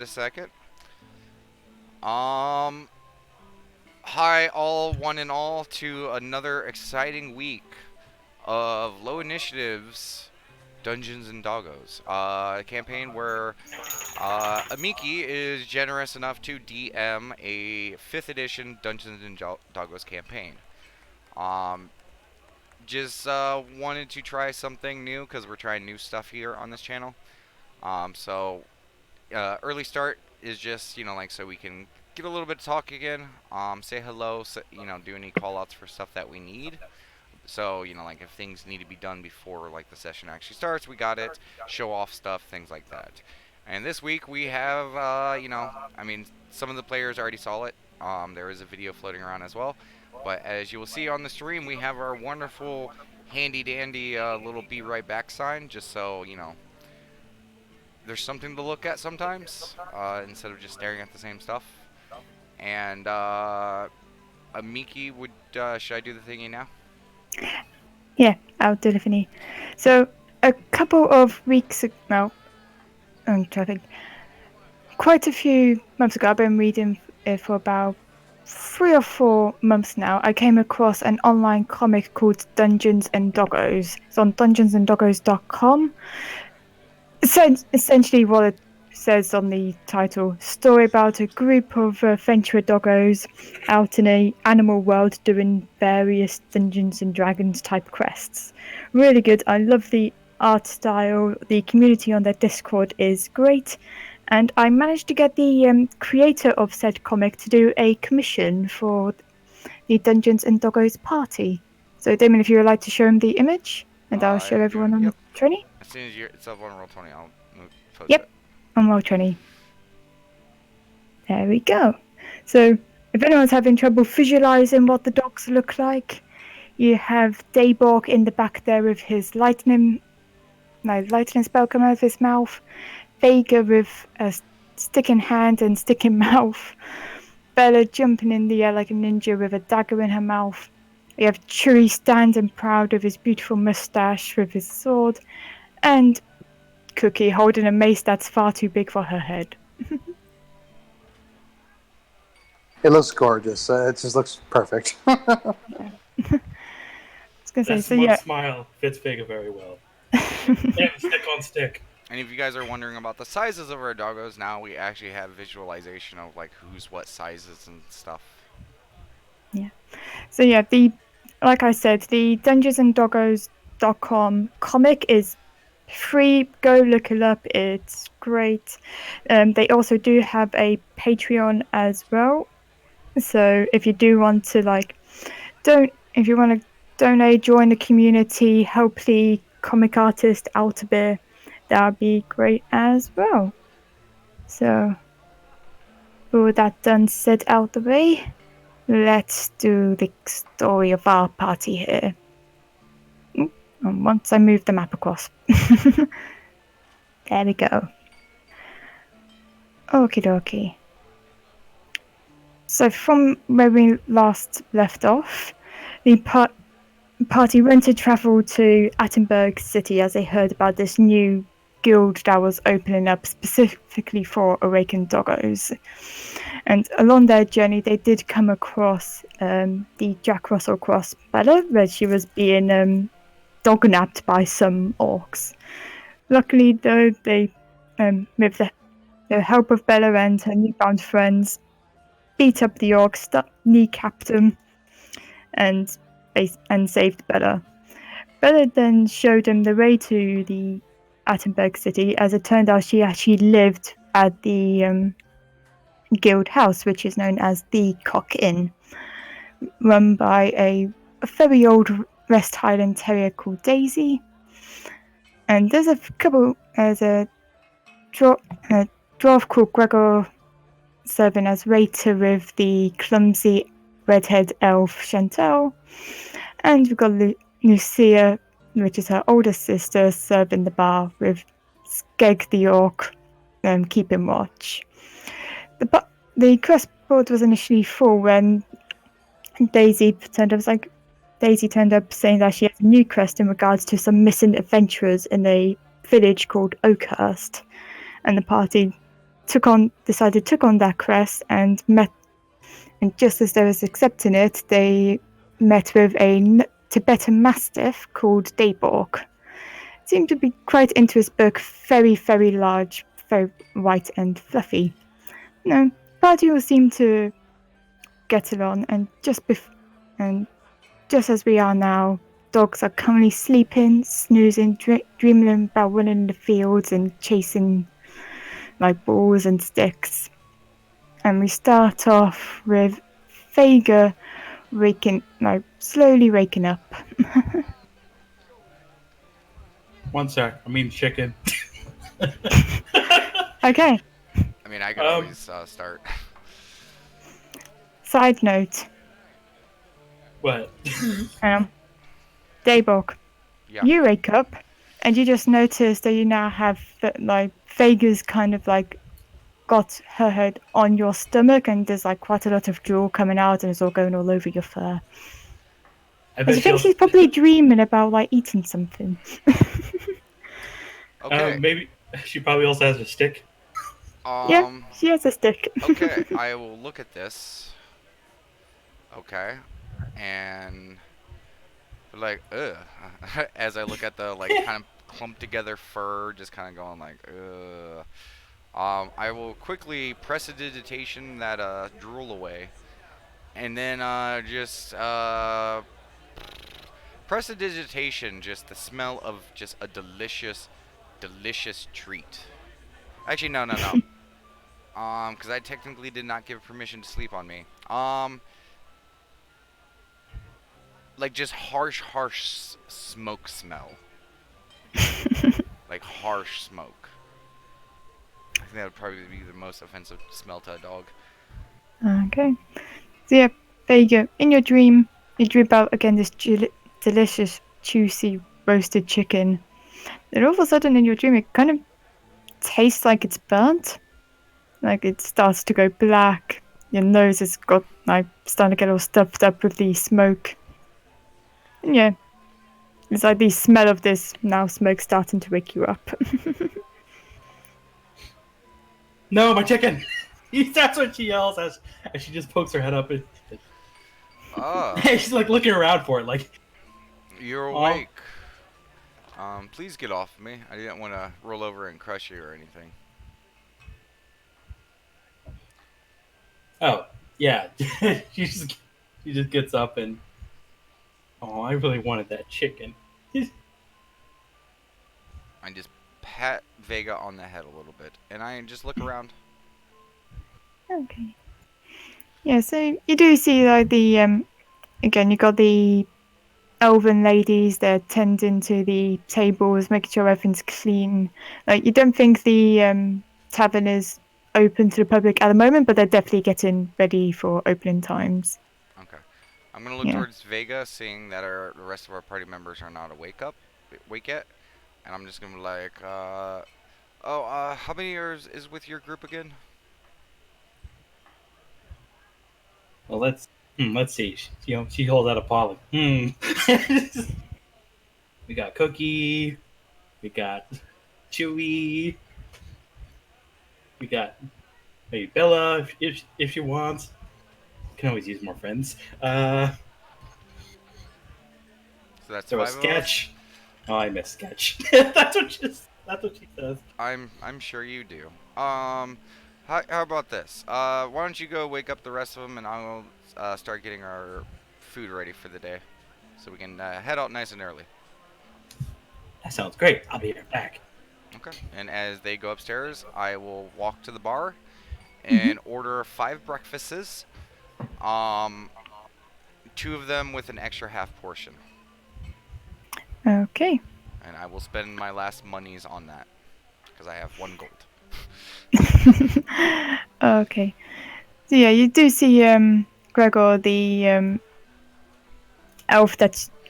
A second. Um, Hi, all, one and all, to another exciting week of low initiatives, Dungeons and Doggos. A campaign where Amiki is generous enough to DM a 5th edition Dungeons and Doggos campaign. Um, just wanted to try something new because we're trying new stuff here on this channel. Early start is just like so we can get a little bit of talk again, say hello, do any call outs for stuff that we need. So like if things need to be done before like the session actually starts, we got it. Show off stuff, things like that. And this week we have I mean, some of the players already saw it. There is a video floating around as well. But as you will see on the stream, we have our wonderful handy dandy little be right back sign, just so there's something to look at sometimes instead of just staring at the same stuff. And Amiki, should I do the thingy now? Yeah, I'll do the thingy. So, a couple of weeks ago, I'm trying to think, quite a few months ago, I've been reading it for about 3 or 4 months now. I came across an online comic called Dungeons and Doggos. It's on dungeonsanddoggos.com. So, essentially, what it says on the title, story about a group of adventurer doggos out in a animal world doing various Dungeons and Dragons type quests. Really good. I love the art style. The community on their Discord is great. And I managed to get the creator of said comic to do a commission for the Dungeons and Doggos party. So, Damon, if you would like to show him the image, and I'll show everyone on Yep. the training. As soon as it's up on Roll20, I'll post Yep. it. On Roll20. There we go. So if anyone's having trouble visualizing what the dogs look like, you have Dayborg in the back there with his lightning spell coming out of his mouth, Vega with a sticking hand and sticking mouth, Bella jumping in the air like a ninja with a dagger in her mouth. You have Chewie standing proud of his beautiful mustache with his sword, and Cookie holding a mace that's far too big for her head. It looks gorgeous. It just looks perfect. I was gonna say, That so yeah. smile fits Vega very well. And stick on stick. And if you guys are wondering about the sizes of our doggos, now we actually have visualization of like who's what sizes and stuff. Yeah. So yeah, like I said, the dungeonsanddoggos.com comic is free. Go look it up. It's great. They also do have a Patreon as well. So if you do want to if you want to donate, join the community, help the comic artist out a bit, that would be great as well. So with that done said out the way, let's do the story of our party here. And once I move the map across. There we go. Okie dokie. So from where we last left off, the party went to travel to Attenberg City as they heard about this new guild that was opening up specifically for awakened doggos. And along their journey, they did come across the Jack Russell Cross Bella, where she was being dognapped by some orcs. Luckily, though, they, with the help of Bella and her newfound friends, beat up the orcs, kneecapped them, and saved Bella. Bella then showed them the way to the Attenberg City. As it turned out, she actually lived at the guild house, which is known as the Cock Inn, run by a very old West Highland Terrier called Daisy. And there's a dwarf called Gregor serving as waiter with the clumsy redhead elf Chantal. And we've got Lucia, which is her older sister, serving the bar with Skeg the orc keeping watch. The quest board was initially full when Daisy turned up saying that she has a new quest in regards to some missing adventurers in a village called Oakhurst, and the party took on that quest and met. And just as they was accepting it, they met with a Tibetan Mastiff called Dayborg. Seemed to be quite into his book, very, very large, very white and fluffy. No, party all seemed to get along, and just as we are now, dogs are currently sleeping, snoozing, dreaming about running in the fields and chasing like balls and sticks. And we start off with Vega slowly waking up. One sec. I mean chicken. Okay, I mean, I could always start. side note, What? Daybok, Yeah. you wake up and you just notice that you now have like Vega's kind of like got her head on your stomach and there's like quite a lot of drool coming out and it's all going all over your fur. I And bet you think she's probably dreaming about like eating something. Okay. maybe she probably also has a stick. Yeah, she has a stick. Okay, I will look at this. Okay, and like, ugh. As I look at the like kind of clumped together fur, just kind of going like, ugh. I will quickly prestidigitation that drool away, and then just prestidigitation, just the smell of just a delicious, delicious treat. Actually, no, no, no. Because I technically did not give permission to sleep on me. Like just harsh, harsh smoke smell. Like harsh smoke. I think that would probably be the most offensive smell to a dog. Okay. So yeah, there you go. In your dream, you dream about again this delicious, juicy roasted chicken. And all of a sudden in your dream, it kind of tastes like it's burnt. Like it starts to go black. Your nose has got like starting to get all stuffed up with the smoke. And yeah, it's like the smell of this now smoke starting to wake you up. No, my chicken. That's what she yells as she just pokes her head up and Oh, she's like looking around for it. Like, you're awake. Please get off of me. I didn't want to roll over and crush you or anything. oh yeah, she just gets up and oh, I really wanted that chicken. I just pat Vega on the head a little bit, and I just look around. Okay. Yeah, so you do see like the again you got the elven ladies, they're tending to the tables, making sure everything's clean. Like you don't think the tavern is open to the public at the moment, but they're definitely getting ready for opening times. Okay. I'm gonna look Yeah. towards Vega, seeing that the rest of our party members are not awake yet, and I'm just gonna be like, how many is with your group again? Well, let's see. She holds out a paw like, We got Cookie, we got Chewy, we got maybe Bella if she wants. Can always use more friends. So that's So a 5 of us. Sketch. Oh, I miss Sketch. That's what she says. I'm sure you do. How about this? Why don't you go wake up the rest of them, and I'll start getting our food ready for the day, so we can head out nice and early. That sounds great. I'll be right back. Okay. And as they go upstairs, I will walk to the bar and order 5 breakfasts. 2 of them with an extra half portion, Okay. and I will spend my last monies on that because I have 1 gold. Okay. So yeah, you do see Gregor, the elf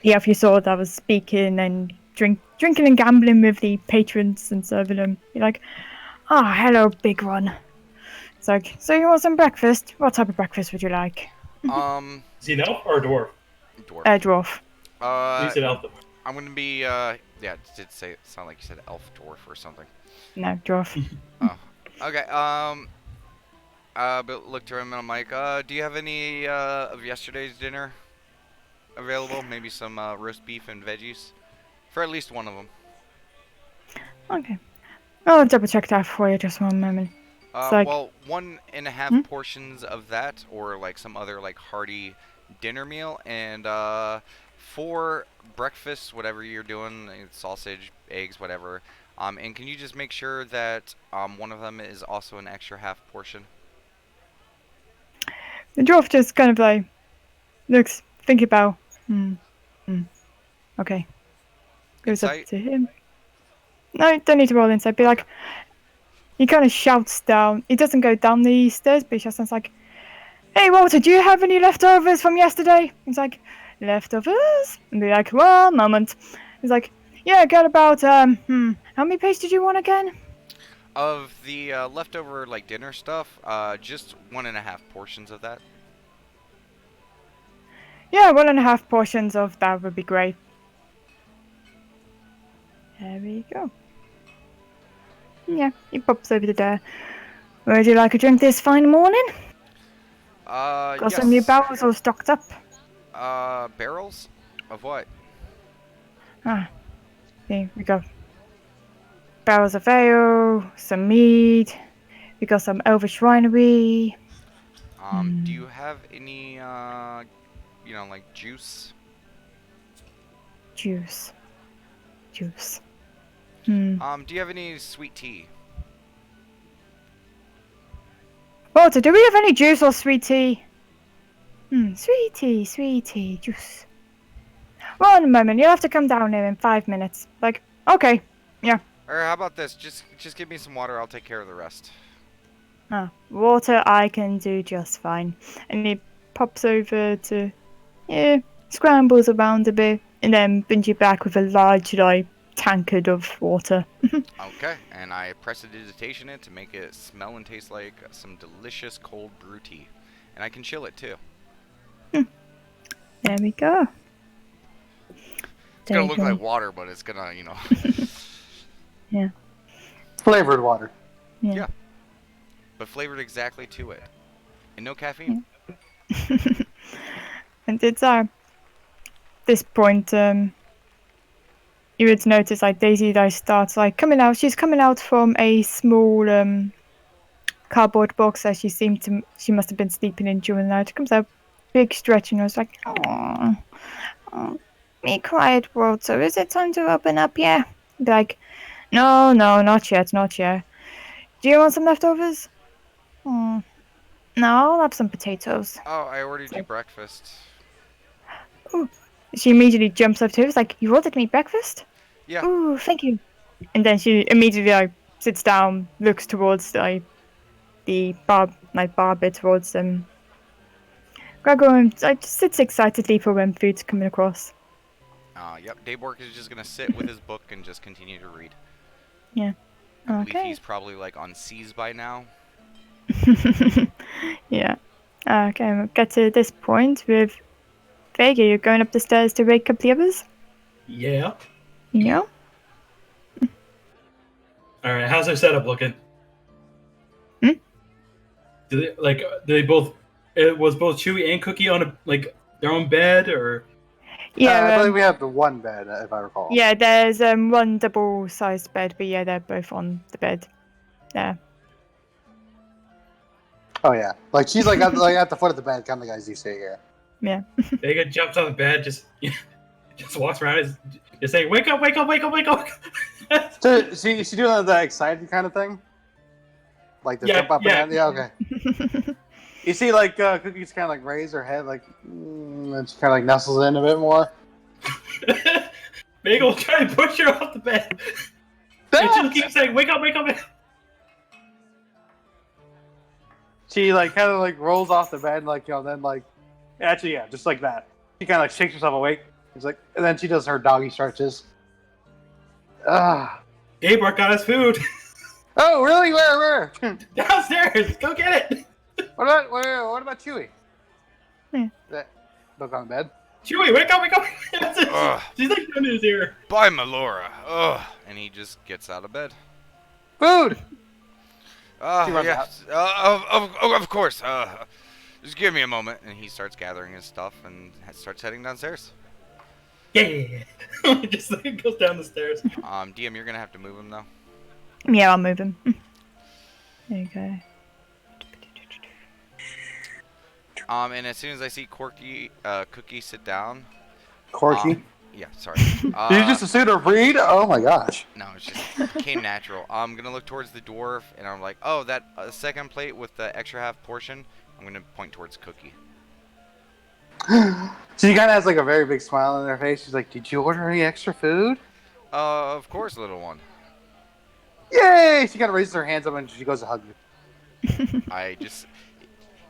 you saw that was speaking and drinking and gambling with the patrons and serving them. You're like, hello, big one. It's like, so you want some breakfast? What type of breakfast would you like? Is he an elf or a dwarf? Dwarf. Dwarf. You said elf. I'm gonna be yeah. It did sound like you said elf dwarf or something. No, dwarf. Oh. Okay. But look to him and I'm like, do you have any of yesterday's dinner available? Maybe some roast beef and veggies for at least one of them. Okay. I'll double check that for you just one moment. It's like, Well, 1.5 hmm? portions of that, or like some other like hearty dinner meal, and for breakfast, whatever you're doing, sausage, eggs, whatever. And can you just make sure that one of them is also an extra half portion? The dwarf just kind of like looks, thinking about, hmm, hmm, okay. Goes up Insight. to him. No, don't need to roll inside. Be Okay. like, he kind of shouts down. He doesn't go down the stairs, but he just sounds like, "Hey, Walter, do you have any leftovers from yesterday?" He's like, "Leftovers?" And be like, "Well, moment." He's like, "Yeah, I got about, how many pages did you want again?" Of the leftover like dinner stuff, just 1.5 portions of that. Yeah, 1.5 portions of that would be great. There we go. Yeah, he pops over the door. Would you like a drink this fine morning? Got some new Yes. barrels all stocked up. Barrels of what? Ah, see, we got barrels of ale, some mead, we got some elvish winery. Do you have any like juice? Juice. Juice. Do you have any sweet tea? Walter, do we have any juice or sweet tea? Sweet tea, juice. One moment, you'll have to come down here in 5 minutes. Like, okay. Yeah. Or how about this? Just give me some water. I'll take care of the rest. Water I can do just fine. And he pops over to, yeah, scrambles around a bit, and then brings you back with a large, like, tankard of water. Okay, and I prestidigitation it to make it smell and taste like some delicious cold brew tea, and I can chill it too. There we go. It's There gonna you look go. like water, but it's gonna, Yeah. Flavored water. Yeah. yeah, but flavored exactly to it, and no caffeine. And it's this point, you would notice like Daisy like starts like coming out. She's coming out from a small cardboard box that she must have been sleeping in during the night. She comes out, big stretch, and I was like, "Oh, be quiet, Walter. Is it time to open up? Yeah." Be like, "No, no, not yet, not yet. Do you want some leftovers?" "Hmm, no, I'll have some potatoes." Oh, I ordered you breakfast. Ooh. She immediately jumps up to her. It's like, "You ordered me breakfast? Yeah. Ooh, thank you." And then she immediately like sits down, looks towards like the bar bit towards them. Gregor and like just sits excitedly for when food's coming across. Yep. Daybork is just gonna sit with his book and just continue to read. Yeah. I believe Okay. he's probably like on C's by now. Yeah. Okay, we'll get to this point with Vega. You're going up the stairs to wake up the others? Yeah. Yeah. All right. How's their setup looking? Hmm? Do they both? It was both Chewie and Cookie on their own bed, or Yeah, I believe we have the one bed, if I recall. yeah, there's one double-sized bed, but yeah, they're both on the bed. Yeah. Oh yeah, like she's like at the foot of the bed, kind of guys you see here. Yeah. Vega jumps on the bed, just walks around, just saying, "Wake up! Wake up! Wake up! Wake up!" So she doing the excited kind of thing, like the Yeah, jump up yeah. and down. Yeah, okay. You see, like Cookie's kind of like raise her head, like, and she kind of like nestles in a bit more. Vega will try to push her off the bed, and she'll keep saying, "Wake up! Wake up!" Wake up. She like kind of like rolls off the bed, like then like, actually yeah, just like that. She kind of like shakes herself awake. It's like, and then she does her doggy stretches. Ah. Gabriel got us food Oh really? Where? downstairs. Go get it. What about Chewie? Yeah. That look on the bed. Chewie, wake up! Wake up! Ugh. She's like down in his ear. Bye, Melora. Ugh. And he just gets out of bed. Food. She runs Yeah. out. Of course. Just give me a moment. And he starts gathering his stuff and starts heading downstairs. Yeah. Just like goes down the stairs. DM, you're gonna have to move him though. Yeah, I'll move him. There you go. And as soon as I see Cookie sit down. Corky. Yeah, sorry. Did you just assume a breed? Oh my gosh. No, it just came natural. I'm gonna look towards the dwarf, and I'm like, oh, that second plate with the extra half portion. I'm gonna point towards Cookie. So she kind of has like a very big smile on her face. She's like, "Did you order any extra food?" Of course, little one. Yay! She kind of raises her hands up and she goes to hug you. I just,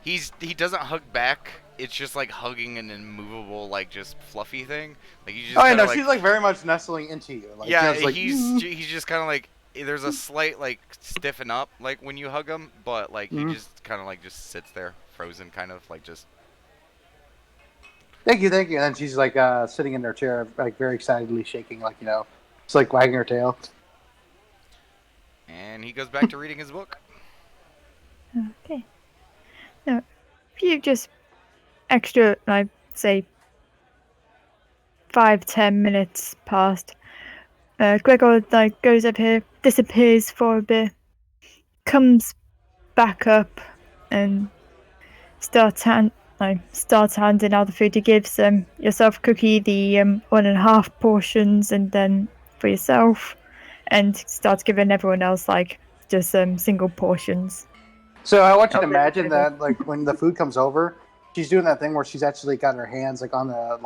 he doesn't hug back. It's just like hugging an immovable, like just fluffy thing. Like you just. Oh yeah, kinda, no, she's like very much nestling into you. Like, Yeah, you know, it's like, he's just kind of like. There's a slight like stiffen up like when you hug him, but like he just kind of like just sits there, frozen, kind of like just. Thank you. And then she's like sitting in her chair, like very excitedly shaking, like it's like wagging her tail. And he goes back to reading his book. Okay. Now, a few just extra, I'd say, 5-10 minutes passed. Gregor like goes up here, disappears for a bit, comes back up, and starts handing out the food. He gives yourself, Cookie, the 1.5 portions, and then for yourself, and starts giving everyone else like just single portions. So I want you to Oh, imagine there. that, like, when the food comes over, she's doing that thing where she's actually got her hands like on the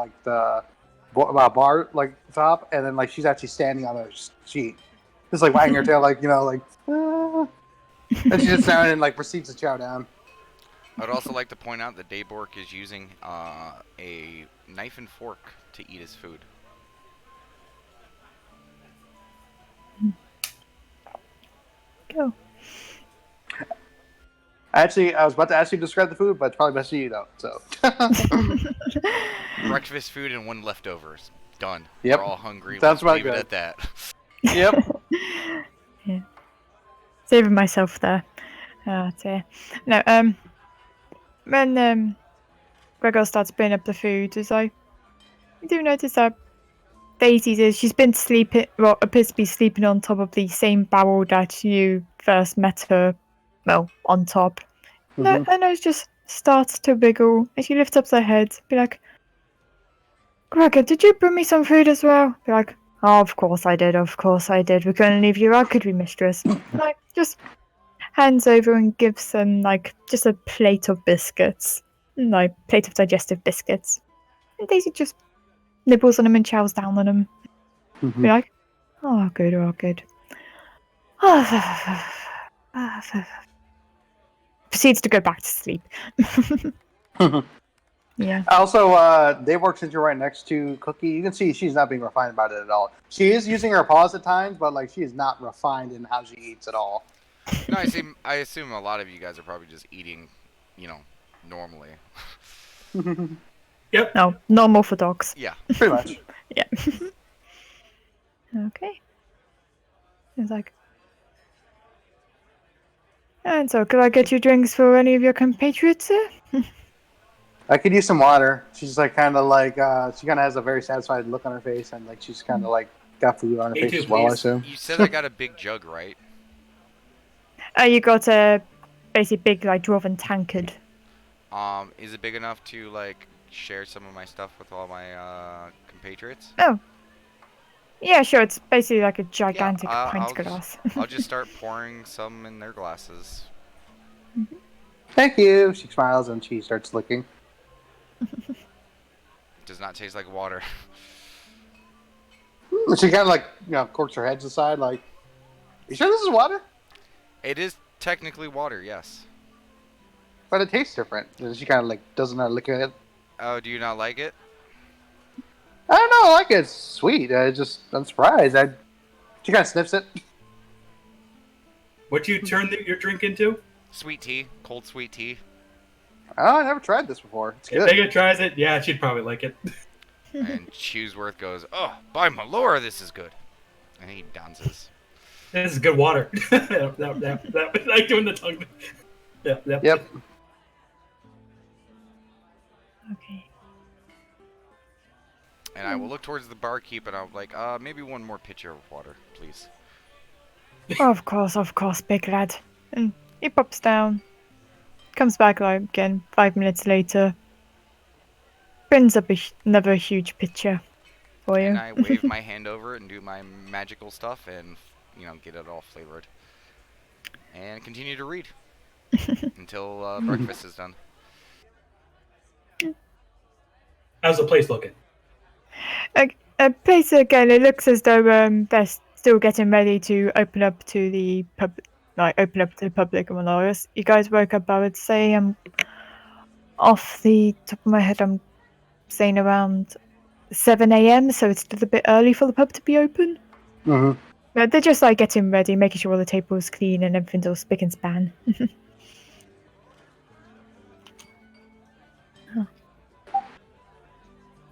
bar like top, and then like she's actually standing on a sheet, just like wagging her tail, like like. "Ah." And she sits down and like proceeds to chow down. I'd also like to point out that Daybork is using a knife and fork to eat his food. Go. Actually, I was about to ask you to describe the food, but it's probably best you don't. So. Breakfast food and 1 leftovers. Done. Yep. We're all hungry. Sounds Let's about leave it good. at that. Yep. Yeah. Saving myself there. Oh dear. No, when Gregor starts bringing up the food, is I do notice that she's been sleeping, well, appears to be sleeping on top of the same barrel that you first met her, well, on top. No, her nose just starts to wiggle, and she lifts up her head, be like, Gregor, did you bring me some food as well? Be like, oh, of course I did, we couldn't leave you out, could we, mistress? Like, just hands over and gives them, like, just a plate of biscuits. Like, plate of digestive biscuits. And Daisy just nibbles on them and chows down on them. Be like, oh, good, oh, good. Proceeds to go back to sleep. Yeah. Also, Daywork, since you're right next to Cookie, you can see she's not being refined about it at all. She is using her paws at times, but like she is not refined in how she eats at all. No, I assume a lot of you guys are probably just eating, normally. Yep. No, normal for dogs. Yeah. Pretty much. Yeah. Okay. It's like, and so, could I get you drinks for any of your compatriots, sir? I could use some water. She's like kind of like she kind of has a very satisfied look on her face, and like she's kind of like got food on her Me face too, as well. I please. assume. You said I got a big jug, right? You got a basically big like dwarven tankard. Is it big enough to like share some of my stuff with all my compatriots? Oh. Yeah, sure. It's basically like a gigantic I'll pint just- glass. I'll just start pouring some in their glasses. Thank you. She smiles and she starts licking. Does not taste like water. She kind of like corks her head to the side, like, "You sure this is water?" It is technically water, yes. But it tastes different. And she kind of like doesn't know lick it. Oh, do you not like it? I don't know. I like it. It's sweet. I'm surprised. She kind of sniffs it. What you turn your drink into? Sweet tea, cold sweet tea. Oh, I never tried this before. It's If good. Megan tries it, yeah, she'd probably like it. And Chewsworth goes, "Oh, by Melora, this is good." And he downs his. This is good water. Like doing the tongue. Yep. Okay. And I will look towards the barkeep and I'll be like, maybe one more pitcher of water, please. Of course, big lad. And he pops down, comes back like again 5 minutes later, brings up another huge pitcher for And you. I wave my hand over it and do my magical stuff and, get it all flavored. And continue to read until breakfast is done. How's the place looking? A place again. It looks as though they're still getting ready to open up to the public, and whatnot. You guys woke up. I would say off the top of my head, I'm saying around 7 a.m. So it's still a bit early for the pub to be open. Mm-hmm. No, they're just like getting ready, making sure all the table's clean and everything's all spick and span.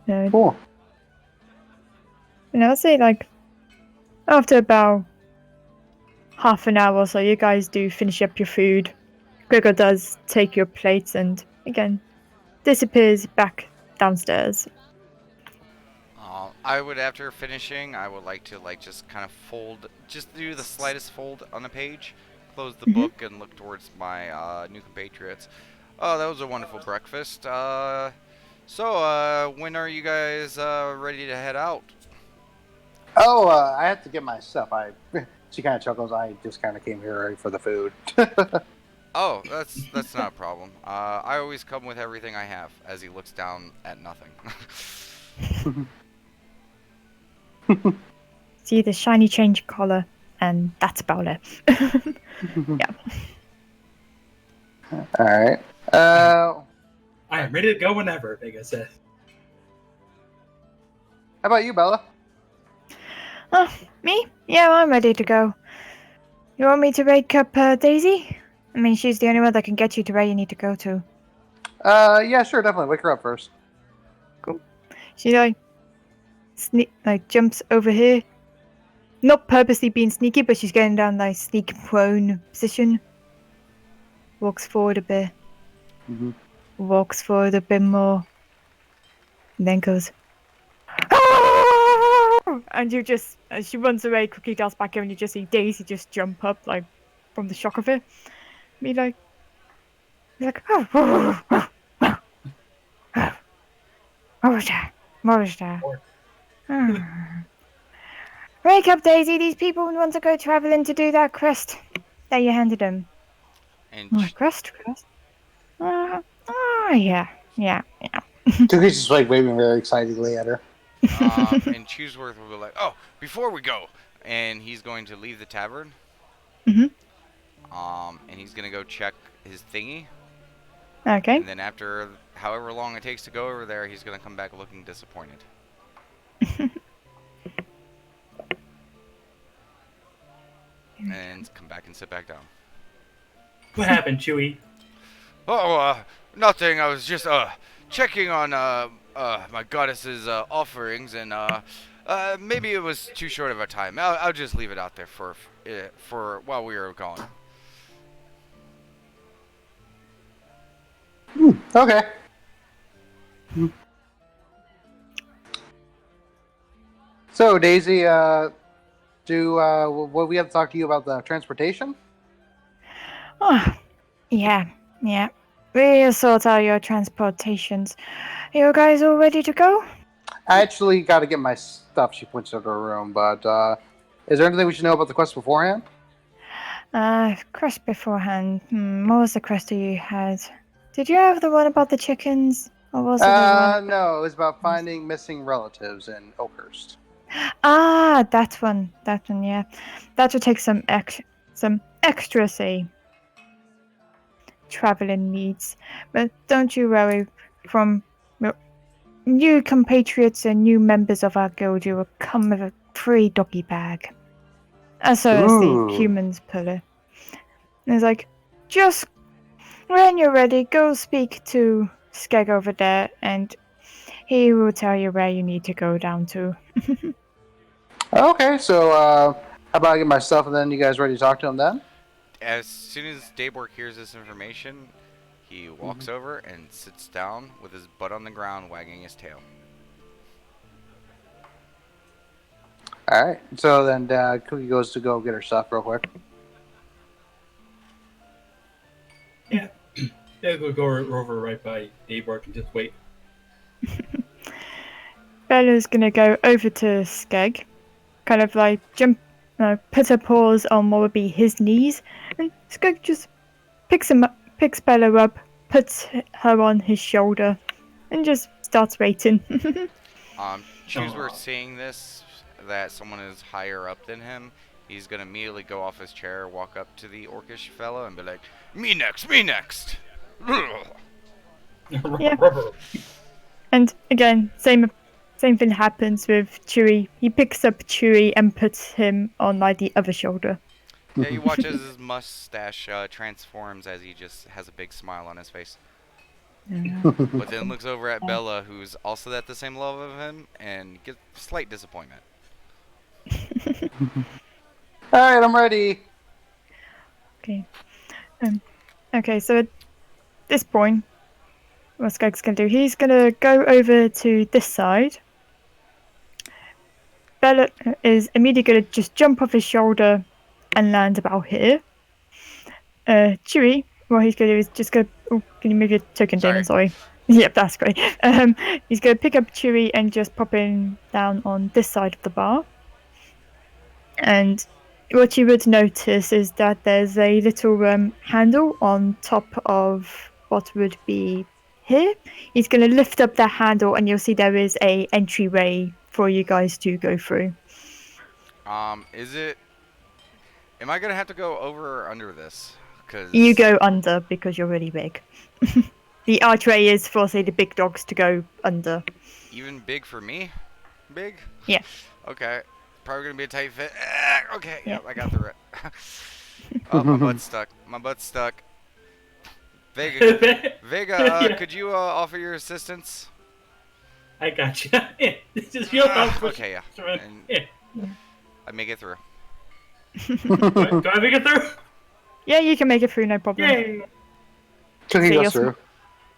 No, Cool. and I'll say like after about half an hour or so, you guys do finish up your food. Gregor does take your plates and again disappears back downstairs. I would, after finishing, I would like to just kind of fold, just do the slightest fold on the page, close the book, and look towards my new compatriots. Oh, that was a wonderful breakfast. So when are you guys ready to head out? Oh, I have to get my stuff. She kind of chuckles. I just kind of came here ready for the food. Oh, that's not a problem. I always come with everything I have. As he looks down at nothing. See the shiny change collar, and that's about it. Yeah. All right. I am ready to go whenever, Vega says. How about you, Bella? Oh, me? Yeah, I'm ready to go. You want me to wake up Daisy? I mean, she's the only one that can get you to where you need to go to. Yeah, sure, definitely. Wake her up first. She jumps over here. Not purposely being sneaky, but she's getting down sneak prone position. Walks forward a bit. Mm-hmm. Walks forward a bit more. And then goes. "Ah!" And you just, as she runs away, quickly does back in, and you just see Daisy just jump up, from the shock of it. Be like, oh, what was that? What was that? Wake up, Daisy. These people want to go traveling to do that quest that you handed them. And Quest? Yeah. Tookie's just waving very excitedly at her. and Chooseworth will be like, "Oh, before we go," and he's going to leave the tavern. Mhm. And he's gonna go check his thingy. Okay. And then after however long it takes to go over there, he's gonna come back looking disappointed. And come back and sit back down. What happened, Chewie? Oh, nothing. I was just checking on my goddess's offerings, and maybe it was too short of a time. I'll just leave it out there for while we were gone. Okay. So, Daisy, what we have to talk to you about the transportation? Oh, yeah. We'll sort out your transportations. You guys all ready to go? I actually got to get my stuff. She points out her room, but is there anything we should know about the quest beforehand? Quest beforehand. What was the quest that you had? Did you have the one about the chickens? Or was it the one? No, it was about finding missing relatives in Oakhurst. Ah, that one, yeah. That would take some extra, say, traveling needs. But don't you worry, from new compatriots and new members of our guild, you will come with a free doggy bag. As so as the humans puller. And it's like, just when you're ready, go speak to Skeg over there, and he will tell you where you need to go down to. Okay, so How about I get my stuff and then you guys ready to talk to him then? As soon as Daybork hears this information, he walks over and sits down with his butt on the ground, wagging his tail. All right. So then Cookie goes to go get her stuff real quick. Yeah. Yeah, go over right by Daybark and just wait. Bella's gonna go over to Skeg, kind of like put her paws on what would be his knees, and Skeg just picks Bella up, puts her on his shoulder, and just starts waiting. Chooseworth seeing this, that someone is higher up than him, he's gonna immediately go off his chair, walk up to the orcish fellow, and be like, "Me next, me next." Yeah. And again, same thing happens with Chewie. He picks up Chewie and puts him on like the other shoulder. Yeah, you watch as his mustache transforms as he just has a big smile on his face. But then looks over at Bella, who's also at the same level of him, and gets slight disappointment. All right, I'm ready. Okay. Okay, so at this point, what Skeg's gonna do? He's gonna go over to this side. Bella is immediately gonna just jump off his shoulder and land about here. Chewie, what he's gonna do is just go. Oh, can you move your token, Damon? Sorry. Yep, that's great. He's gonna pick up Chewie and just pop him down on this side of the bar. And what you would notice is that there's a little handle on top of what would be here. He's going to lift up that handle, and you'll see there is a entryway for you guys to go through. Is it? Am I gonna have to go over or under this? Cause you go under because you're really big. The archway is for, say, the big dogs to go under. Even big for me? Big? Yeah. Okay. Probably gonna be a tight fit. Okay. Yeah. Yep, I got through it. Oh, my butt's stuck. My butt's stuck. Vega, Yeah. could you offer your assistance? I got you. Just feel Okay, yeah. And I make it through. Do I make it through? Yeah, you can make it through, no problem. Yay! Cookie See, goes you're through.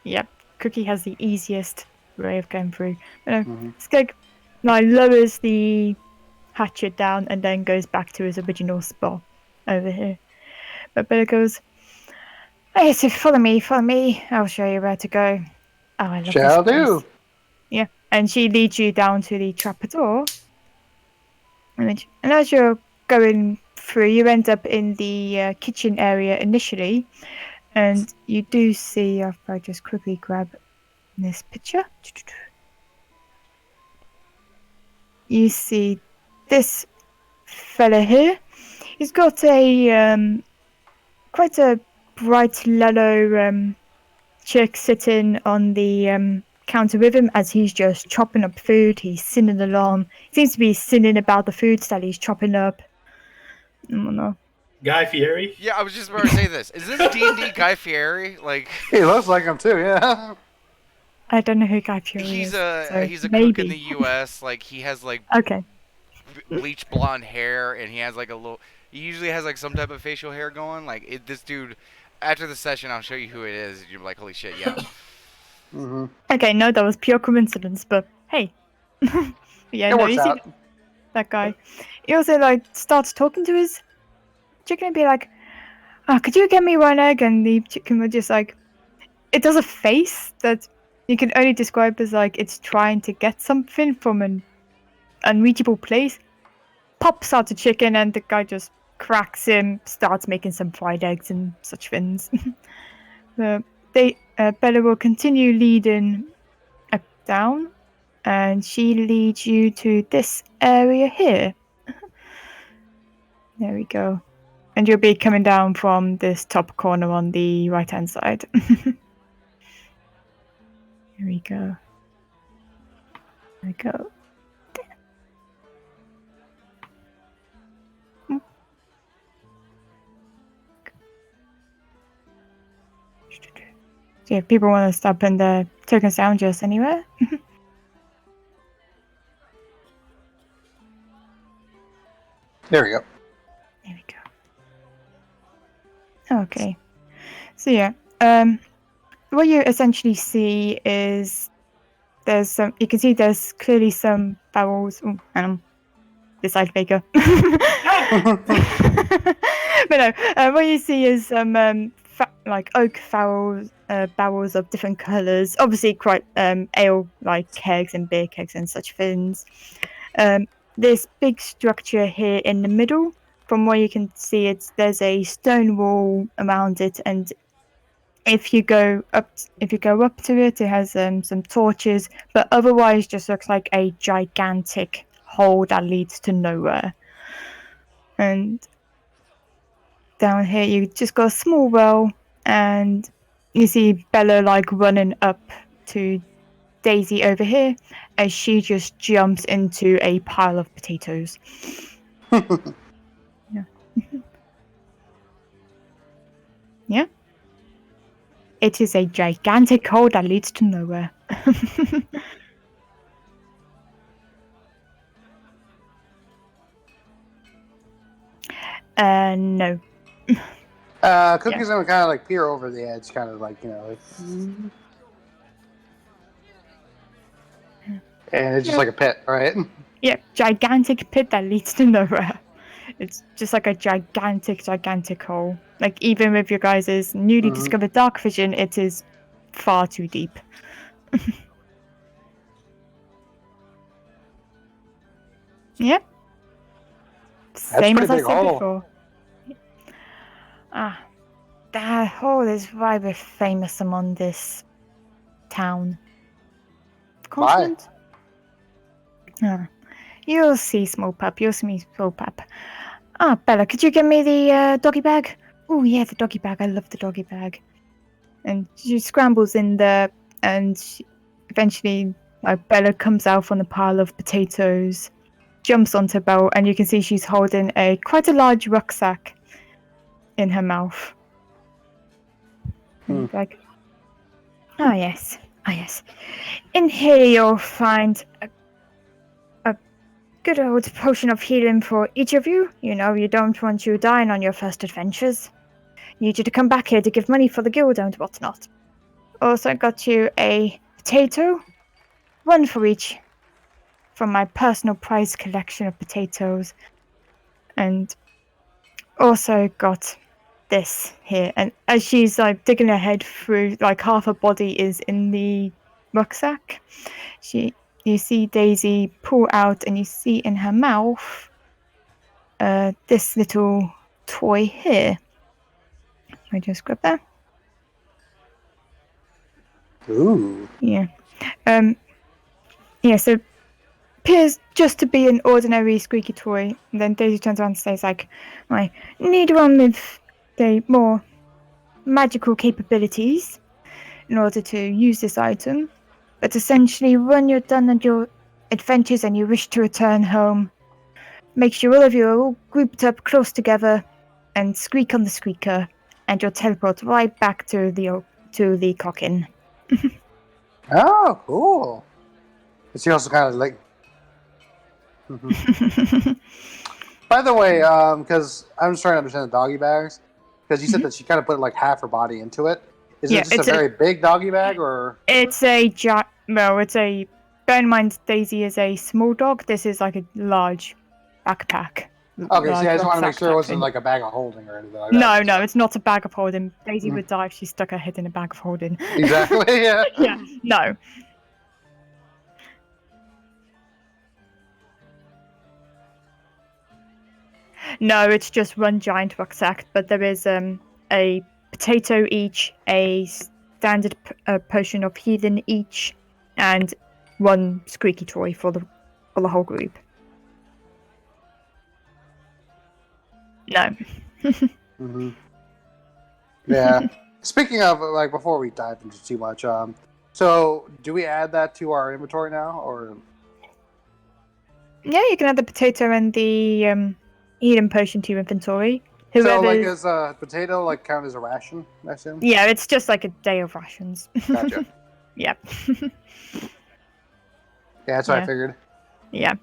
Yep, Cookie has the easiest way of going through. Skeg now lowers the hatchet down and then goes back to his original spot over here. But Bella goes, "Hey, so follow me, I'll show you where to go." Oh, I love Shall this place. do. Yeah, and she leads you down to the trapdoor. And as you're going through, you end up in the kitchen area initially. And you do see, if I just quickly grab this picture, you see this fella here. He's got a quite a bright yellow chick sitting on the counter with him as he's just chopping up food. He's singing along. He seems to be singing about the foods that he's chopping up. I don't know. Guy Fieri? Yeah, I was just about to say this. Is this D&D Guy Fieri? Like, He looks like him too. Yeah. I don't know who Guy Fieri he's is. he's a maybe. cook in the U.S. Like, he has like Okay. bleach blonde hair, and he has like a little. He usually has like some type of facial hair going. Like, this dude. After the session, I'll show you who it is. You're like, holy shit, yeah. Okay, no, that was pure coincidence, but hey. Yeah, It no, works you see out. that guy. He also like starts talking to his chicken and be like, "Oh, could you get me one egg?" And the chicken would just like, it does a face that you can only describe as like it's trying to get something from an unreachable place. Pops out the chicken and the guy just cracks him, starts making some fried eggs and such things. Bella will continue leading down, and she leads you to this area here. There we go. And you'll be coming down from this top corner on the right-hand side. Here we go. There we go. So if people want to stop in the tokens down just anywhere. There we go. Okay. So yeah, what you essentially see is there's some. You can see there's clearly some barrels. Oh, this side bigger. But no, what you see is some like oak barrels of different colours. Obviously, quite ale like kegs and beer kegs and such things. This big structure here in the middle. From what you can see, there's a stone wall around it, and if you go up to it, it has some torches, but otherwise just looks like a gigantic hole that leads to nowhere. And down here you just got a small well, and you see Bella like running up to Daisy over here as she just jumps into a pile of potatoes. Yeah. Yeah. It is a gigantic hole that leads to nowhere. No. Cookies would kind of like peer over the edge, kind of like, like, and it's just like a pit, right? Yeah, gigantic pit that leads to nowhere. It's just like a gigantic hole. Like, even with your guys' newly discovered dark vision, it is far too deep. Yeah. Same as I big said hole. before. That hole is why we're famous among this town. Continent? You'll see, small pup. You'll see, small pup. Bella, could you give me the doggy bag? Oh, yeah, the doggy bag. I love the doggy bag. And she scrambles in there, and eventually, Bella comes out from the pile of potatoes, jumps onto Belle, and you can see she's holding quite a large rucksack in her mouth. And like, yes. In here you'll find a good old potion of healing for each of you. You don't want you dying on your first adventures. Need you to come back here to give money for the guild and whatnot. Also got you a potato, one for each, from my personal prize collection of potatoes. And also got this here. And as she's like digging her head through, like half her body is in the rucksack, you see Daisy pull out, and you see in her mouth this little toy here. I just grab that. Ooh. Yeah. Yeah, so appears just to be an ordinary squeaky toy. And then Daisy turns around and says, like, I need one with the more magical capabilities in order to use this item. But essentially, when you're done on your adventures and you wish to return home, make sure all of you are all grouped up close together and squeak on the squeaker, and you'll teleport right back to the clock-in. Oh, cool. But she also kind of like. By the way, because I'm just trying to understand the doggy bags, because you said that she kind of put like half her body into it. Is it just a very big doggy bag, or? It's a it's a. Bear in mind, Daisy is a small dog. This is like a large backpack. Okay, so I just want to make sure it wasn't like a bag of holding or anything like that. No, No, it's not a bag of holding. Daisy would die if she stuck her head in a bag of holding. Exactly, yeah. Yeah, no. No, it's just one giant rucksack, but there is a potato each, a standard potion of healing each, and one squeaky toy for the whole group. No. Yeah. Speaking of, like, before we dive into too much, so do we add that to our inventory now, or? Yeah, you can add the potato and the healing potion to your inventory. So, like, is a potato like count as a ration, I assume? Yeah, it's just like a day of rations. Gotcha. Yep. Yeah, that's what I figured. Yeah.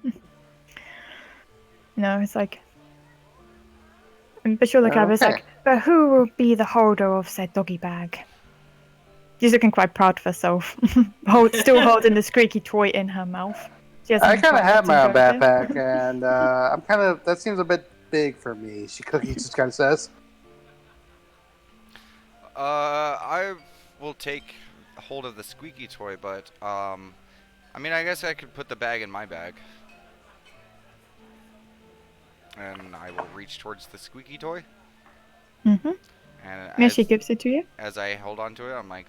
No, it's like. But sure, look, I was like, But who will be the holder of said doggy bag? She's looking quite proud of herself. Still holding the squeaky toy in her mouth. She I hasn't kind of quite have let him my own go of it. backpack, and I'm kind of that seems a bit big for me. Cookie just kind of says. I will take hold of the squeaky toy, but I mean, I guess I could put the bag in my bag, and I will reach towards the squeaky toy. Mm-hmm. And Yeah, she gives it to you. as I hold on to it, I'm like,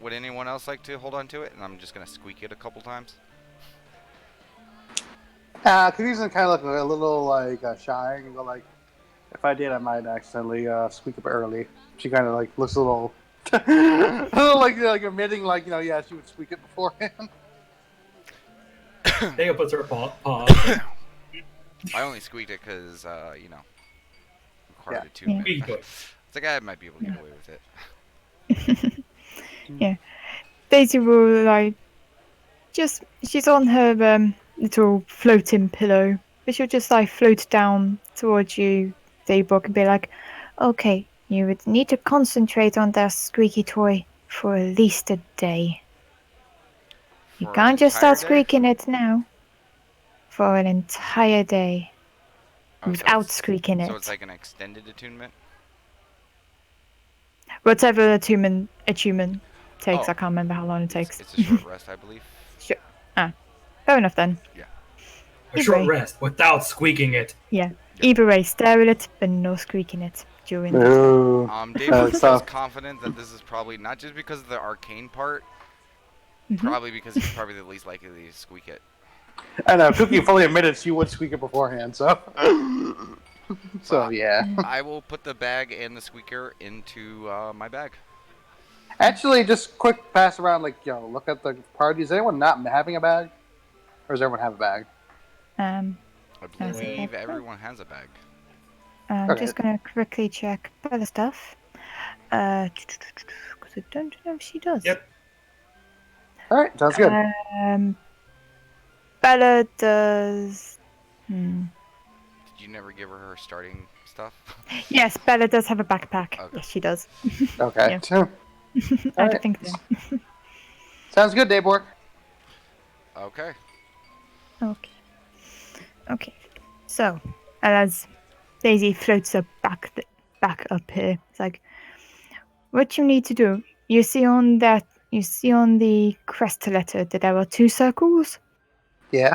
would anyone else like to hold on to it? And I'm just gonna squeak it a couple times. Cookie's kind of look a little like shy and go like, if I did, I might accidentally squeak up early. She kind of like looks a little, a little like admitting like yeah she would squeak it beforehand. Daniel puts her paw. I only squeaked it because required Yeah. attunement. Squeaky toy. It's like I might be able to get away with it. Yeah. Daisy will she's on her little floating pillow, but she'll just float down towards you, Daybrook, and be like, "Okay, you would need to concentrate on that squeaky toy for at least a day. You For an can't just entire start day? squeaking it now. For an entire day, Oh, without squeaking it. So it's like an extended attunement. Whatever attunement takes, Oh. I can't remember how long it takes. It's a short rest, I believe. Sure. Fair enough then. A short Anyway. rest without squeaking it. Yeah. Either way, stare at it, but no squeaking it during the time. Ooh. Dave That's feels tough. confident that this is probably not just because of the arcane part, Mhm. probably because he's probably the least likely to squeak it. I know Cookie fully admitted she would squeak it beforehand, so Well, yeah. I will put the bag and the squeaker into my bag. Actually, just quick pass around, like look at the party. Is anyone not having a bag, or does everyone have a bag? Um, I As believe a bag. everyone has a bag. I'm Okay. just gonna quickly check other stuff. Because I don't know if she does. Yep. All right, sounds good. Bella does. Did you never give her starting stuff? Yes, Bella does have a backpack. Okay. Yes, she does. Okay. yeah. I All don't right. think so. Sounds good, Daybor. Okay. Okay. So, as Daisy floats up back up here, it's like, what you need to do. You see on the crest letter that there are two circles. Yeah.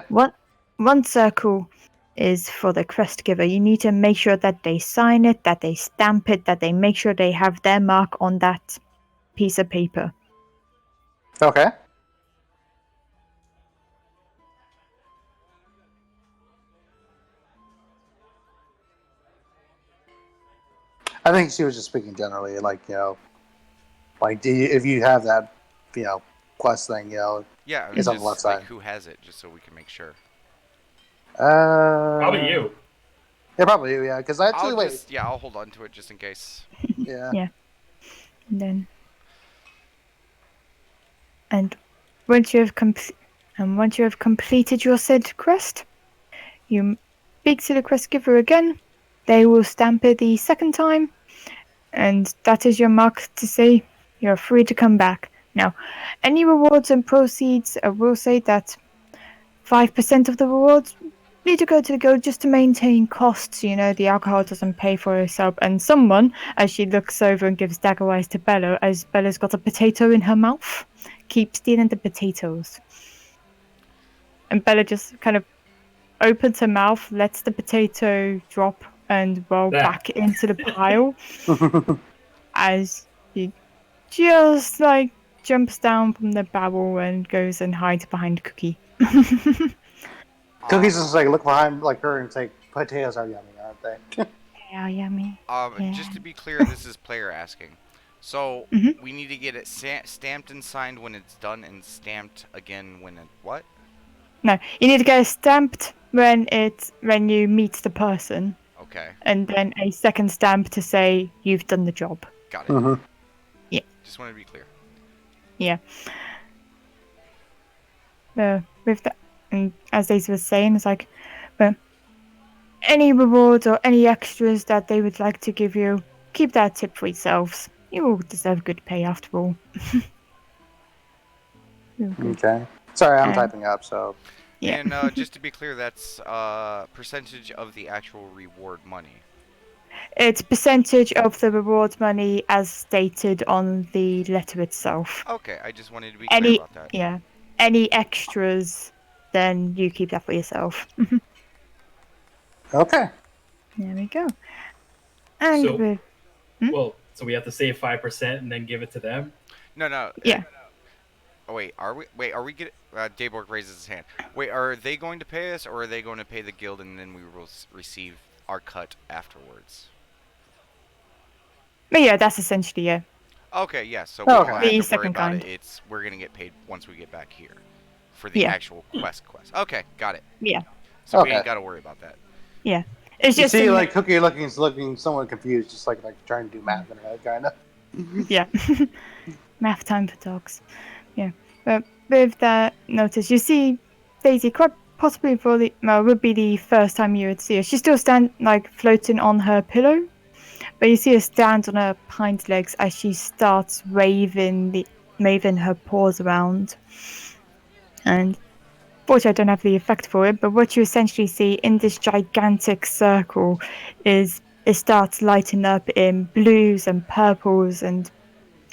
One circle is for the crest giver. You need to make sure that they sign it, that they stamp it, that they make sure they have their mark on that piece of paper. Okay. I think she was just speaking generally, like if you have that, quest thing, Yeah, it's on the left just like side. who has it, just so we can make sure. Probably you. Yeah, probably you. Yeah, because actually, I'll hold on to it just in case. Yeah. Yeah. And once you have completed your said quest, you speak to the quest giver again. They will stamp it the second time, and that is your mark to say you're free to come back. Now, any rewards and proceeds, I will say that 5% of the rewards need to go to the guild just to maintain costs. The alcohol doesn't pay for itself. And someone, as she looks over and gives dagger eyes to Bella, as Bella's got a potato in her mouth, keep stealing the potatoes. And Bella just kind of opens her mouth, lets the potato drop and roll back into the pile as she just jumps down from the barrel and goes and hides behind Cookie. Cookie's just look behind her and say, "Potatoes are yummy, aren't they?" Yeah, yummy. Yeah. Just to be clear, this is player asking. So Mhm. we need to get it stamped and signed when it's done, and stamped again when it what? No, you need to get it stamped when you meet the person, Okay, and then a second stamp to say you've done the job. got it. Mm-hmm. Yeah. Just wanted to be clear. Yeah. With that, and as Daisy was saying, it's any rewards or any extras that they would like to give you, keep that tip for yourselves. You all deserve good pay after all. Real good. Okay. Sorry, I'm And typing up. So yeah, And just to be clear, that's percentage of the actual reward money. it's percentage of the reward money as stated on the letter itself. Okay, I just wanted to be clear Any about that. yeah, any extras, then you keep that for yourself. okay. There we go. And So, with well, so we have to save 5% and then give it to them. No, no. yeah, Oh, wait, are we? Wait, are we getting? Dayborg raises his hand. Wait, are they going to pay us, or are they going to pay the guild, and then we will receive our cut afterwards? but yeah, that's essentially it. Okay, yeah. So we Okay. don't have The to worry second about it. kind. We're gonna get paid once we get back here for the Yeah. actual quest. Okay, got it. Yeah, So we Okay. ain't got to worry about that. yeah. It's You just see, a, like Cookie looking somewhat confused, just like trying to do math in her head, kind of. yeah. Math time for dogs. Yeah, but with that notice, you see Daisy quite possibly for the well, would be the first time you would see her. She's still floating on her pillow, but you see her stand on her hind legs as she starts waving her paws around. And fortunately, I don't have the effect for it, but what you essentially see in this gigantic circle is it starts lighting up in blues and purples and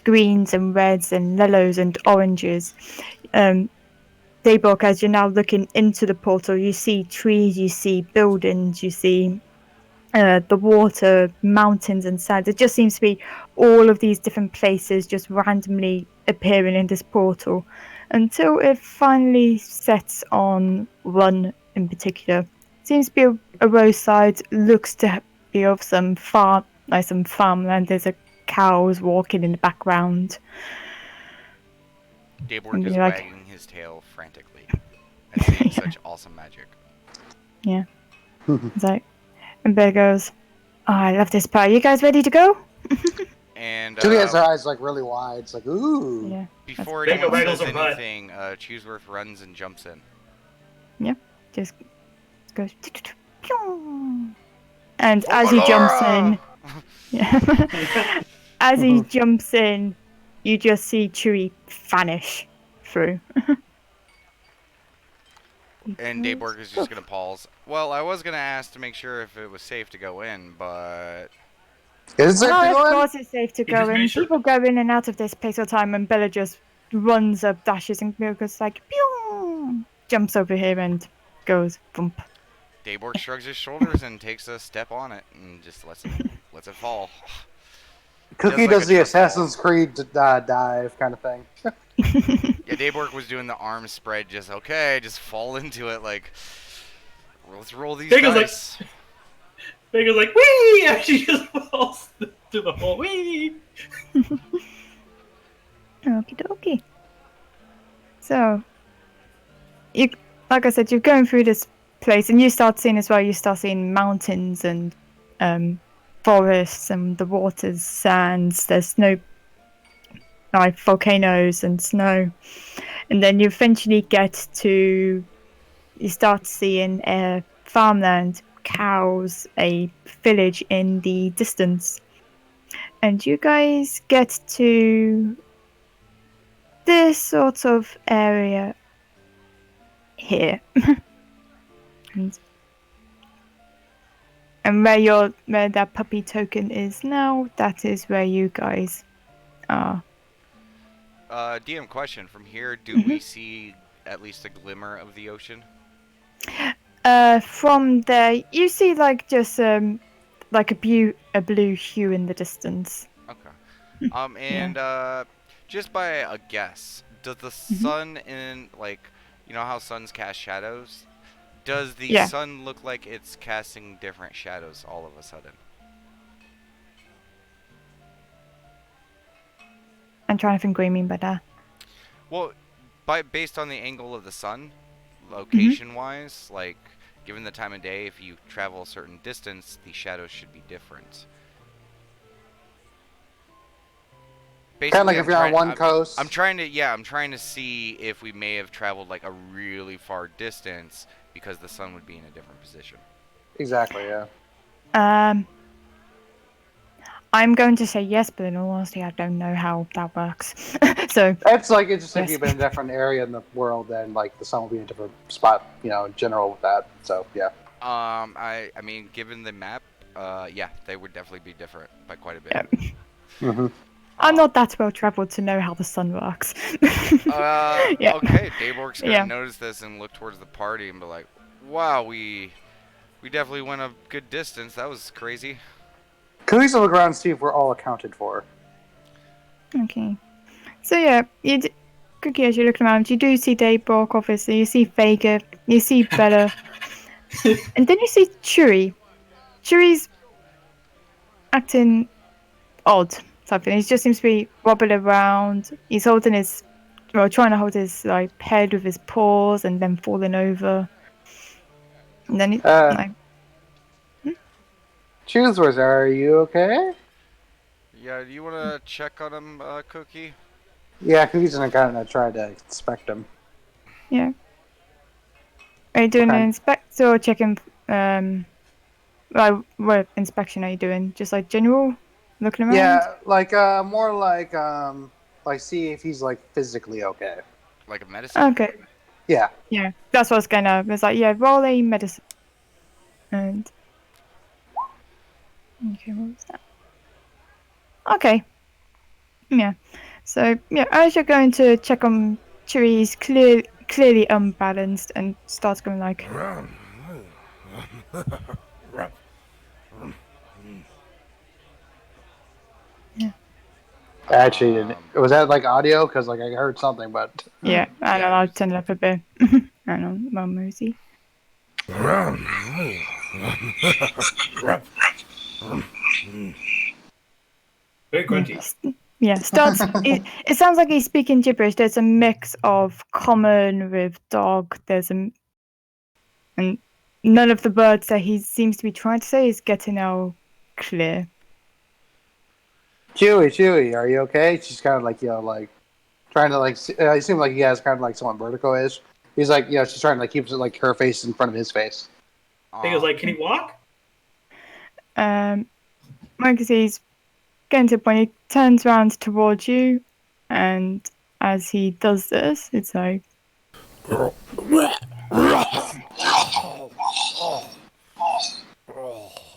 greens and reds and yellows and oranges. Daybrook, as you're now looking into the portal, you see trees, you see buildings, you see the water, mountains, and sands. It just seems to be all of these different places just randomly appearing in this portal until it finally sets on one in particular. Seems to be a roadside, looks to be of some farmland. There's a cows walking in the background. Dayborg And is you're like, wagging his tail frantically and seeing such awesome magic. yeah. It's like, and Bear goes, oh, I love this part. You guys ready to go? And Cookie has her eyes like really wide. It's like, ooh. Yeah. before Bingo anyone waggles says her butt. anything, Chooseworth runs and jumps in. Just goes. Pew! And as he jumps in, yeah, as he jumps in, you just see Chewie vanish through. And Dayborg is just gonna pause. Well, I was gonna ask to make sure if it was safe to go in, but Is it safe to Oh, go of in? course it's safe to He go just in. made sure- People go in and out of this place all the time, and Bella just runs up, dashes, and goes like, pew! Jumps over here and goes bump. Dayborg shrugs his shoulders and takes a step on it and just lets it fall. Cookie like does a the trust fall. Assassin's Creed dive kind of thing. Yeah, Dayborg was doing the arm spread, just fall into it like, let's roll these Bingo's like- dice. Bingo's like, wee! And she just falls to the hole. Wee! Okie dokie. So, you, like I said, you're going through this place, and you start seeing as well. You start seeing mountains and forests, and the water's sands. There's snow, like volcanoes and snow, and then you eventually get to. You start seeing farmland, cows, a village in the distance, and you guys get to this sort of area here. and where that puppy token is now, that is where you guys are. DM question: from here, do we see at least a glimmer of the ocean? From there, you see like just like a blue hue in the distance. Okay. And just by a guess, does the sun in you know how suns cast shadows? Does the Yeah. sun look like it's casting different shadows all of a sudden? I'm trying to think what you mean by that. Well, based on the angle of the sun, location-wise, like given the time of day, if you travel a certain distance, the shadows should be different. Kind of like Basically, if you're on one coast. I'm trying to see if we may have traveled like a really far distance because the sun would be in a different position. Exactly, yeah. I'm going to say yes, but in all honesty, I don't know how that works. So It's like it's just if yes. you've been in a different area in the world, then like the sun will be in a different spot, in general with that. So yeah. I mean, given the map, yeah, they would definitely be different by quite a bit. Yeah. Mm-hmm. I'm Um, not that well traveled to know how the sun works. Yeah. okay, Dayborg's gonna Yeah. notice this and look towards the party and be like, "Wow, we definitely went a good distance. That was crazy." Please look around and see if we're all accounted for. Okay. So yeah, Cookie, as you look around, you do see Daybrook, obviously. You see Vega. You see Bella, and then you see Chewie. Chewie's acting odd. Something. He just seems to be wobbling around. He's holding his, well, trying to hold his like head with his paws, and then falling over. And then he, Uh, like, Choosers, are you okay? Yeah, do you wanna check on him, Cookie? Yeah, Cookie's gonna kind of try to inspect him. yeah. Are you What doing an kind? inspect or checking? Like, what inspection are you doing? Just like general, looking around. Yeah, like more like see if he's like physically okay. Like a medicine? Okay. Yeah. Yeah, that's what I was gonna. It's like, yeah, roll a medicine. And okay, what was that? Okay, yeah. So yeah, as you're going to check on Chewie, he's clearly unbalanced and starts going like, yeah, Actually, Um, was that like audio? Because like I heard something, but yeah. And yeah, I'll turn it up a bit. I know, Mum Mosey. Very Yeah, grunty. yeah. Starts. It sounds like he's speaking gibberish. There's a mix of common with dog. And none of the words that he seems to be trying to say is getting out clear. Chewy, are you okay? She's kind of like like trying to like. It seems like he has kind of like somewhat vertigo is. He's like she's trying to like keep like her face in front of his face. He was like, "Can he walk?" Like I say, he's getting to the point. He turns around towards you, and as he does this, it's like,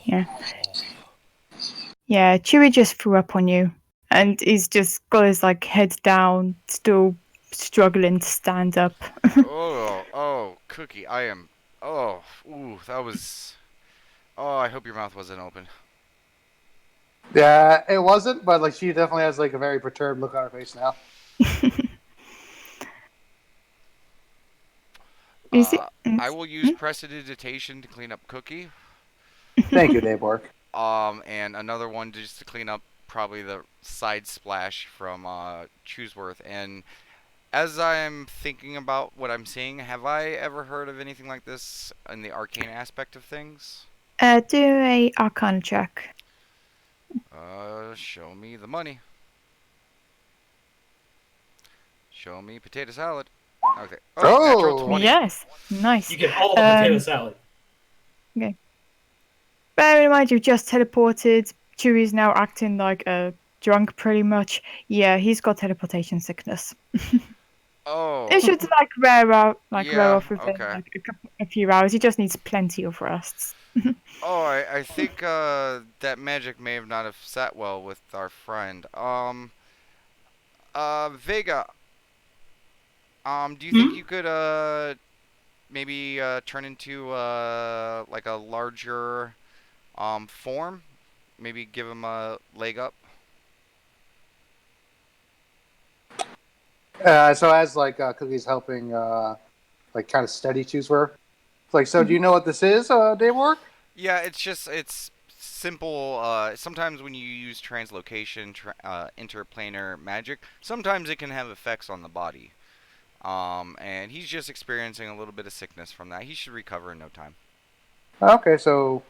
yeah, yeah. Chewie just threw up on you, and he's just got his like head down, still struggling to stand up. oh, Cookie, I am. Oh, ooh, that was. Oh, I hope your mouth wasn't open. Yeah, it wasn't, but like she definitely has like a very perturbed look on her face now. You see? I will use prestidigitation to clean up Cookie. Thank you, Dayborg. And another one just to clean up probably the side splash from Chooseworth. And as I'm thinking about what I'm seeing, have I ever heard of anything like this in the arcane aspect of things? Do a Arcana check. Show me the money. Show me potato salad. Okay. Oh, natural Oh, 20. Yes, nice. You get all the potato Um, salad. Bear in mind, you've just teleported. Chewie's now acting like a drunk, pretty much. Yeah, he's got teleportation sickness. It Oh, should wear yeah, off within okay. like a few hours. He just needs plenty of rests. Oh, I think that magic may have not have sat well with our friend. Vega, do you think Hmm? you could maybe turn into like a larger form? Maybe give him a leg up. so as like Cookie's helping like kind of steady Chooswer. It's like, so do you know what this is, Dayborg? Yeah, it's simple. Sometimes when you use translocation, interplanar magic, sometimes it can have effects on the body. And he's just experiencing a little bit of sickness from that. He should recover in no time. Okay, so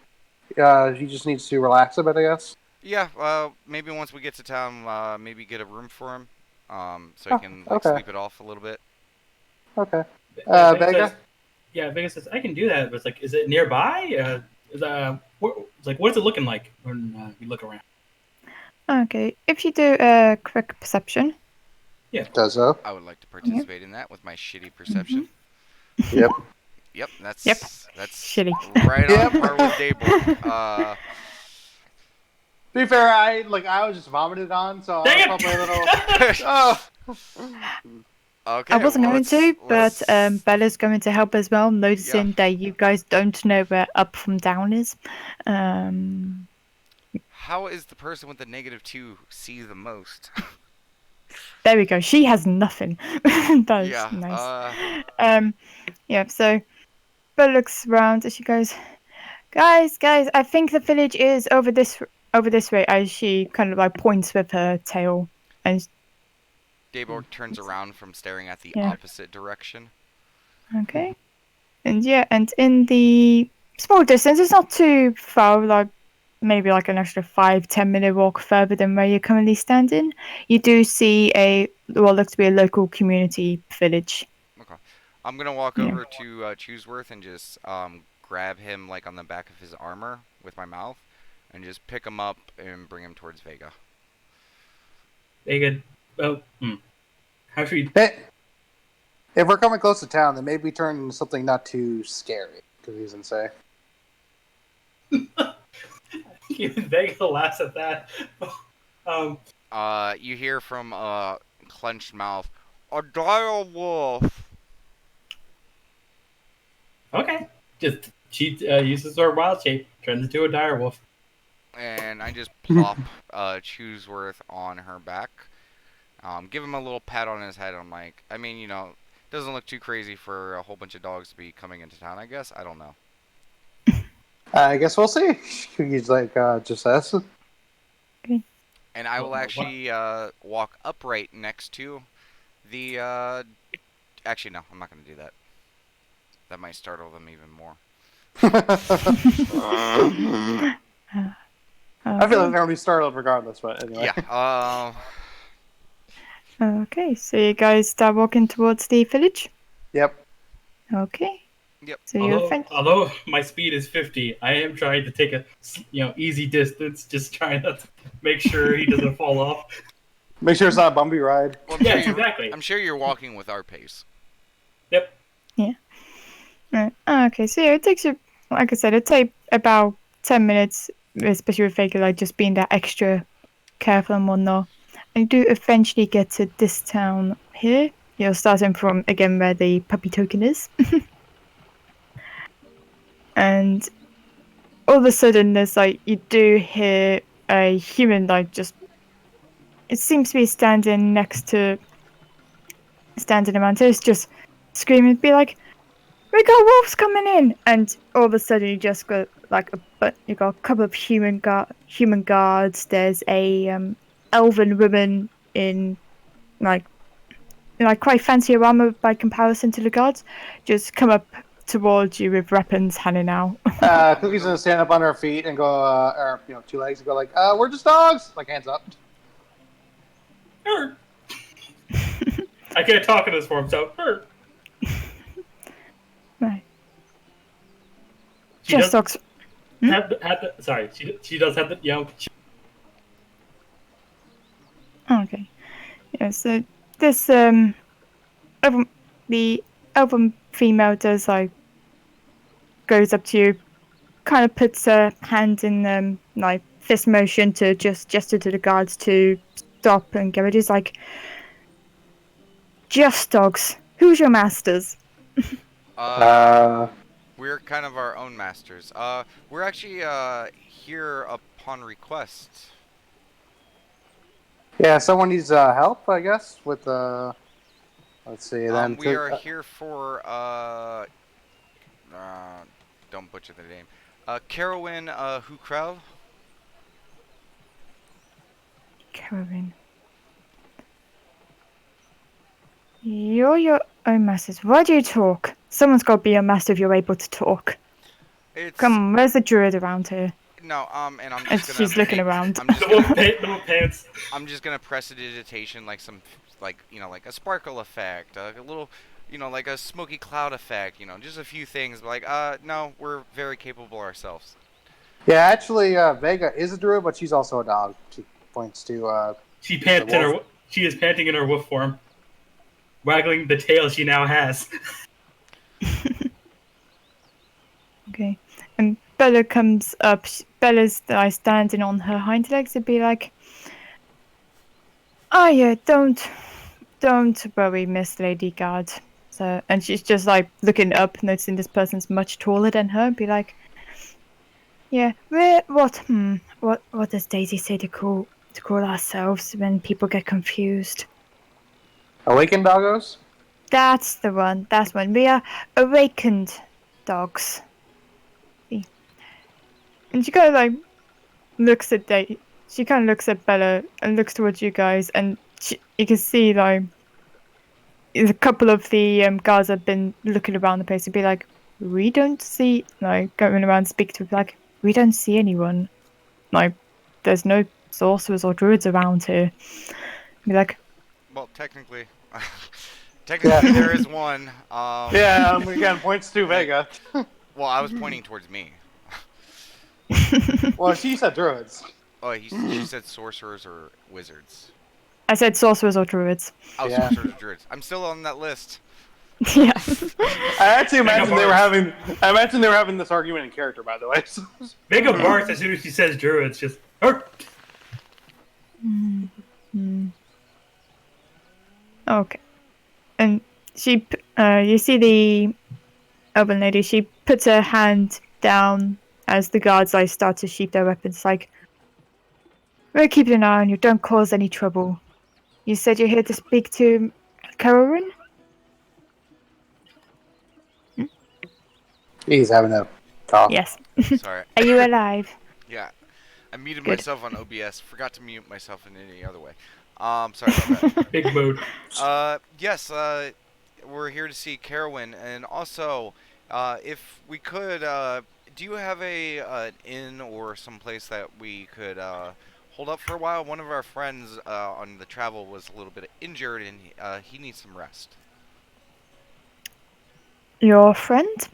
he just needs to relax a bit, I guess. Yeah, maybe once we get to town, maybe get a room for him, so he Oh, can like okay, sleep it off a little bit. okay. Vega Vega. says, "Yeah." Vega says, "I can do that." But it's like, is it nearby? It's like, what's it looking like when we look around? Okay, if you do a quick perception. Does so. I would like to participate in that with my shitty perception. Yep. Yep, Yep. that's Shitty. right on Yep. par with Dayborg. To be fair, I was just vomited on, so I was Dang probably a little. it! Oh. Okay, I wasn't well, going to, but let's Bella's going to help as well, yeah. noticing that you guys don't know where up from down is. Um, How is the person with the -2 see the most? there we go. She has nothing. That is Yeah. nice. Yeah. So Bella looks around as she goes, guys, I think the village is over this way. As she kind of like points with her tail, and Dayborg turns around from staring at the yeah. opposite direction. Okay. And yeah, and in the small distance, it's not too far, like maybe like an extra 5-10 minute walk further than where you're currently standing. You do see what looks to be a local community village. Okay. I'm gonna walk Yeah. over to Chooseworth and just grab him like on the back of his armor with my mouth, and just pick him up and bring him towards Vega. Vega. Well, how should we? Hey, if we're coming close to town, then maybe turn into something not too scary. Because he's insane. Even Vega laughs at that. You hear from clenched mouth, a dire wolf. Okay. Just she uses her wild shape, turns into a direwolf. And I just plop Chooseworth on her back. Give him a little pat on his head. I'm like, I mean, doesn't look too crazy for a whole bunch of dogs to be coming into town, I guess. I don't know. I guess we'll see. He's like, just us. And I will actually walk upright next to the. Actually, no, I'm not going to do that. That might startle them even more. I feel like they're gonna be startled regardless, but anyway. Yeah. Okay, so you guys start walking towards the village. Yep. Okay. Yep. So you're Although my speed is 50, I am trying to take a easy distance, just trying to make sure he doesn't fall off. Make sure it's not a bumpy ride. Well, Yes, exactly. I'm sure you're walking with our pace. Yep. Yeah. Right. Okay, so yeah, it takes you, like I said, it takes about 10 minutes, especially with Vega, like just being that extra careful and whatnot. And you do eventually get to this town here. You're starting from, again, where the puppy token is. And all of a sudden, there's like, you do hear a human, like, just, it seems to be standing around here, just screaming, be like, we got wolves coming in, and all of a sudden you just got you got a couple of human guards. There's a elven woman in like quite fancy armor by comparison to the guards, just come up towards you with weapons hanging out. Cookie's gonna stand up on her feet and go, or two legs and go like, we're just dogs, like hands up. I can't talk in this form, so Right. She Just does dogs. sorry, she does have the Okay. Yeah. So this the elven female does like goes up to you, kind of puts her hand in like fist motion to just gesture to the guards to stop and go. It is like, just dogs. Who's your masters? We're kind of our own masters. We're actually here upon request. Yeah, someone needs help, I guess, with let's see. Then We are here for don't butcher the name. Carowin Hukrel. Carolyn. You're your own masters. Why do you talk? Someone's got to be your master if you're able to talk. It's Come on, where's the druid around here? no, and I'm And just gonna. she's looking around. I'm just little, gonna, little pants. I'm just gonna prestidigitation like some, like like a sparkle effect, a little, like a smoky cloud effect. Just a few things. Like, no, we're very capable ourselves. Yeah, actually, Vega is a druid, but she's also a dog. points to She pants The in wolf. her. She is panting in her wolf form, waggling the tail she now has. Okay. And Bella comes up. Bella's standing on her hind legs and be like, "Oh yeah, don't worry, Miss Lady Guard." So, and she's just like looking up, noticing this person's much taller than her. And be like, "Yeah, what does Daisy say to call ourselves when people get confused?" Awakened Doggos? That's the one. That's one. We are awakened dogs. See? And she kind of like looks at She kind of looks at Bella and looks towards you guys, and you can see like a couple of the guards have been looking around the place and be like, "We don't see," like going around speak to like, "We don't see anyone. Like, there's no sorcerers or druids around here." Be like, Well, technically, Yeah. there is one. Yeah, again, points to Like- Vega. Well, I was pointing towards me. Well, she said druids. Oh, she said sorcerers or wizards. I said sorcerers or druids. Oh, Yeah. sorcerers or druids. I'm still on that list. Yeah. I actually imagine they were bards. having this argument in character, by the way. Vega barks as soon as she says druids. Just. "Arr!" Okay. And you see the elven lady. She puts her hand down as the guards like start to sheath their weapons. Like, we're keeping an eye on you. Don't cause any trouble. You said you're here to speak to Caroline? He's having a cough. Yes. Sorry. Are you alive? Yeah, I muted Good. myself on OBS. Forgot to mute myself in any other way. Sorry about that. Big mood. Yes. We're here to see Carowin, and also, if we could, do you have an inn or some place that we could hold up for a while? One of our friends on the travel was a little bit injured, and he needs some rest. Your friend?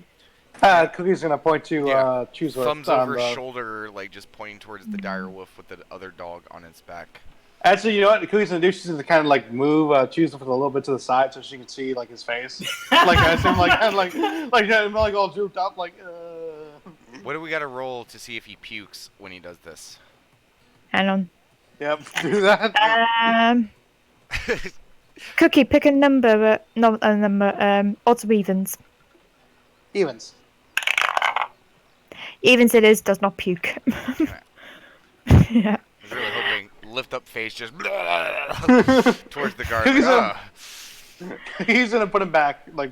Cookie's gonna point to Yeah. choose what. Thumbs over shoulder, like just pointing towards the dire wolf with the other dog on its back. Actually, you know what? Cookie's gonna do? She's gonna kind of like move choose with a little bit to the side so she can see like his face. Like I assume, like kind of like all drooped up, like. What do we got to roll to see if he pukes when he does this? Hang on. Yep, do that. Cookie, pick a number. Not a number. Odds or evens. Evens. Evens it is. Does not puke. Damn it. Yeah. I was really hoping lift up face just towards the guard. He's Like, He's gonna put him back, like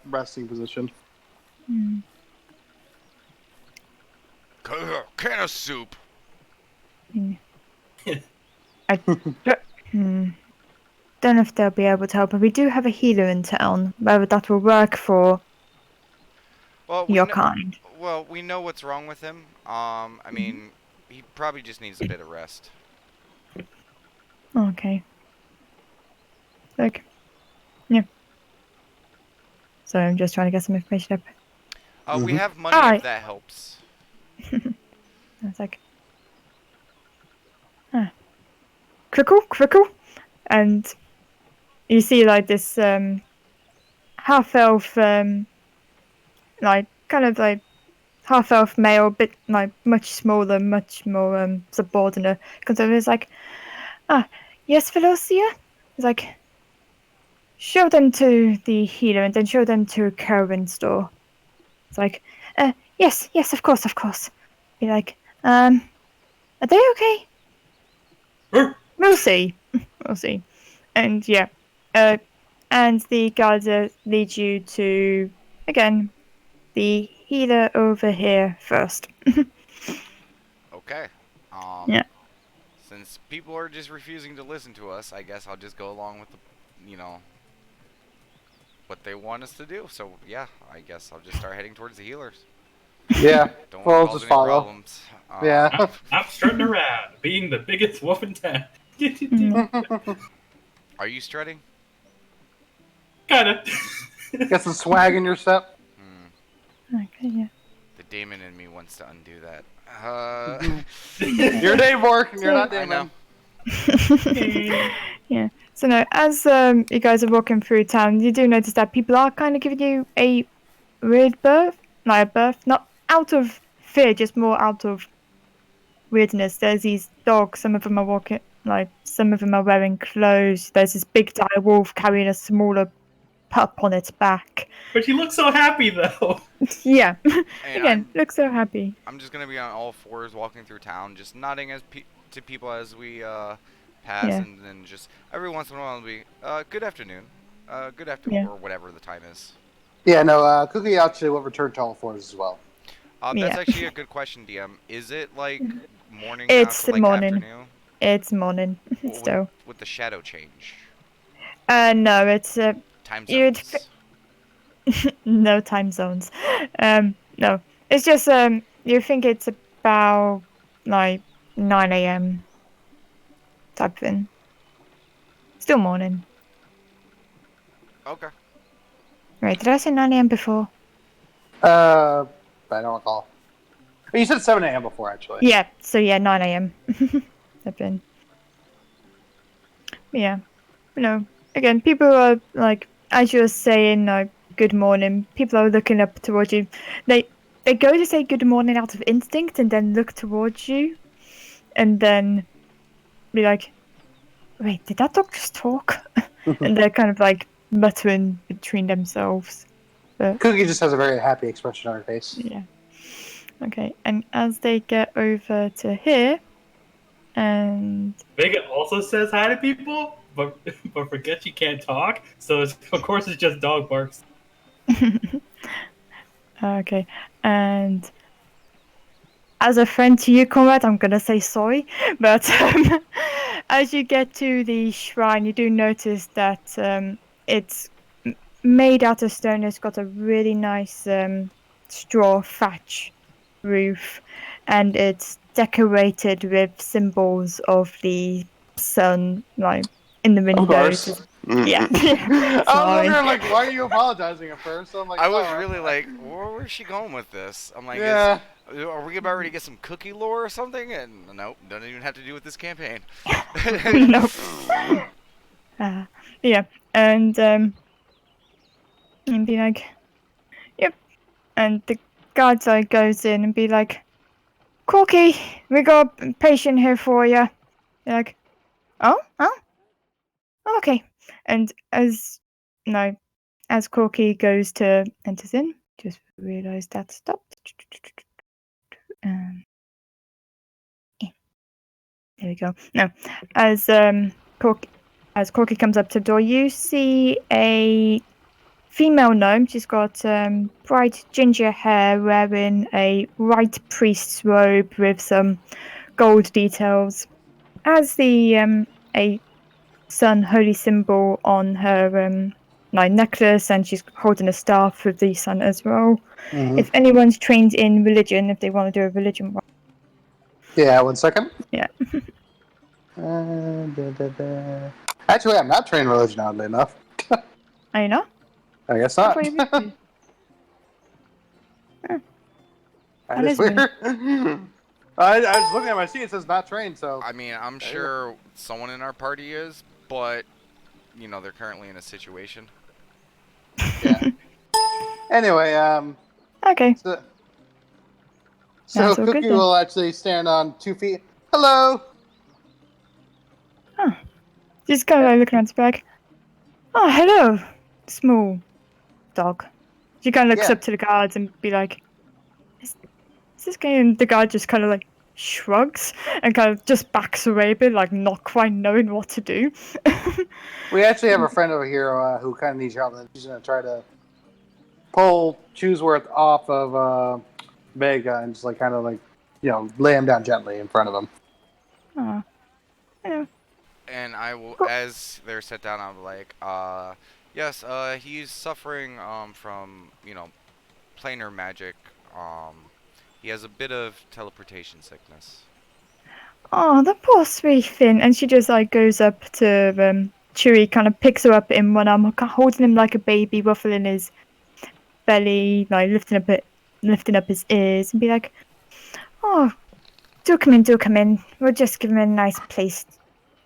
resting position. Can of soup. I don't know if they'll be able to help, but we do have a healer in town. Whether that will work for Well, your kind. Well, we know what's wrong with him. I mean, he probably just needs a bit of rest. Okay. Look. Yeah. So I'm just trying to get some information up. We have money Alright. if that helps. It's like, crickle, and you see like this half elf, like kind of like half elf male, bit like much smaller, much more subordinate. Comes over, is like, yes, Velocia. It's like, show them to the healer, and then show them to Kerwin's store. It's like, yes, of course. Be like, are they okay? We'll see. We'll see. And yeah, and the guards lead you to, again, the healer over here first. Okay. Yeah. Since people are just refusing to listen to us, I guess I'll just go along with the, what they want us to do. So yeah, I guess I'll just start heading towards the healers. Yeah. Don't Well, cause just any follow. problems. Yeah. I'm strutting around, being the biggest wolf in town. Are you strutting? Kinda. Get some swag in your step. Okay, yeah. The Damon in me wants to undo that. You're Dave Bork, and you're not I know. Damon. Yeah. So no, as you guys are walking through town, you do notice that people are kind of giving you a weird berth, like a berth, not out of fear, just more out of weirdness. There's these dogs. Some of them are walking, like some of them are wearing clothes. There's this big dire wolf carrying a smaller pup on its back. But you look so happy though. Yeah. And Again, looks so happy. I'm just gonna be on all fours walking through town, just nodding to people as we pass, Yeah. and then just every once in a while I'll be good afternoon, good afternoon, Yeah. or whatever the time is. Yeah, no, Cookie actually will return to all fours as well. That's Yeah. actually a good question, DM. Is it like morning now It's to the like morning. afternoon? It's morning. Well, Still. with the shadow change, No, it's time you'd zones. no time zones. No, it's just you think it's about like 9 a.m. type thing. Still morning. Okay. Right? Did I say 9 a.m. before? I don't recall. Oh, you said 7 a.m. before, actually. Yeah. So yeah, 9 a.m. type thing. Yeah. No. Again, people are like, as you were saying, like, good morning. People are looking up towards you. They go to say good morning out of instinct, and then look towards you, and then be like, "Wait, did that dog just talk?" And they're kind of like muttering between themselves. But Cookie just has a very happy expression on her face. yeah. Okay. And as they get over to here, and Vega also says hi to people, but forgets she can't talk. So of course it's just dog barks. okay, and as a friend to you, Conrad, I'm gonna say sorry, but as you get to the shrine, you do notice that it's made out of stone. It's got a really nice straw thatch roof, and it's decorated with symbols of the sun, like in the Of windows. course. Yeah, I was sorry. wondering, like, why are you apologizing at first? So I'm like, I was oh, really like, where's she going with this? I'm like, yeah. are we about ready to get some cookie lore or something? And nope, doesn't even have to do with this campaign. Nope. Yeah, and be like, yep. And the guard's eye goes in and be like, Corky, we got a patient here for you. You're like, oh, okay. And as no, as Corky goes to enters in, just realised that stopped. Yeah, there we go. No, as Corky comes up to the door, you see a female gnome. She's got bright ginger hair, wearing a white priest's robe with some gold details. Has the a sun holy symbol on her like necklace, and she's holding a staff with the sun as well. Mhm. If anyone's trained in religion, if they want to do a religion one. Yeah, 1 second. Yeah. Actually, I'm not trained in religion, oddly enough. Are you not? I guess I not. thought you would be. That That is is weird. weird. I was looking at my sheet. It says not trained, so. I mean, I'm There you sure someone in our party is, but they're currently in a situation. Yeah. Anyway, Okay. so That's all good Cookie then. will actually stand on 2 feet. Hello. Just kind of like looking around the back. Oh, hello, small dog. She kind of looks Yeah. up to the guards and be like, is this guy? And the guard just kind of like shrugs and kind of just backs away a bit, like not quite knowing what to do. We actually have a friend over here who kind of needs help, and she's gonna try to pull Chooseworth off of Vega and just like kind of like lay him down gently in front of him. Oh, yeah. And I will, as they're set down, I'm like, yes, he's suffering from planar magic. He has a bit of teleportation sickness. Oh, the poor sweet thing. And she just like goes up to Chewie, kind of picks her up in one arm, holding him like a baby, ruffling his belly, like lifting up his ears, and be like, "Oh, do come in, do come in. We'll just give him a nice place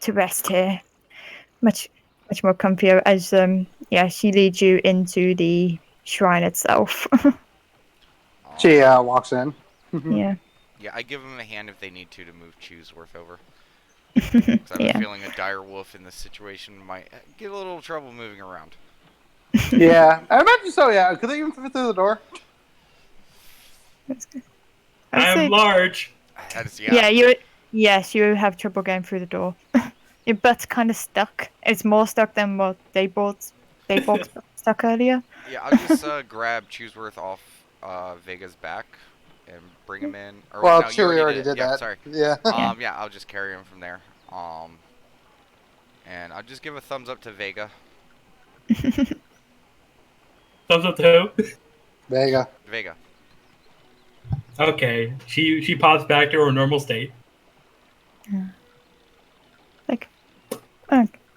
to rest here. Much more comfier as she leads you into the shrine itself. She Um, walks in. Yeah. yeah, I give them a hand if they need to move Chewsworth over. Because I have a Yeah. feeling a dire wolf in this situation might get a little trouble moving around. Yeah, I imagine so. Yeah, could they even fit through the door? That's good. I'd I am say, large. That is, yeah, you have trouble getting through the door. Your butt's kind of stuck. It's more stuck than what they bought stuck earlier. Yeah, I'll just grab Chewsworth off Vega's back and bring him in. Or wait, Well, no, you Chewie already did already it. did Yep, that. sorry. Yeah. Yeah. Yeah, I'll just carry him from there. And I'll just give a thumbs up to Vega. Thumbs up to who? Vega. Vega. Okay, she pops back to her normal state.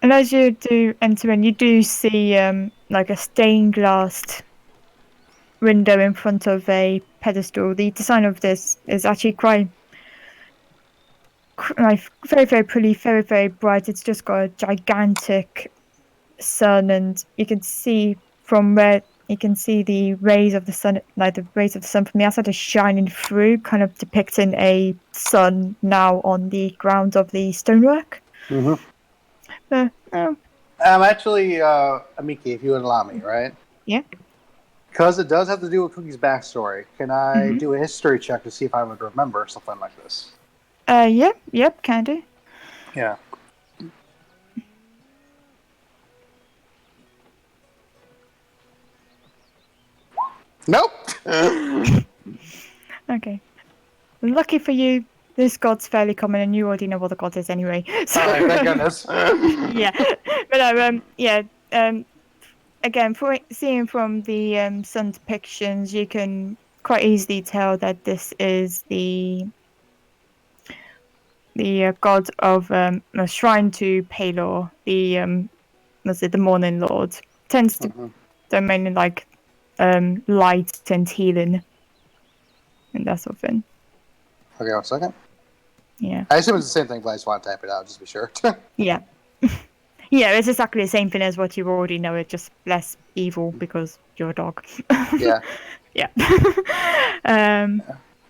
And as you do enter in, you do see like a stained glass window in front of a pedestal. The design of this is actually quite like very, very pretty, very, very bright. It's just got a gigantic sun, and you can see from where you can see the rays of the sun, like the rays of the sun from the outside, are shining through, kind of depicting a sun now on the ground of the stonework. Mm-hmm. Oh, Actually, Amiki, if you would allow me, right? yeah. Because it does have to do with Cookie's backstory. Can I Mhm. do a history check to see if I would remember something like this? Yep, can do. Yeah. Nope. Okay. Lucky for you, this god's fairly common, and you already know what the god is anyway. So Thank goodness. yeah, but again, seeing from the sun depictions, you can quite easily tell that this is the god of a shrine to Palor, let's say the Morning Lord. Tends to Mhm. domain in like light and healing and that sort of thing. Okay, 1 second. Yeah. I assume it's the same thing, but I just want to type it out just to be sure. Yeah. Yeah, it's exactly the same thing as what you already know. It's just less evil because you're a dog. Yeah. Yeah.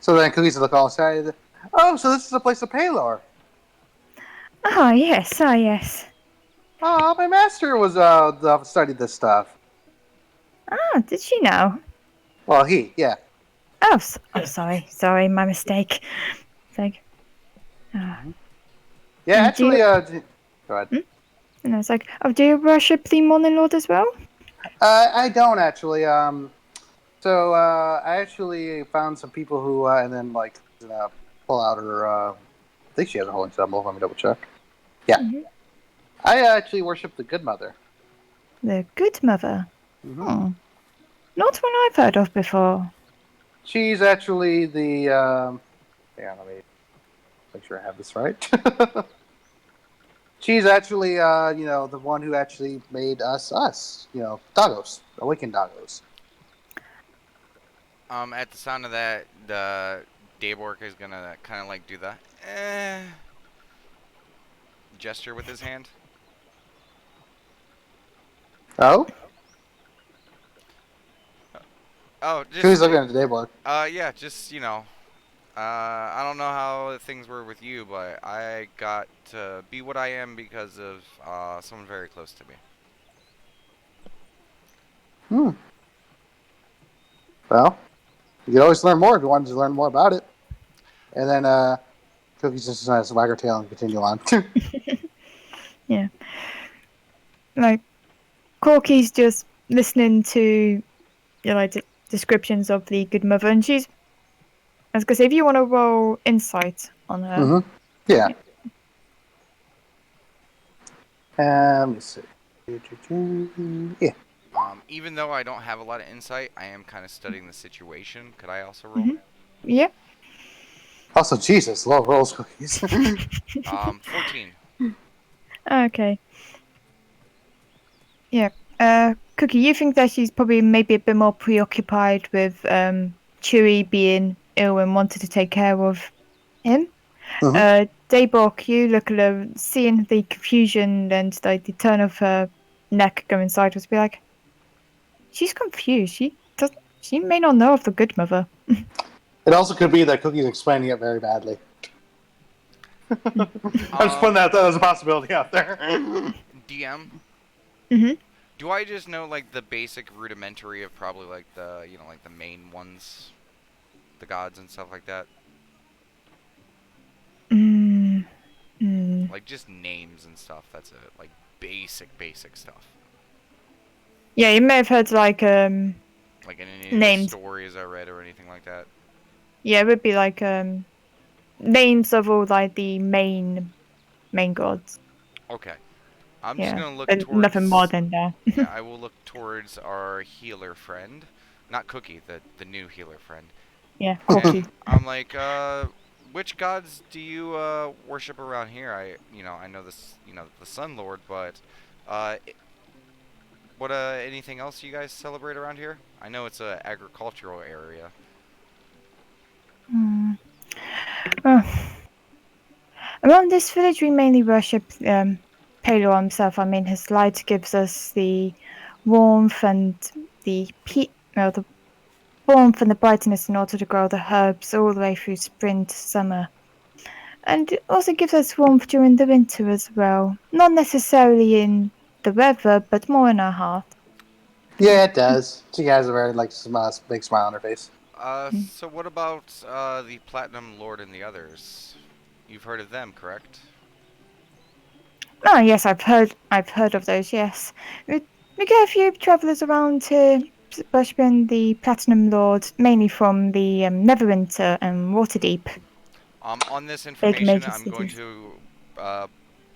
So then Cookie's look all excited. Oh, so this is the place of Palor. Oh yes, oh yes. Oh, my master was studied this stuff. Oh, did she know? Well, yeah. Oh, sorry, my mistake. It's like, Yeah, and do actually, you, go ahead. and it's like, oh, do you worship the Morning Lord as well? I don't actually. So I actually found some people who, and then like pull out her. I think she has a holy symbol. Let me double check. Yeah, Mhm. I actually worship the Good Mother. The Good Mother. Mm-hmm. Oh, not one I've heard of before. She's actually the. Hang on, let me make sure I have this right. She's actually, the one who actually made us. Doggos, awakened Doggos. At the sound of that, the Daybork is gonna kind of like do the gesture with his hand. Oh, Oh, who's just looking at the daybook? yeah, just I don't know how things were with you, but I got to be what I am because of someone very close to me. Hmm. Well, you could always learn more if you wanted to learn more about it. And then Cookie's just going to wag her tail and continue on. Yeah. Like, Corky's just listening to, descriptions of the Good Mother, and I was gonna say, if you want to roll insight on her. Mm-hmm. Yeah. Let me see. Yeah. Even though I don't have a lot of insight, I am kind of studying the situation. Could I also roll? Yeah. Also, Jesus, low rolls, Cookies. 14. Okay. Yeah. Cookie, you think that she's probably maybe a bit more preoccupied with Chewie being ill and wanted to take care of him. Mhm. Daybok, you look at her, seeing the confusion and like the turn of her neck going sideways, be like, she's confused. She may not know of the good mother. It also could be that Cookie's explaining it very badly. I'm just putting Um, that as a possibility out there. DM. Hmm. Do I just know like the basic rudimentary of probably like the like the main ones, the gods and stuff like that? Mm, mm. Like just names and stuff. That's it. Like basic stuff. Yeah, you may have heard like Like in any of the names. stories I read or anything like that. Yeah, it would be like names of all like the main gods. Okay. I'm just Yeah, gonna look but nothing more towards. than that. Yeah, I will look towards our healer friend, not Cookie, the new healer friend. Yeah, And Corky. I'm like, which gods do you worship around here? I know this, the Sun Lord, but uh, i- what anything else you guys celebrate around here? I know it's a agricultural area. Hmm. Oh. Around this village, we mainly worship Palo himself. I mean, his light gives us the warmth and the warmth and the brightness in order to grow the herbs all the way through spring to summer. And it also gives us warmth during the winter as well. Not necessarily in the weather, but more in our heart. Yeah, it does. She has a very like big smile on her face. Mm. So what about the Platinum Lord and the others? You've heard of them, correct? Oh yes, I've heard of those. Yes, we get a few travellers around here worshipping the Platinum Lord, mainly from the Neverwinter and Waterdeep, On this big information, major I'm going cities. to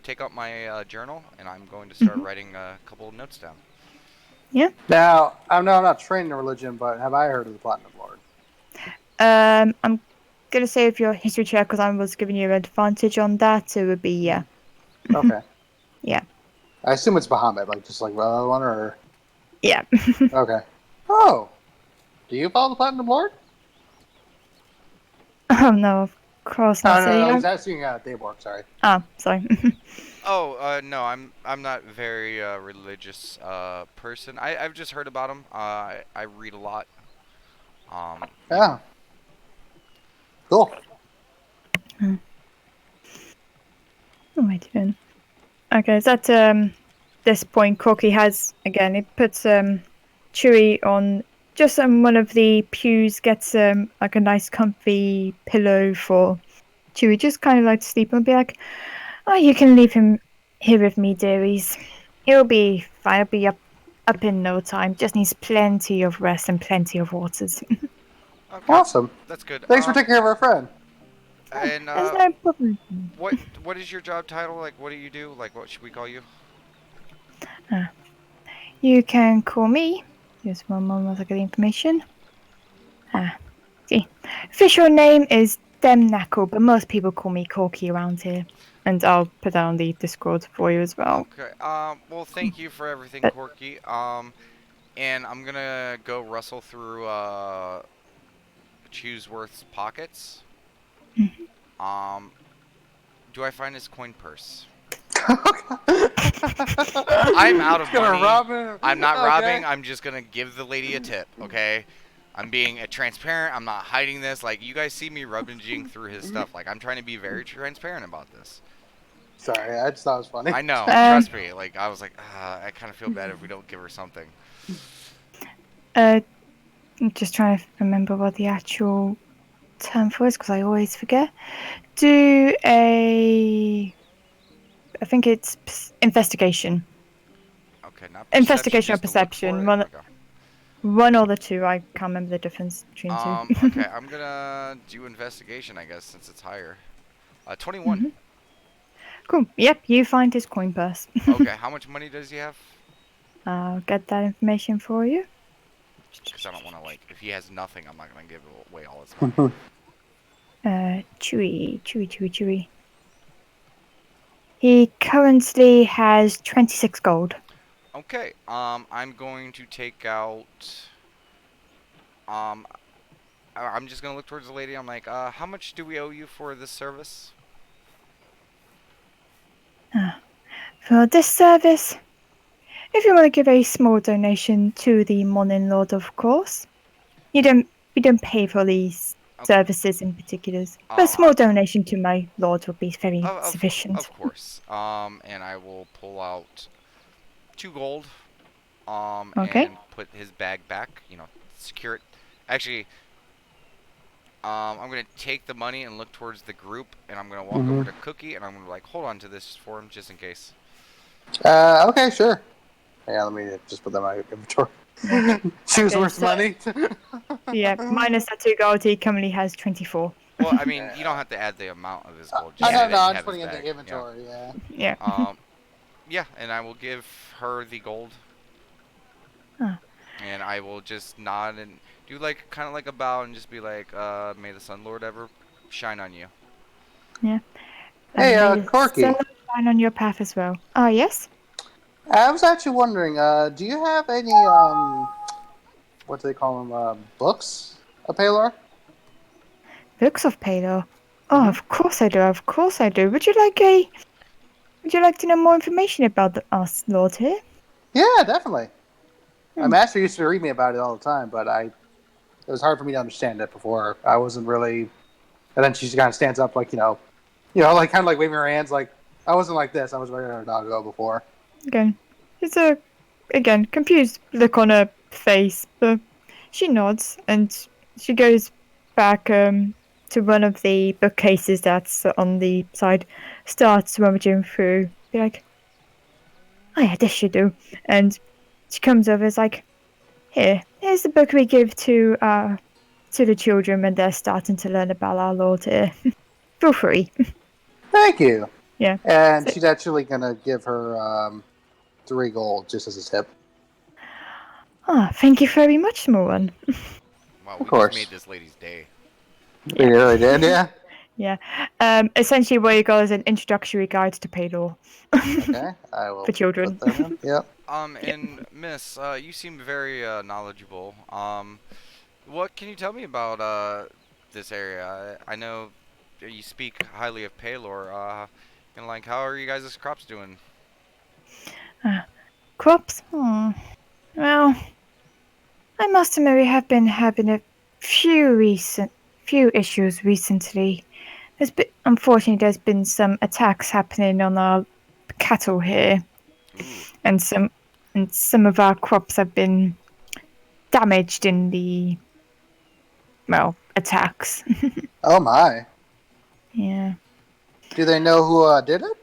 take out my journal and I'm going to start Hmm. writing a couple of notes down. Yeah. Now, I'm not trained in religion, but have I heard of the Platinum Lord? I'm gonna say if your history check, because I was giving you an advantage on that, it would be yeah. Okay. Yeah. I assume it's Bahamut, like just like the other one, or Yeah. okay. Oh, do you follow the Platinum Lord? Oh no, of course Oh not. no, So no, yeah. he's asking Daybor. Sorry. Ah, sorry. Oh, no, I'm not very religious person. I've just heard about them. I read a lot. You know. Yeah, cool. Oh my turn. Okay, so at this point, Corky has again. It puts Chewy on just on one of the pews. Gets like a nice, comfy pillow for Chewy. Just kind of like to sleep and be like, "Oh, you can leave him here with me, dearies. He'll be fine. He'll be up in no time. Just needs plenty of rest and plenty of waters. Okay, Awesome. that's good. Thanks for taking care of our friend. And There's no problem. what is your job title? Like, what do you do? Like, what should we call you? You can call me. Just one moment, I get the information. See, official name is Dem Knuckle, but most people call me Corky around here. And I'll put that on the Discord for you as well. Okay. Well, thank you for everything, But Corky. And I'm gonna go rustle through Chooseworth's pockets. mhm. Um, do I find his coin purse? I'm out He's of gonna money. rob him. I'm not Okay. robbing. I'm just gonna give the lady a tip. Okay. I'm being transparent. I'm not hiding this. Like, you guys see me rummaging through his stuff. Like, I'm trying to be very transparent about this. Sorry, I just thought it was funny. I know. um, Trust me. Like, I was like, I kind of feel bad if we don't give her something. uh, I'm just trying to remember what the actual term for it is because I always forget. Do a. I think it's investigation. Okay, not perception, Investigation or just to look perception. for it. One, Okay. one or the two. I can't remember the difference between two. Okay, I'm gonna do investigation, I guess, since it's higher. 21. Mhm. Cool. Yep, you find his coin purse. Okay, how much money does he have? I'll get that information for you. Because I don't want to, like, if he has nothing, I'm not gonna give away all his money. Chewy. He currently has 26 gold. Okay, I'm going to take out, um, I'm just gonna look towards the lady. I'm like, how much do we owe you for this service? For this service, if you want to give a small donation to the Morning Lord, of course. You don't pay for these Okay. services in particulars. But a Um, I, small donation to my lord would be very of sufficient. course. And I will pull out 2 gold. Okay? And put his bag back. Secure it. Actually, I'm gonna take the money and look towards the group, and I'm gonna walk over Hmm. to Cookie, and I'm gonna like hold on to this for him just in case. Okay, sure. Yeah, let me just put that in my inventory. Yeah. She was Okay, worth so money. yeah, minus that 2 gold, he currently has 24. Well, I mean, you don't Yeah. have to add the amount of his gold. I Just say Yeah, know, no, that you I'm just have his putting it in bag. the Yeah. inventory. Yeah. yeah. Yeah, and I will give her the gold, Ah, and I will just nod and do like kind of like a bow and just be like, "May the Sun Lord ever shine on you." yeah. Hey, And may the sun Corky. shine on your path as well. Oh, yes? I was actually wondering, do you have any what do they call them? Books of Palor? Books of Palor. Oh, Mm-hmm. of course I do. Of course I do. Would you like to know more information about us, Lord here? Yeah, definitely. My Hmm. master used to read me about it all the time, but it was hard for me to understand it before. I wasn't really. And then she just kind of stands up, like like kind of like waving her hands, like I wasn't like this. I was regular doggo before. Again, it's a confused look on her face, but she nods and she goes back to one of the bookcases that's on the side, starts rummaging through. Be like, oh yeah, this should do. And she comes over, is like, here's the book we give to the children when they're starting to learn about our Lord here. Feel free. Thank you. Yeah. And So, she's actually gonna give her 3 gold just as a tip. thank you very much, small one. Wow, Of we just made course. this lady's day. You Yeah. really did, yeah. Yeah. Essentially, what you got is an introductory guide to Paydor Okay, I for will put children. that in. Yep. Yep. And Miss, you seem very knowledgeable. What can you tell me about this area? I know you speak highly of Paylor. And like, how are you guys' crops doing? Crops? Well, I must admit we have been having a few issues recently. Unfortunately, there's been some attacks happening on our cattle here, Ooh, and some of our crops have been damaged in the attacks. Oh my. Yeah. Do they know who did it?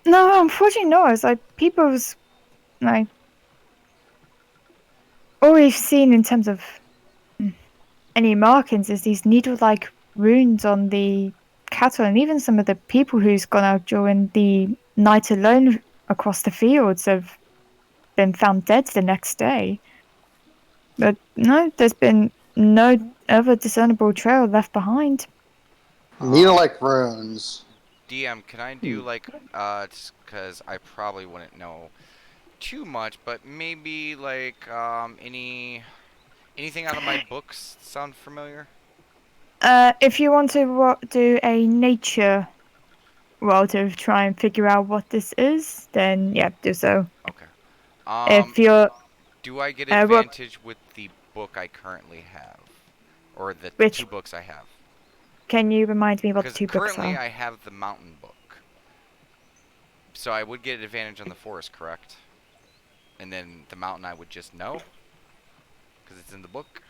No, unfortunately, no. It's like people's like all we've seen in terms of any markings is these needle-like runes on the cattle, and even some of the people who's gone out during the night alone across the fields have been found dead the next day. But no, there's been no other discernible trail left behind. Needle um, like runes. DM, can I Hmm. do like, just cause I probably wouldn't know too much, but maybe like, anything out of my books sound familiar? If you want to do a nature roll to try and figure out what this is, then yeah, do so. Okay. If Um, you're do I get what advantage with the book I currently have, or the which 2 books I have? can you remind me what the Because two books currently are? I have the mountain book, so I would get advantage on the forest, correct? And then the mountain I would just know, because it's in the book.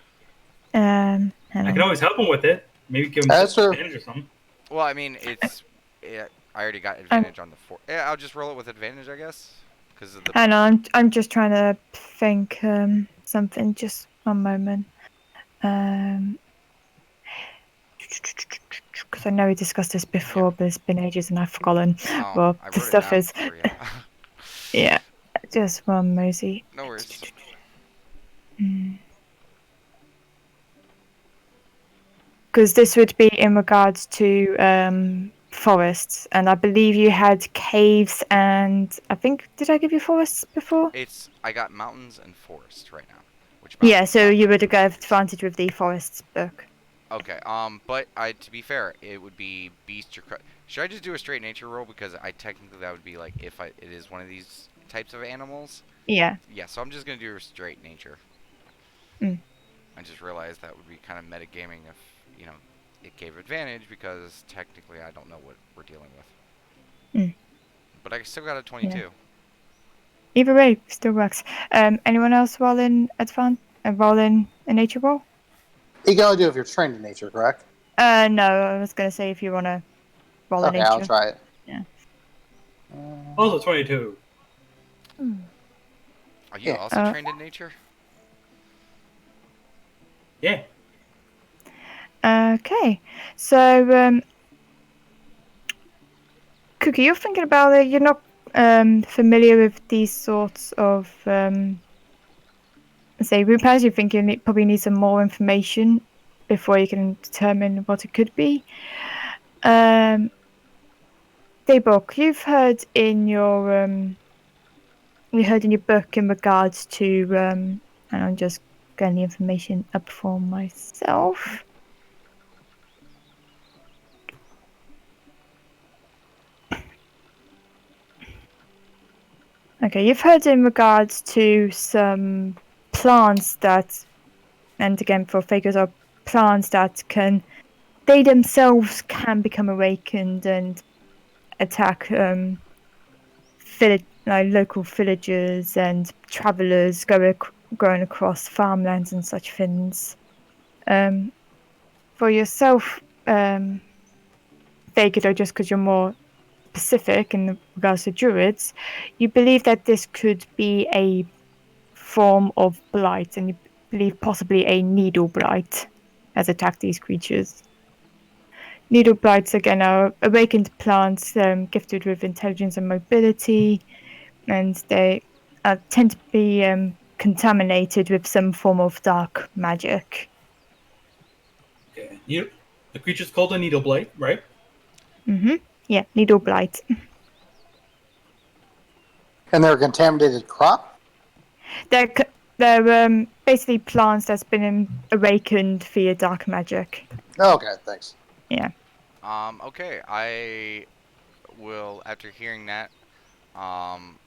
Hang I can on. always help him with it. Maybe give him That's some true. advantage or something. Well, I mean, I already got I'm advantage on the four. Yeah, I'll just roll it with advantage, I guess, because of the. hang on. I'm just trying to think something. Just one moment. Um, because I know we discussed this Yeah. before, but it's been ages and I've forgotten. Oh, Well, I the wrote it stuff down is, for you. yeah. Just one mosey. No worries. Because this would be in regards to forests, and I believe you had caves, and I think did I give you forests before? I got mountains and forest right now. Which Yeah, so mountain you would would you have like got to use? advantage with the forests book. Okay. But to be fair, it would be beast or should I just do a straight nature roll because I technically that would be like if it is one of these types of animals. Yeah. Yeah. So I'm just gonna do a straight nature. Mm. I just realized that would be kind of metagaming if it gave advantage because technically I don't know what we're dealing with. Mm. But I still got a Yeah. 22. Either way, still works. Anyone else roll in roll in a nature roll? You can only do it if you're trained in nature, correct? No, I was gonna say if you wanna roll a Okay, I'll nature. try it. Yeah. Also 22. Are you Yeah. also trained in nature? Yeah. Okay. So, Cookie, you're thinking about it. You're not familiar with these sorts of say repairs. You think you probably need some more information before you can determine what it could be. Daybok, you heard in your book in regards to and I'm just getting the information up for myself. Okay, you've heard in regards to some plants that, and again for figures, are plants that they themselves can become awakened and attack local villagers and travelers going across farmlands and such things. Um, for yourself, Vegado, just because you're more specific in regards to druids, you believe that this could be a form of blight, and you believe possibly a needle blight has attacked these creatures. Needle blights, again, are awakened plants gifted with intelligence and mobility, and they tend to be contaminated with some form of dark magic. Okay. The creature's called a needle blight, right? Yeah, needle blight. And they're a contaminated crop? They're basically plants that's been awakened via dark magic. Oh, okay, thanks. Yeah. Okay. I will after hearing that, um,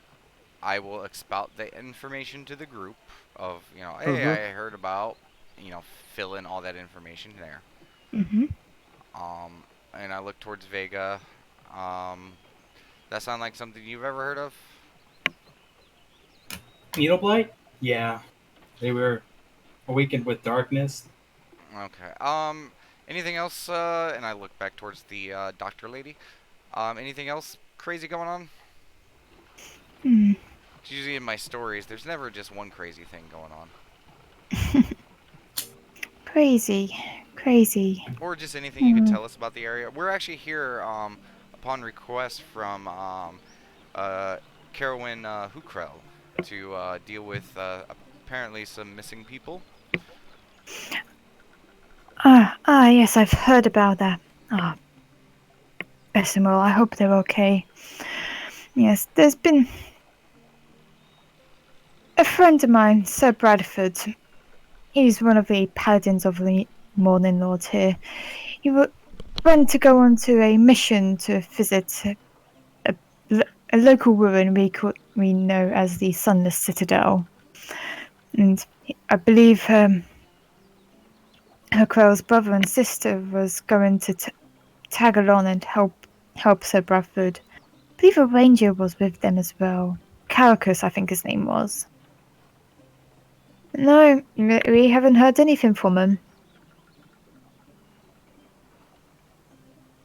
I will expout the information to the group of hey, Mm-hmm. I heard about fill in all that information there. hmm And I look towards Vega. Um, that sound like something you've ever heard of? Needle blight? Yeah. They were awakened with darkness. Okay. Anything else? And I look back towards the doctor lady. Anything else crazy going on? Mm. Usually in my stories, there's never just one crazy thing going on, Crazy, crazy. or just anything you could Mm. tell us about the area. We're actually here upon request from uh, Carowin Hukrell to deal with apparently some missing people. Yes, I've heard about that. Ah, Bessemer, I hope they're okay. Yes, there's been a friend of mine, Sir Bradford. He's one of the paladins of the Morning Lords here. He went to go on to a mission to visit a, a local ruin we know as the Sunless Citadel. And I believe her Quell's brother and sister was going to tag along and help Sir Bradford. I believe a ranger was with them as well. Caracus, I think his name was. No, we haven't heard anything from him.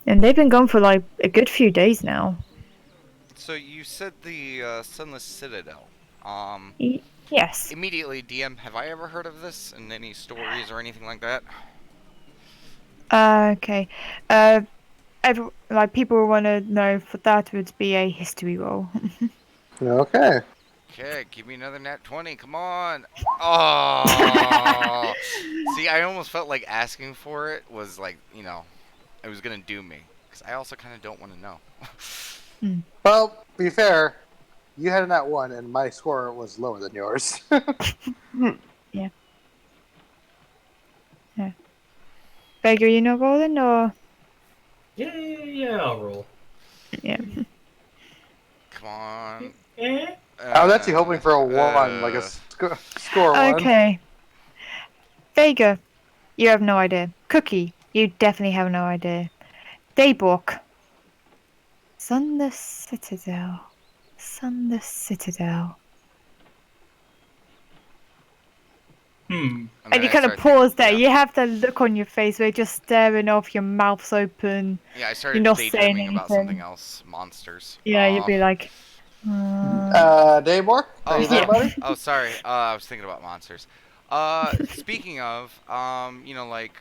And they've been gone for like a good few days now. So you said the Sunless Citadel. Yes. Immediately, DM, have I ever heard of this in any stories or anything like that? Okay. Like people want to know for that would be a history roll. Okay. Okay, give me another nat 20. Come on. Oh. See, I almost felt like asking for it was like, it was going to do me. Because I also kind of don't want to know. Well, be fair, you had a nat 1, and my score was lower than yours. Yeah. Beggar, you know rolling or Yeah, I'll roll. yeah? Come on. Eh? I was actually hoping for a 1, like a score 1. Okay, Vega, you have no idea. Cookie, you definitely have no idea. Daybrook, Sun the Citadel, Sun the Citadel. Hmm. And then And you I kind of started thinking, pause there. yeah, You have that look on your face where you're just staring off, your mouth's open. yeah. I You're started not saying daydreaming about something anything. else. Monsters. Yeah, you'd be like, Daybor, are you there, yeah. buddy? Oh, sorry. I was thinking about monsters. Speaking of, like,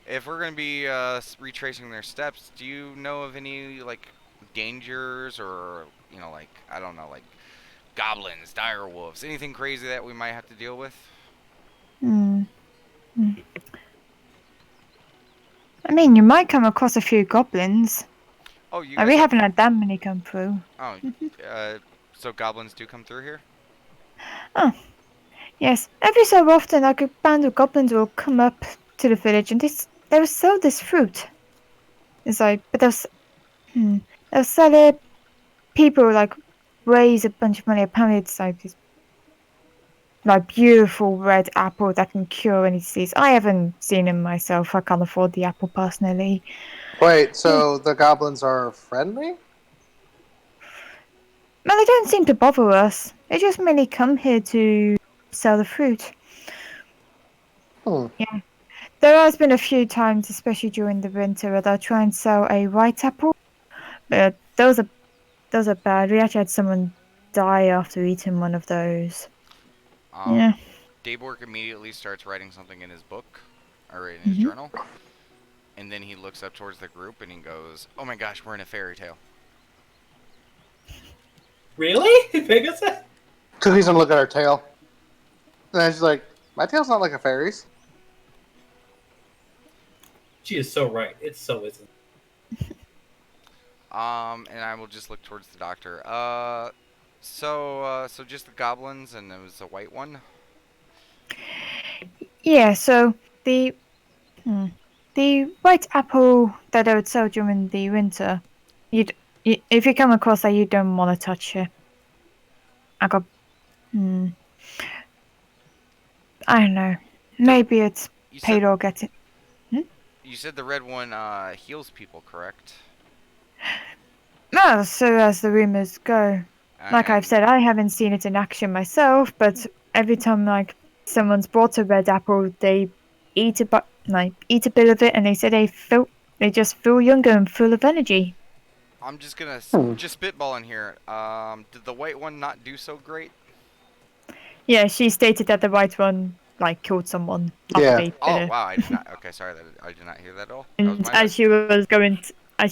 if we're gonna be retracing their steps, do you know of any like dangers or like I don't know, like goblins, dire wolves, anything crazy that we might have to deal with? Hmm. I mean, you might come across a few goblins. Oh, you Like, guys we have. haven't had that many come through. Oh, so goblins do come through here. Oh, yes. Every so often, like a band of goblins will come up to the village and they'll sell this fruit. It's like, but they'll sell it. People like raise a bunch of money. Apparently, it's like this like beautiful red apple that can cure any disease. I haven't seen them myself. I can't afford the apple personally. Wait, Yeah. so the goblins are friendly? Well, they don't seem to bother us. They just mainly come here to sell the fruit. Hmm. Yeah. There has been a few times, especially during the winter, where they'll try and sell a white apple. But those are bad. We actually had someone die after eating one of those. Um, Yeah. Daybork immediately starts writing something in his book or in his Hmm. journal, and then he looks up towards the group and he goes, "Oh my gosh, we're in a fairy tale." Really? Pegasus? Cookie's gonna look at her tail. And then she's like, my tail's not like a fairy's. She is so right. It so isn't. And I will just look towards the doctor. So just the goblins, and it was a white one. Yeah. So the hmm, the white apple that I would sell during the winter, if you come across that, you don't want to touch it. I got. Hmm, I don't know. Does Maybe it's you said paid or get it. Hmm? you said the red one heals people, correct? Well, so as the rumors go. Like I've And said, I haven't seen it in action myself, but every time like someone's bought a red apple, they eat a bit of it, and they say they just feel younger and full of energy. I'm just gonna Hmm. just spitball in here. Did the white one not do so great? Yeah, she stated that the white one like killed someone after Yeah. they bit Oh her, wow, I did not. Okay, sorry that I did not hear that at all. That was and my bad. as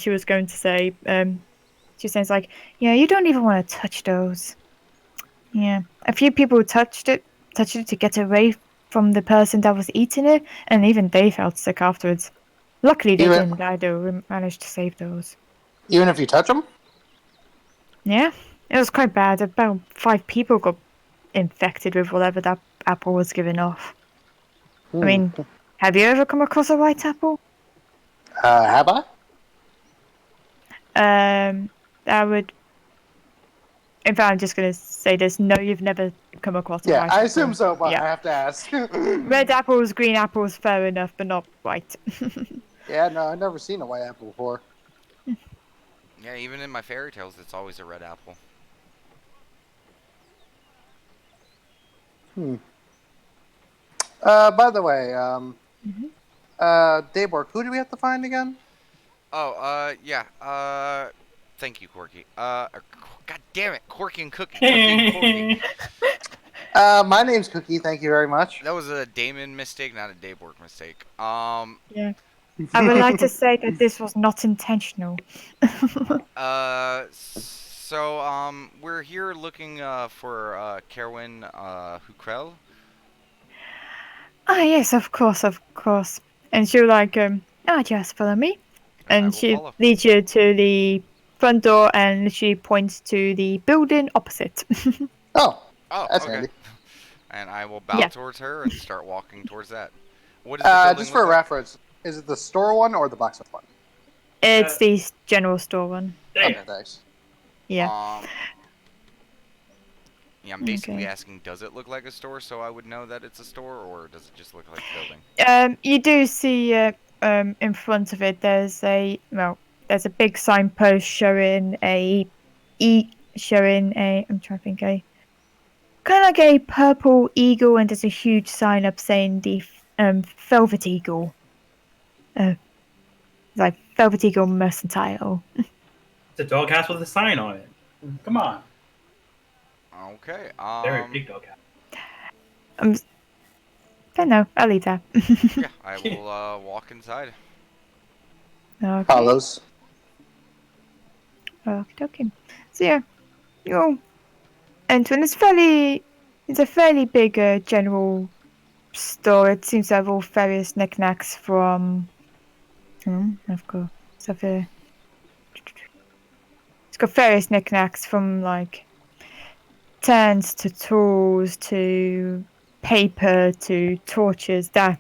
she was going to say, she says like, yeah, you don't even want to touch those. Yeah, a few people touched it to get away from the person that was eating it, and even they felt sick afterwards. Luckily, they Even didn't die, though. We managed to save those. even if you touch them? Yeah, it was quite bad. About 5 people got infected with whatever that apple was giving off. I Hmm. mean, have you ever come across a white apple? Have I? I would. In fact, I'm just gonna say this. No, you've never come across a Yeah, white I assume apple. so, but Yeah, I have to ask. red apples, green apples, fair enough, but not white. Yeah, no, I've never seen a white apple before. Yeah, even in my fairy tales, it's always a red apple. Hmm. By the way, Mhm. Daybork, who do we have to find again? Oh, yeah. Thank you, Corky. God damn it, Corky and Cookie, Cookie and Corky. My name's Cookie. Thank you very much. That was a Damon mistake, not a Daybork mistake. Yeah. I would like to say that this was not intentional. We're here looking for Kerwin Hukrell. Ah, yes, of course, of course. And she'll like, just follow me. And I And will she follow. leads you to the front door and she points to the building opposite. Oh, Oh, that's okay. handy. And I will bow Yeah. towards her and start walking towards that. What does the building Just look for like? reference, Is it the store one or the blacksmith one? It's the general store one. There you Okay, go. thanks. Yeah. Yeah, I'm basically Okay. asking, does it look like a store so I would know that it's a store, or does it just look like a building? You do see in front of it there's a big signpost showing I'm trying to think, a kind of like a purple eagle, and there's a huge sign up saying the Velvet Eagle, like Velvet Eagle Mercantile. It's a doghouse with a sign on it. Come on. Okay. Very big doghouse. Don't know. I'll leave that. Yeah, I will walk inside. Okay. Follows. Okay. So yeah, you'll enter, and it's a fairly big general store. It seems to have all various knickknacks from. I've got stuff here. It's got various knickknacks from like tents to tools to paper to torches. That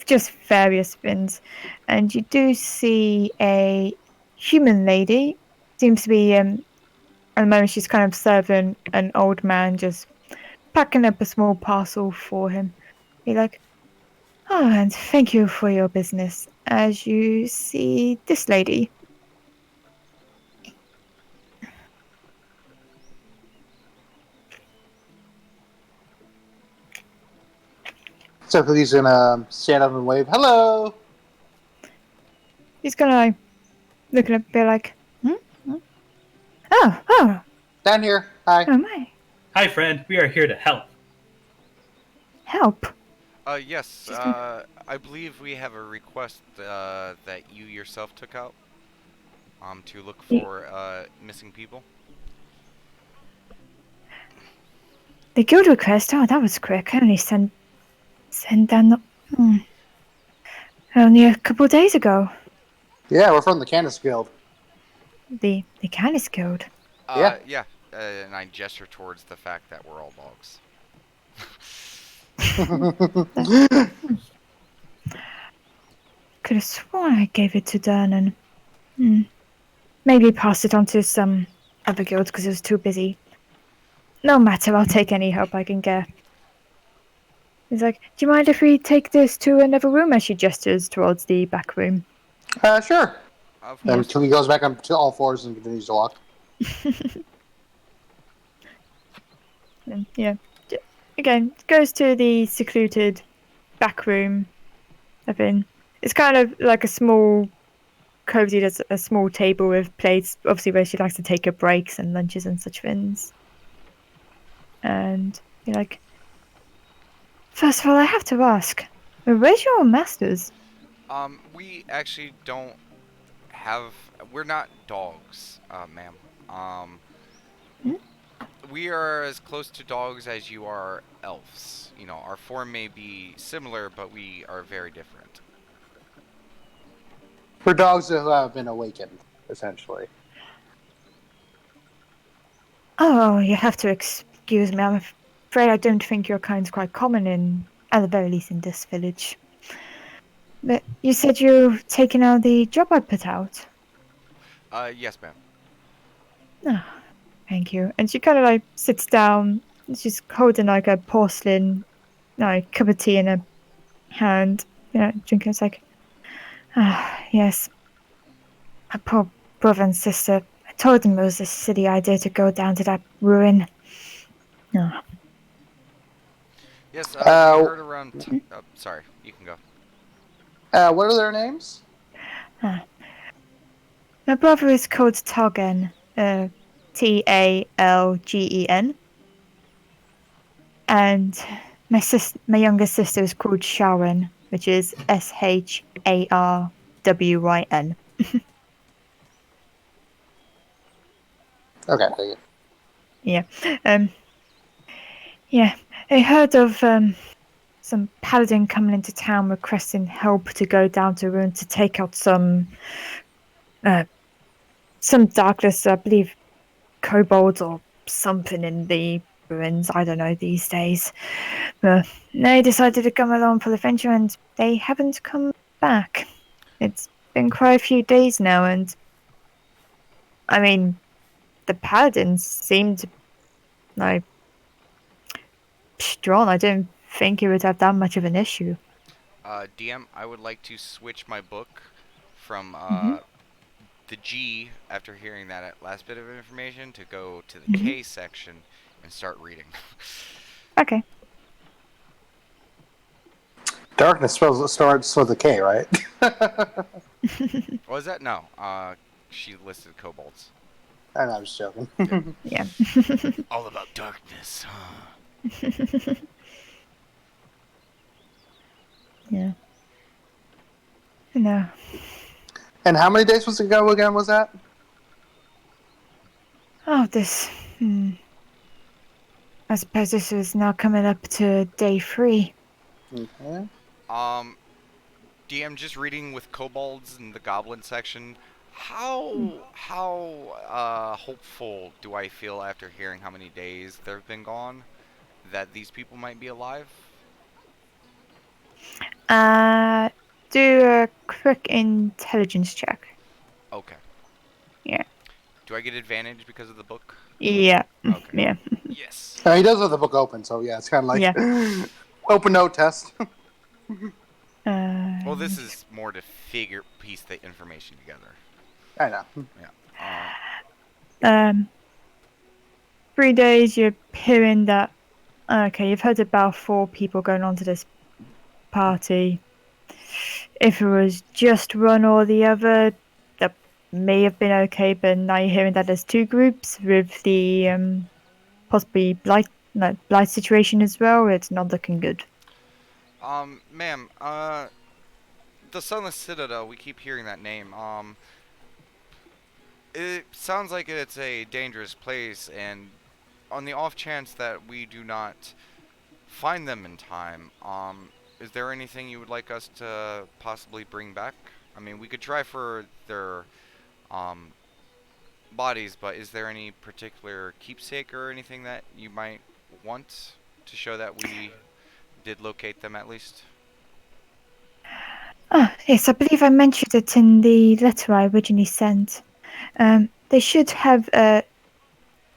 just various things, and you do see a human lady. Seems to be at the moment she's kind of serving an old man, just packing up a small parcel for him. You're like, oh, and thank you for your business. As you see this lady. So he's gonna stand up and wave. Hello. He's gonna look at it, be like, hmm? Oh, Down here. Hi. oh my, Hi, friend. We are here to help. help. Yes, Just a- I believe we have a request that you yourself took out to look for missing people. The guild request. Oh, that was quick. I only sent down only a couple of days ago. Yeah, we're from the Candace Guild. The Canis Guild. Yeah. Yeah, and I gesture towards the fact that we're all dogs. Could have sworn I gave it to Dernan. Maybe passed it on to some other guilds because it was too busy. No matter, I'll take any help I can get. He's like, do you mind if we take this to another room? As she gestures towards the back room. Sure. Of And course. until he goes back on to all fours and continues to walk. And, yeah. Again, goes to the secluded back room. It's kind of like a small, cozy. There's a small table with plates, obviously where she likes to take her breaks and lunches and such things. And you're like, first of all, I have to ask, where's your masters? We actually don't have. We're not dogs, ma'am. Hmm? We are as close to dogs as you are elves. You know, our form may be similar, but we are very different. For dogs who have been awakened, essentially. Oh, you have to excuse me. I'm afraid I don't think your kind's quite common at the very least, in this village. But you said you've taken out the job I put out. Yes, ma'am. Oh, thank you. And she kind of like sits down. She's holding like a porcelain, cup of tea in her hand. Drinking. It's like, yes. My poor brother and sister. I told them it was a silly idea to go down to that ruin. Oh. Yes, we heard around. Sorry, you can go. What are their names? My brother is called Toggen. Talgen. And my younger sister is called Sharon, which is Sharwyn. Okay, thank you. Yeah. Yeah. I heard of some paladin coming into town requesting help to go down to ruin to take out some darkness, I believe kobolds or something in the ruins. I don't know these days. But they decided to come along for the venture, and they haven't come back. It's been quite a few days now, and I mean, the paladins seemed like strong. I didn't think he would have that much of an issue. DM, I would like to switch my book from Hmm. the G after hearing that last bit of information to go to the Hmm. K section and start reading. Okay. Darkness starts with a K, right? Was that? No. She listed kobolds. I know, I was joking. Yeah. Yeah. All about darkness. Yeah. No. And how many days was ago again? Was that? Oh, this. I suppose this is now coming up to day 3. Okay. Um, DM, just reading with kobolds in the goblin section. How hopeful do I feel after hearing how many days they've been gone that these people might be alive? Uh, do a quick intelligence check. Okay. Yeah. Do I get advantage because of the book? Yeah. Okay. Yeah. Yes. He does have the book open, so yeah, it's kind of like Yeah. open note test. Well, this Um, is more to piece the information together. I know. Yeah. um, 3 days. You're hearing that. Okay, you've heard about 4 people going on to this party. If it was just one or the other, that may have been okay. But now you're hearing that there's 2 groups with the possibly blight situation as well. It's not looking good. Ma'am, the Sunless Citadel, we keep hearing that name. It sounds like it's a dangerous place, and on the off chance that we do not find them in time, is there anything you would like us to possibly bring back? I mean, we could try for their, um, bodies, but is there any particular keepsake or anything that you might want to show that we did locate them at least? Ah, yes, I believe I mentioned it in the letter I originally sent. They should have a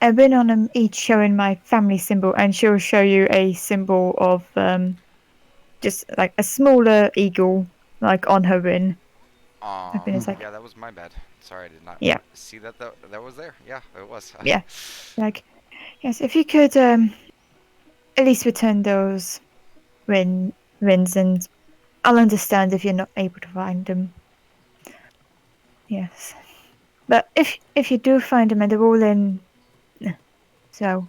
ring on them each showing my family symbol, and she'll show you a symbol of just like a smaller eagle, like on her ring. I think it's like, Yeah, that was my bad. Sorry, I did not yeah, see that was there. Yeah, it was. yeah, like yes. If you could at least return those rings, and I'll understand if you're not able to find them. Yes, but if you do find them and they're all in, so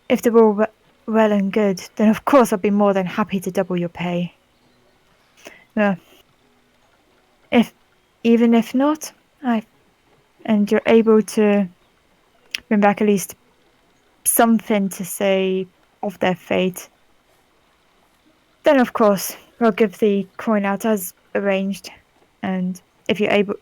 if they're all well and good, then of course I'll be more than happy to double your pay. Uh, if even if not, I and you're able to bring back at least something to say of their fate, then of course we'll give the coin out as arranged. And if you're able,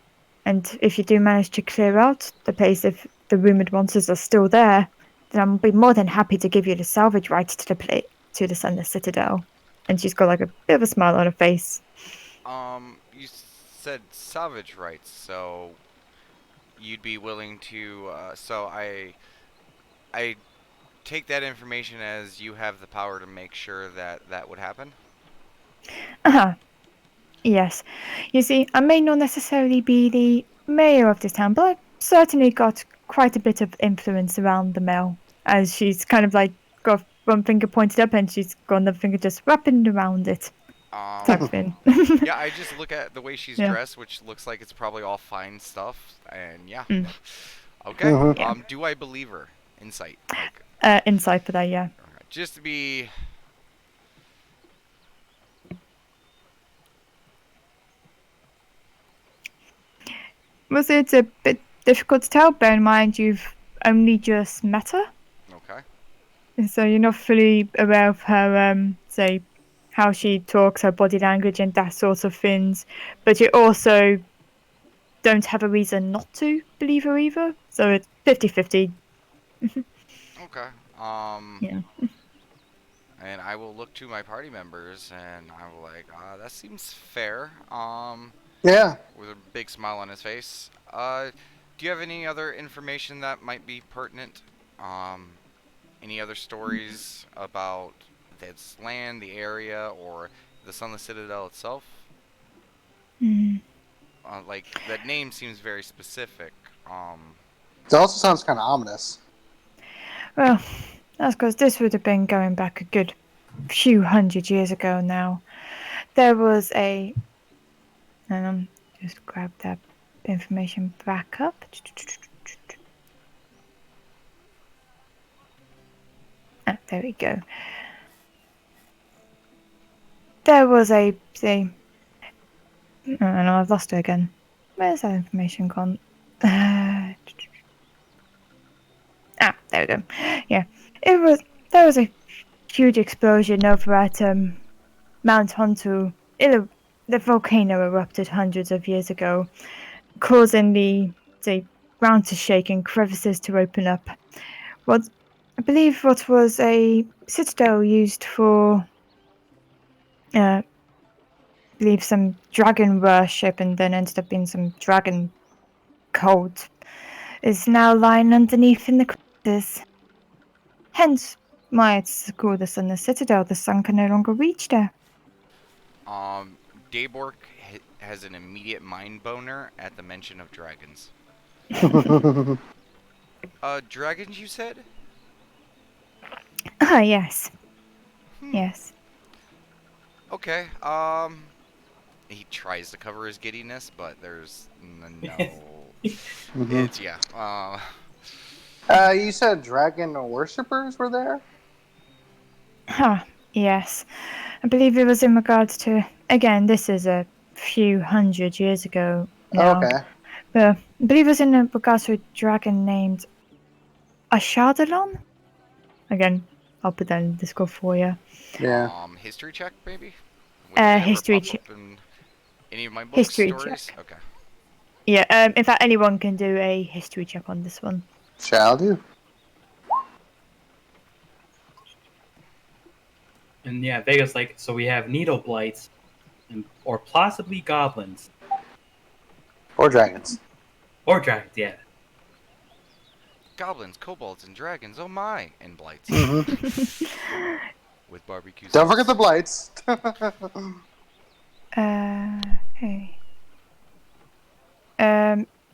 and if you do manage to clear out the place, if the rumored monsters are still there, then I'll be more than happy to give you the salvage rights to the Sunless Citadel. And she's got like a bit of a smile on her face. You said salvage rights, so you'd be willing to. So I take that information as you have the power to make sure that that would happen. Uh-huh. Yes. You see, I may not necessarily be the mayor of this town, but I've certainly got quite a bit of influence around the mill. As she's kind of like got one finger pointed up and she's got another finger just wrapping around it, type Um, thing. yeah, I just look at the way she's Yeah. dressed, which looks like it's probably all fine stuff, and yeah. Mm. Okay. Yeah. Do I believe her? Insight, like, Insight for that, yeah. just to be. Was it a bit difficult to tell? Bear in mind you've only just met her, Okay. and so you're not fully aware of her, say, how she talks, her body language, and that sort of things. But you also don't have a reason not to believe her either. So it's 50-50. Okay. Yeah. And I will look to my party members and I will like, that seems fair. Yeah. With a big smile on his face. Do you have any other information that might be pertinent? Um, any other stories about this land, the area, or the Sunless Citadel itself? Hmm. Like that name seems very specific. Um, It also sounds kind of ominous. Well, that's because this would have been going back a good few hundred years ago now. There was a. And just grab that information back up. Ah, there we go. There was a. Oh, no, I've lost it again. Where's that information gone? There we go. Yeah, it was. There was a huge explosion over at Mount Hontu. The volcano erupted hundreds of years ago, causing the ground to shake and crevices to open up. What I believe what was a citadel used for, I believe some dragon worship, and then ended up being some dragon cult, is now lying underneath in the crevices. Hence why it's called the Sunless Citadel. The sun can no longer reach there. um, Daybork has an immediate mind boner at the mention of dragons. Dragons, you said? Ah, yes, Hmm. yes. Okay. He tries to cover his giddiness, but there's no. Mhm. It's yeah. You said dragon worshippers were there? Ah, yes. I believe it was in regards to. Again, this is a few hundred years ago Oh, now. okay. But I believe it was in regards to a dragon named Ashardalon. Again, I'll put that in the Discord for you. Yeah. History check maybe. Did it ever History pop check. up in any of my books, History stories? check. Okay. Yeah. In fact, anyone can do a history check on this one. Shall do. And yeah, Vega's like, so we have needle blights, or possibly goblins Or dragons. or dragons. Yeah. Goblins, kobolds, and dragons. Oh my! And blights Hmm. with barbecue Don't sauce. forget the blights. Okay.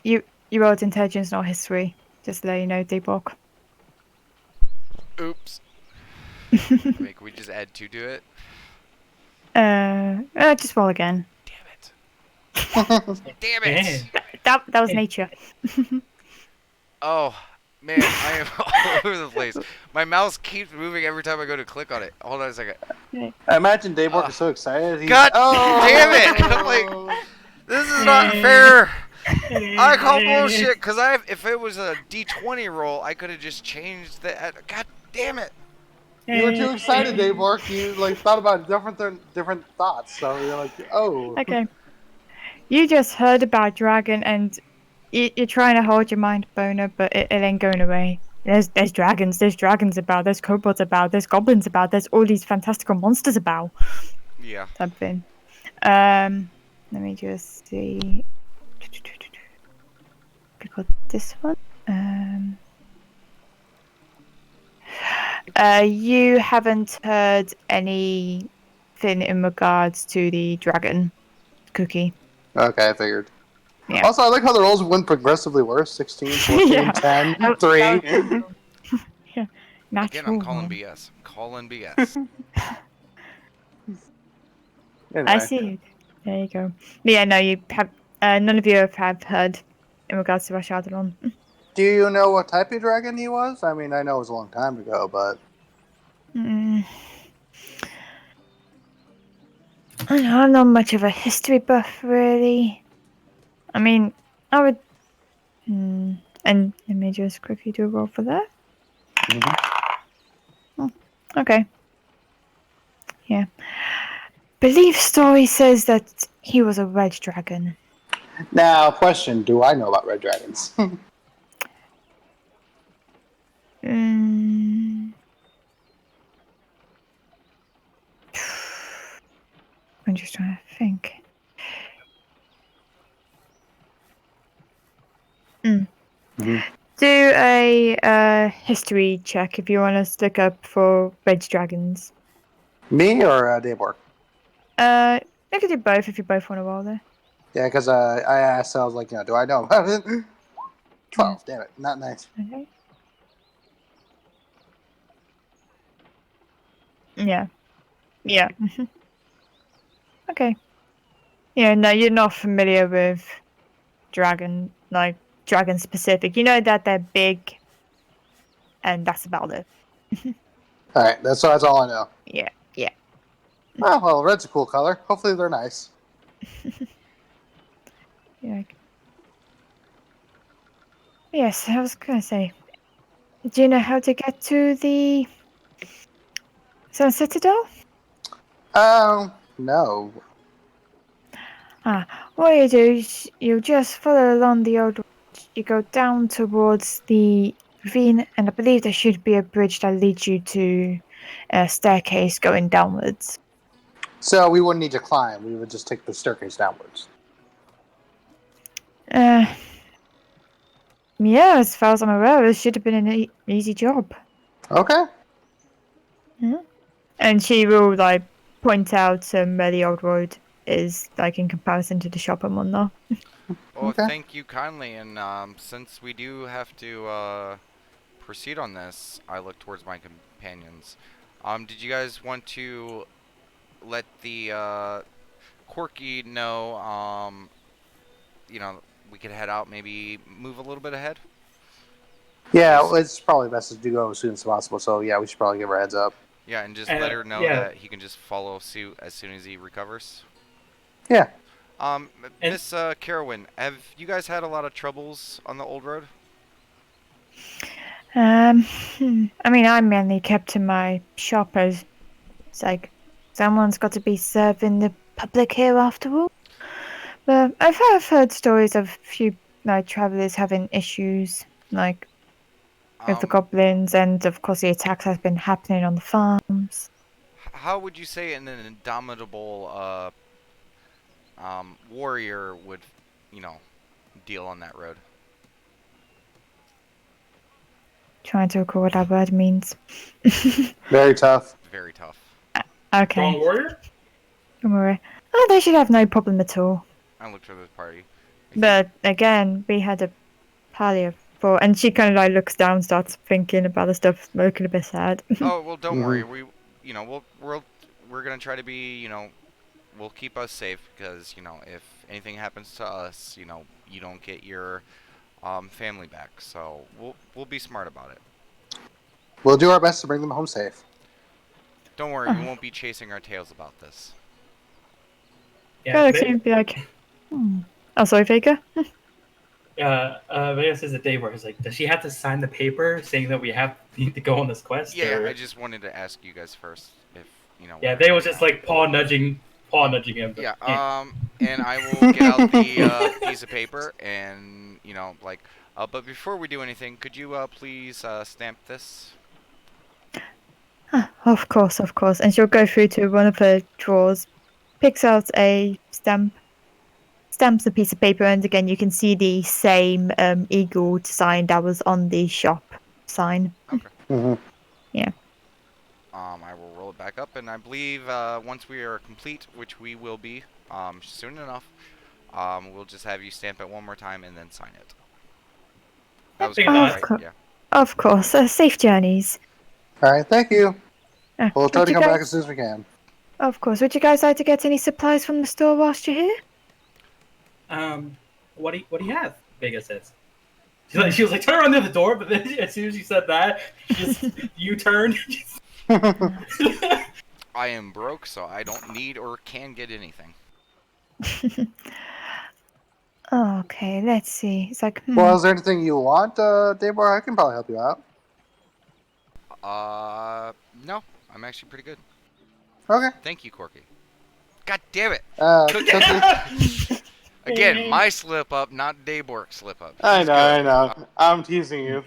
You rolled intelligence, not history. Just to let you know, D-Block. Oops. I mean, can we just add 2 to it? Just roll again. Damn it! Damn it! That was nature. Oh man, I am all over the place. My mouse keeps moving every time I go to click on it. Hold on a second. I imagine Daybork is so excited. God damn it! I'm like, this is not fair. I call bullshit because if it was a D20 roll, I could have just changed the. God damn it! You were too excited, Daybork. You thought about different thoughts. So you're like, oh. Okay. You just heard about dragon, and you're trying to hold your mind boner, but it ain't going away. There's dragons about, there's kobolds about, there's goblins about, there's all these fantastical monsters about. Yeah. Type thing. Let me just see. Click on this one. You haven't heard anything in regards to the dragon cookie. Okay, I figured. Yeah. Also, I like how the rolls went progressively worse. 16, 14, Yeah. 10, That- 3. Yeah. Again, I'm Natural calling one. BS. I'm calling BS. Anyway. I see it. There you go. But yeah, no, you have. None of you have heard in regards to Rashadalon. Do you know what type of dragon he was? I mean, I know it was a long time ago, but... Mm. I'm not much of a history buff, really. I mean, I would. And let me just quickly do a roll for that. Oh, okay. Yeah. Belief story says that he was a red dragon. Now, question. Do I know about red dragons? Mm, I'm just trying to think. Mhm. Do a history check if you want to look up for red dragons. Me or Daybor? You can do both if you both want to roll there. Yeah, because I asked, I was like, do I know about it? 12, damn it, not nice. Okay. Yeah. Yeah. Okay. Yeah, no, you're not familiar with dragon specific. You know that they're big, and that's about it. All right, that's all I know. Yeah. Yeah. Oh well, red's a cool color. Hopefully they're nice. Yeah. Yes, I was gonna say. Do you know how to get to the Sun Citadel? No. What you do is you just follow along the old road. You go down towards the ravine, and I believe there should be a bridge that leads you to a staircase going downwards. So we wouldn't need to climb. We would just take the staircase downwards. Yeah, as far as I'm aware, it should have been an easy job. Okay. And she will point out where the old road is, in comparison to the shop and whatnot. Well, Okay. thank you kindly, and since we do have to proceed on this, I look towards my companions. Did you guys want to let the Corky know, we could head out, maybe move a little bit ahead? Yeah, Just- it's probably best to go as soon as possible. So yeah, we should probably give her a heads up. Yeah, and just let her know yeah. that he can just follow suit as soon as he recovers. Yeah. Um, And- Miss Carowin, have you guys had a lot of troubles on the old road? I mean, I'm mainly kept to my shop as it's like someone's got to be serving the public here after all. But I've heard stories of few travelers having issues with the goblins, and of course the attacks have been happening on the farms. How would you say an indomitable warrior would, deal on that road? Trying to recall what that word means. Very tough. Very tough. Okay, Strong warrior? don't worry. Oh, they should have no problem at all. I looked for this party. But again, we had a party of four, and she kind of looks down, starts thinking about the stuff, looking a bit sad. Oh well, don't worry. Mhm. We're gonna try to be, we'll keep us safe because if anything happens to us, you don't get your family back. So we'll be smart about it. We'll do our best to bring them home safe. Don't worry, we won't be chasing our tails about this. Yeah. Felix would be like, oh, sorry, Faker. Vega says that Dave is like, does she have to sign the paper saying that we need to go on this quest? Yeah, or- I just wanted to ask you guys first if Yeah, they was just like paw nudging him. but- Yeah, and I will get out the piece of paper and, but before we do anything, could you please stamp this? Of course. And she'll go through to one of her drawers, picks out a stamp, stamps a piece of paper, and again you can see the same eagle sign that was on the shop sign. Okay. Mm-hmm. Yeah. I will roll it back up, and I believe once we are complete, which we will be soon enough, we'll just have you stamp it one more time and then sign it. That was Think cool, about right? it. Yeah. Of course. Safe journeys. All right, thank you. We'll try Would to you come back guys- as soon as we can. Of course. Would you guys like to get any supplies from the store whilst you're here? What do you have? Vega says. She was like, turn around near the door, but then as soon as you said that, she just U-turned. I am broke, so I don't need or can get anything. Okay, let's see. It's like, Well, is there anything you want, Daybor? I can probably help you out. No, I'm actually pretty good. Okay. Thank you, Corky. God damn it! Cookie. Again, my slip up, not Daybork's slip up. I He's know, good. I know. I'm teasing you.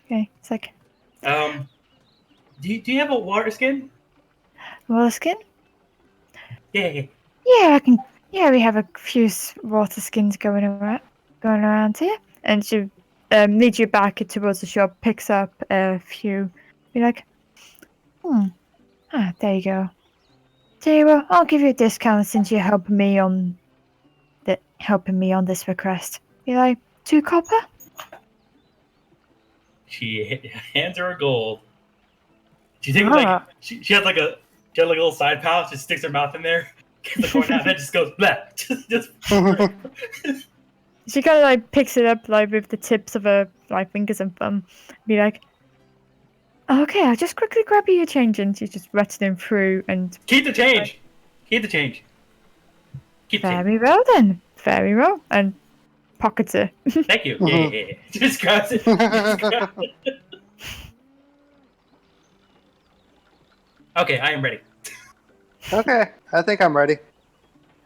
okay, it's like, Do you have a water skin? moleskin? Yeah. Yeah, I can. Yeah, we have a few water skins going around here, and she leads you back towards the shop, picks up a few. Be like, there you go. Tell you what, I'll give you a discount since you're helping me on this request. Be like, 2 copper? She hands her a gold. She takes like Ah. she has like a little side pouch. Just sticks her mouth in there, gets the coin out, and then just goes blah. Just She kind of like picks it up like with the tips of her like fingers and thumb. Be like, okay, I'll just quickly grab you your change, and she's just rattling through and keep the change. Keep the change. Keep the change. very well then, very well, and pockets it. Thank you. Yeah. Just grabs it. Just grabs it. Okay, I am ready. Okay, I think I'm ready.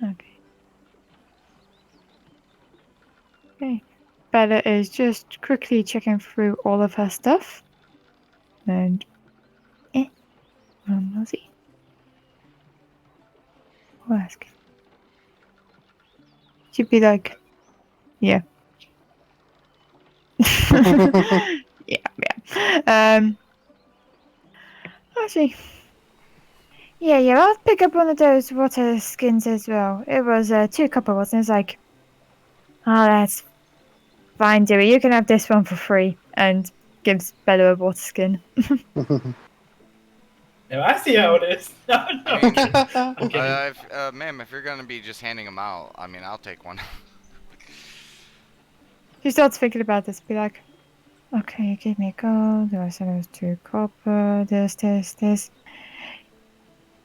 Okay. Okay. Bella is just quickly checking through all of her stuff. And was he? I'll ask. She'd be like, yeah. yeah. Actually, yeah, I'll pick up one of those water skins as well. It was 2 copper, wasn't it? It's like, oh, that's fine, Dewey. You can have this one for free. And gives Bella a water skin. Now I see how it is. No, I mean, I'm kidding. ma'am, if you're gonna be just handing them out, I mean, I'll take one. She starts thinking about this, be like, okay, you gave me gold, there was 2 copper, this.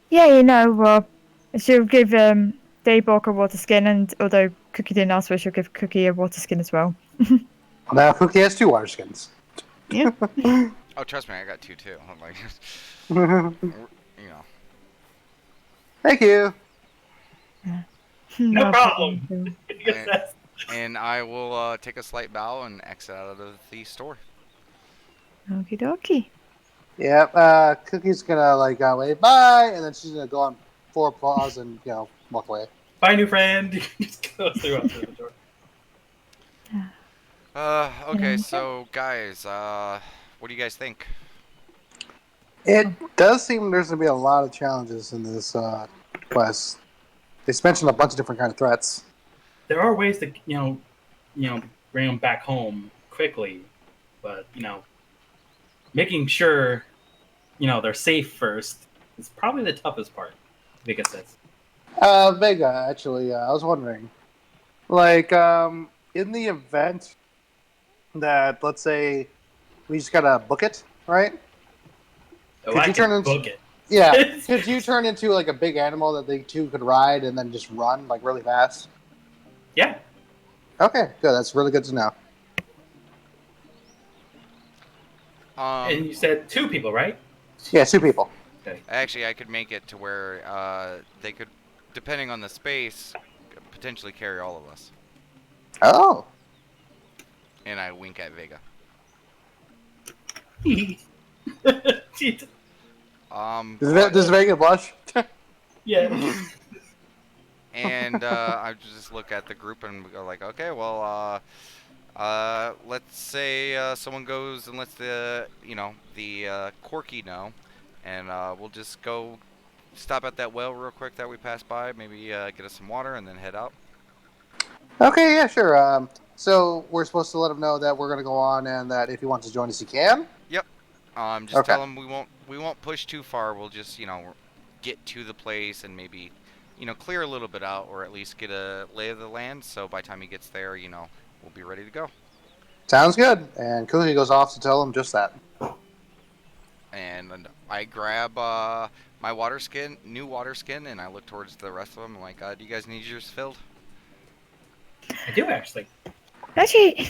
Yeah, well, she'll give Daybok a water skin, and although Cookie didn't ask for it, she'll give Cookie a water skin as well. Now Cookie has 2 water skins. Yeah. Oh, trust me, I got two too. I'm like, you know. Thank you. No problem. too. And I will take a slight bow and exit out of the store. Okie dokie. Yeah, Cookie's gonna like wave bye, and then she's gonna go on 4 paws and walk away. Bye, new friend. Just goes through up to the door. Okay, so guys, what do you guys think? It does seem there's gonna be a lot of challenges in this quest. They mentioned a bunch of different kind of threats. There are ways to bring them back home quickly, but making sure they're safe first is probably the toughest part. Vega says. Vega, actually, I was wondering, like, in the event that, let's say, we just gotta book it, right? Oh, Could I you can turn into book it. Yeah, could you turn into like a big animal that they two could ride and then just run like really fast? Yeah. Okay, good. That's really good to know. And you said 2 people, right? Yeah, 2 people. Okay. Actually, I could make it to where they could, depending on the space, potentially carry all of us. Oh. And I wink at Vega. Does Vega blush? Yeah. And I just look at the group and go like, okay, well, let's say someone goes and lets the Corky know, and we'll just go stop at that well real quick that we passed by, maybe get us some water and then head out. Okay, yeah, sure. So we're supposed to let him know that we're gonna go on, and that if he wants to join us, he can. Yep. Just Okay. tell him we won't push too far. We'll just get to the place and maybe clear a little bit out, or at least get a lay of the land. So by the time he gets there, we'll be ready to go. Sounds good. And Cookie goes off to tell him just that. And I grab my new water skin, and I look towards the rest of them. I'm like, do you guys need yours filled? I do actually. Actually,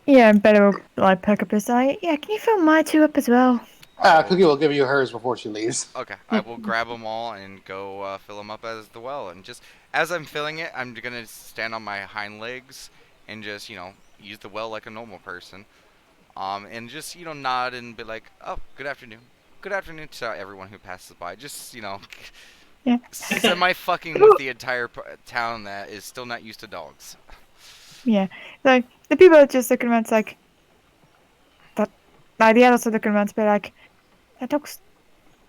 yeah, Bella will like perk up his eye. Yeah, can you fill my 2 up as well? Cookie will give you hers before she leaves. Okay, I will grab them all and go fill them up as the well. And just as I'm filling it, I'm gonna stand on my hind legs and just use the well like a normal person. And just nod and be like, oh, good afternoon to everyone who passes by. Just Yeah. Semi fucking with the entire town that is still not used to dogs. Yeah. So the people are just looking around, it's like that. Like the adults are looking around to be like, that dog's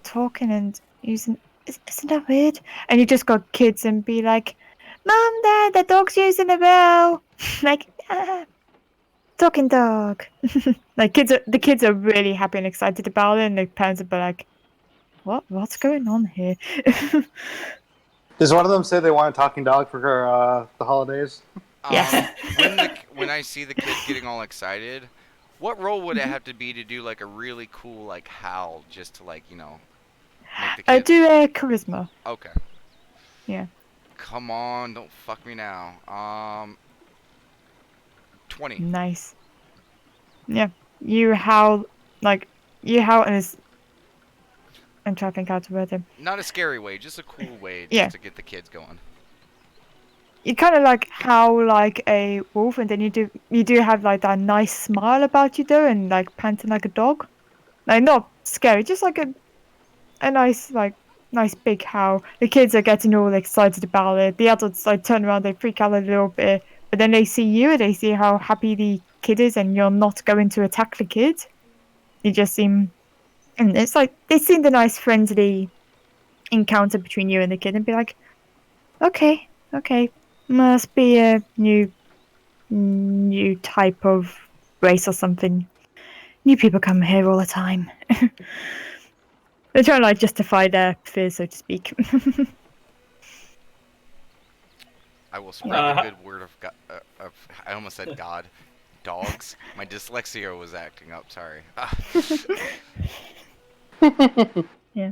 talking and using. Isn't that weird? And you just got kids and be like, Mom, Dad, the dog's using the bell. Like, talking dog. Like the kids are really happy and excited about it, and the parents are like, what's going on here? Does one of them say they want a talking dog for the holidays? Yes. When I see the kids getting all excited, what role would it Mhm. have to be to do like a really cool like howl just to like make the I kids? do charisma. Okay. Yeah. Come on, don't fuck me now. 20. Nice. Yeah. You howl like you howl and it's. I'm trying to think how to word it. Not a scary way, just a cool way Yeah. just to get the kids going. You kind of like howl like a wolf, and then you do have like that nice smile about you though, and like panting like a dog. Like not scary, just like a nice big howl. The kids are getting all excited about it. The adults like turn around, they freak out a little bit, but then they see you, they see how happy the kid is, and you're not going to attack the kid. You just seem, and it's like they see the nice friendly encounter between you and the kid, and be like, okay, must be a new type of race or something. New people come here all the time. They're trying to like justify their fears, so to speak. I will spread the Uh, good word of God. I almost said God. Dogs. My dyslexia was acting up. Sorry. Yeah.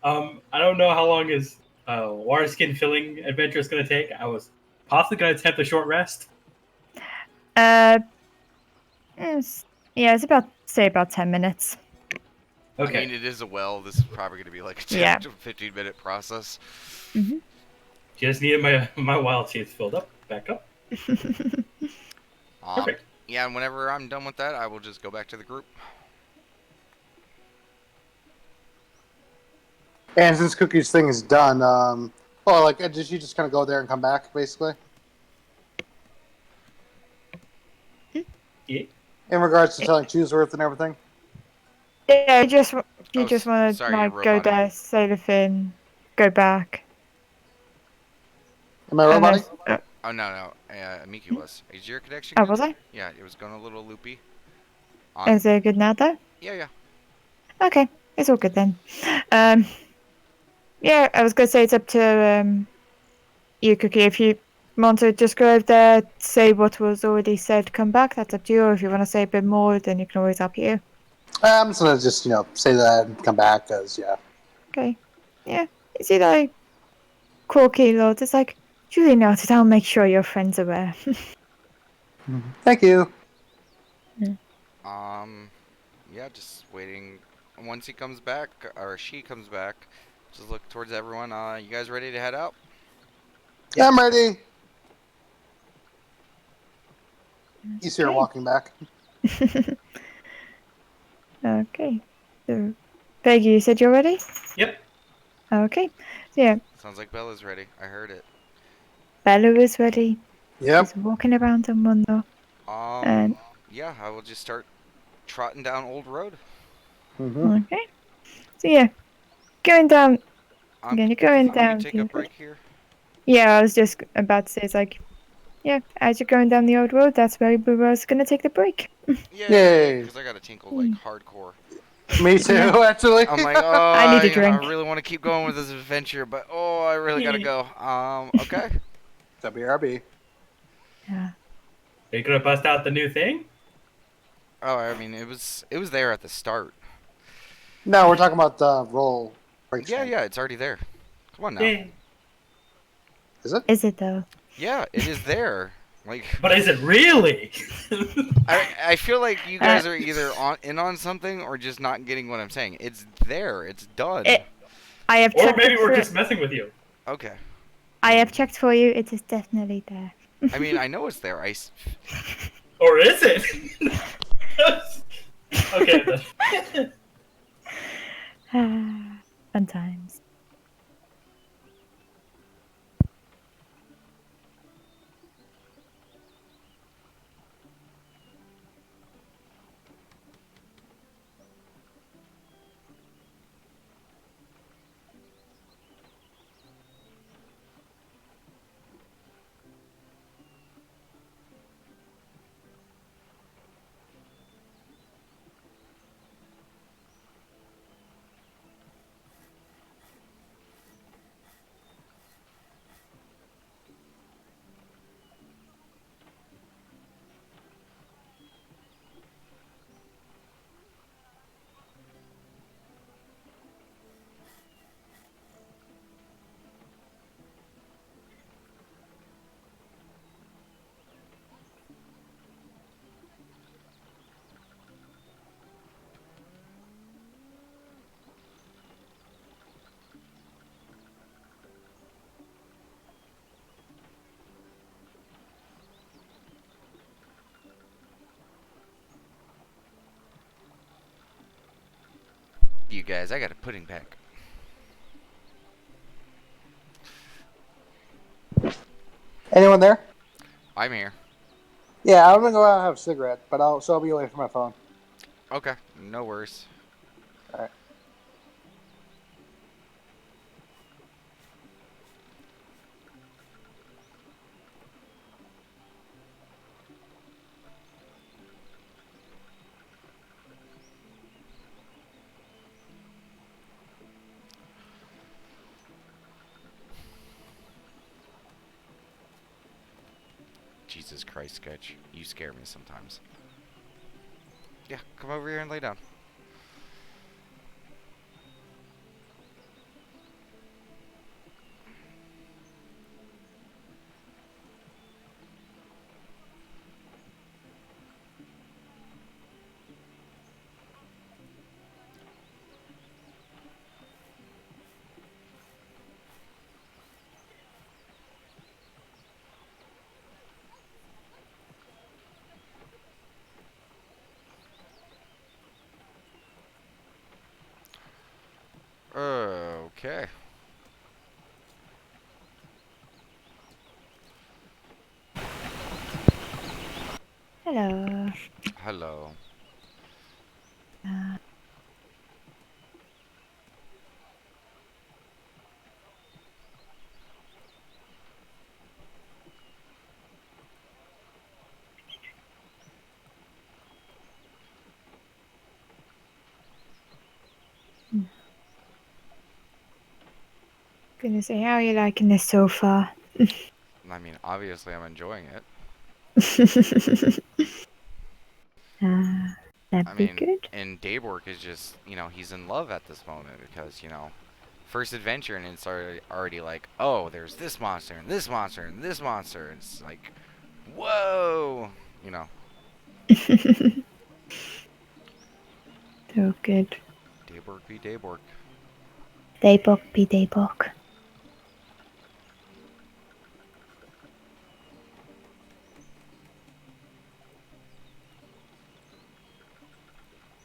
I don't know how long his water skin filling adventure is going to take. I was possibly going to attempt a short rest. Uh, yeah, it's about 10 minutes. Okay. I mean, it is a well. This is probably going to be like a 10 Yeah. to 15-minute process. Hmm. Just needed my wild seeds filled up. Back up. Perfect. Yeah, and whenever I'm done with that, I will just go back to the group. And since Cookie's thing is done, well, like, did you just kind of go there and come back, basically? Yeah. In regards to telling Chewsworth and everything? Yeah, you just Oh, want to sorry, you're like go roboting. there, say the thing, go back. Am I And then, roboting? Oh, no. Miki was. Is your connection oh, good? was I? Yeah, it was going a little loopy. Is it good now though? Yeah. Okay, it's all good then. Yeah, I was gonna say it's up to you, Cookie. If you want to just go over there, say what was already said, come back. That's up to you. Or if you want to say a bit more, then you can always up here. I'm just gonna just say that and come back because Okay. Yeah. You see that quirky lord? It's like Julie noted. I'll make sure your friends are aware. Thank you. Yeah, just waiting. Once he comes back, or she comes back, just look towards everyone. You guys ready to head out? Yeah, I'm ready. You see her Okay. walking back. Okay. So, Peggy, you said you're ready? Yep. Okay. So, yeah, Sounds like Bella's ready. I heard it. Bella is ready. Yep. She's walking around and whatnot. And, Yeah, I will just start trotting down Old Road. Mm-hmm. okay. So, yeah, going down. Again, you're going Can down. we take a break here? Yeah, I was just about to say, it's like, yeah, as you're going down the old road, that's where we was going to take the break. Yay. Because I got to tinkle like hardcore. Me too, actually. I'm like, oh, I need a I drink. really want to keep going with this adventure, but I really gotta go. Okay. WRB. Yeah. Are you going to bust out the new thing? Oh, I mean, it was there at the start. No, we're talking about the roll break. Yeah, it's already there. Come on now. Yeah. Is it? Is it though? Yeah, it is there. Like, But is it really? I feel like you guys are either on something or just not getting what I'm saying. It's there. It's done. I have Or checked maybe it we're for, just messing with you. Okay. I have checked for you. It is definitely there. I mean, I know it's there. Or is it? Okay. Then. Fun times. you guys. I got a pudding pack. Anyone there? I'm here. Yeah, I'm gonna go out and have a cigarette, but I'll be away from my phone. Okay, no worries. All right. Jesus Christ, Sketch. You scare me sometimes. Yeah, come over here and lay down. Okay. Hello. Hello. Uh, Gonna say, how are you liking this so far? I mean, obviously I'm enjoying it. That'd I be mean, good. and Daybork is just, he's in love at this moment because, first adventure and it's already like, oh, there's this monster and this monster and this monster. And it's like, whoa, you know, So good. Daybork be Daybork. Daybok be Daybok.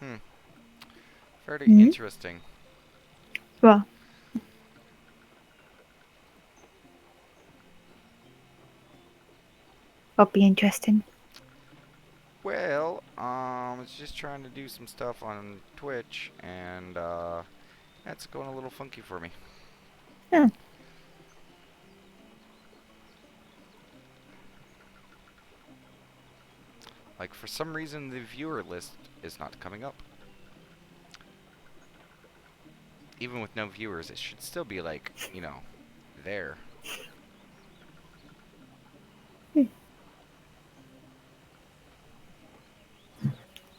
Hmm, fairly Hmm? interesting. Well, that'll be interesting. Well, I was just trying to do some stuff on Twitch and, that's going a little funky for me. Oh, Like, for some reason, the viewer list is not coming up. Even with no viewers, it should still be, like, there.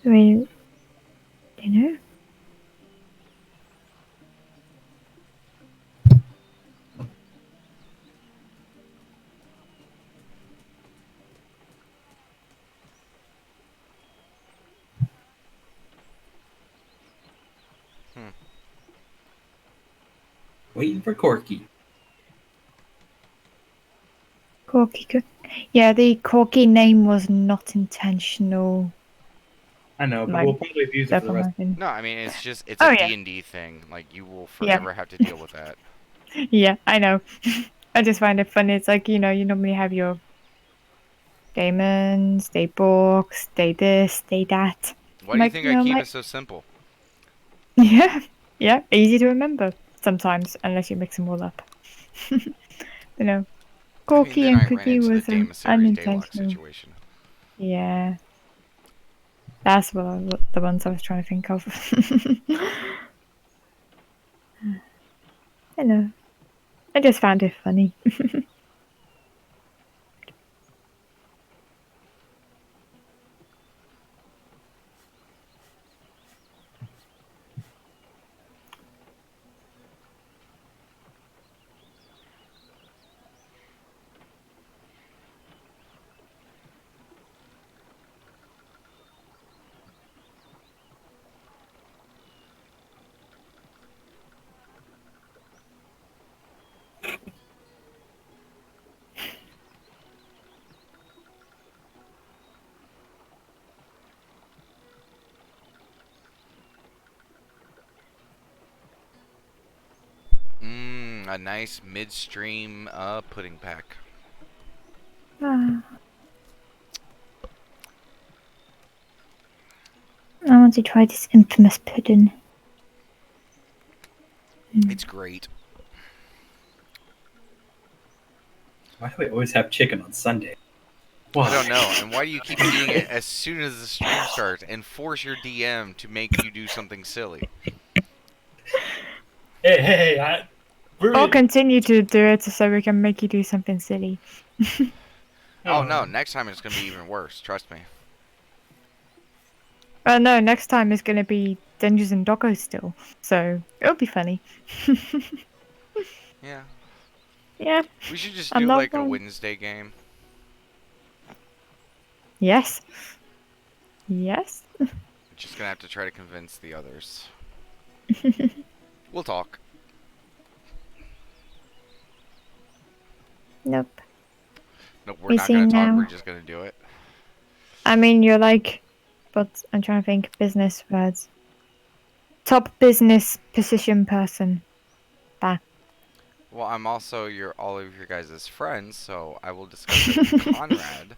I mean, you know? Hmm. Waiting for Corky. Corky could. Yeah, the Corky name was not intentional. I know, but Like, we'll probably use it for stuff the on rest. my thing. No, I mean, it's a Oh, yeah. D&D thing. Like, you will Yeah. forever have to deal with that. Yeah, I know. I just find it funny. It's like, you normally have your Daemons, day books, day this, day that. Why I'm do you like, think I I'm keep like, it so simple? yeah, yeah, easy to remember sometimes, unless you mix them all up. you know, I mean, Corky then and I ran Cookie into the was Daemosaries Daylock unintentional. situation. Yeah, that's the ones I was trying to think of. Hello. I just found it funny. A nice midstream pudding pack. Ah, I want to try this infamous pudding. It's great. Why do we always have chicken on Sunday? Why? I don't know. And why do you keep eating it as soon as the stream starts and force your DM to make you do something silly? Hey, I'll continue to do it so we can make you do something silly. Oh no, next time it's gonna be even worse. Trust me. No, next time is going to be Dungeons and Doggos still, so it'll be funny. Yeah. Yeah, We should just I'm do not like a wrong. Wednesday game. Yes. Yes. Just gonna have to try to convince the others. We'll talk. Nope. Nope, we're We not see gonna talk. now. We're just gonna do it. I mean, you're like, but I'm trying to think business words. Top business position person. Well, I'm also all of your guys' friends, so I will discuss it with Conrad,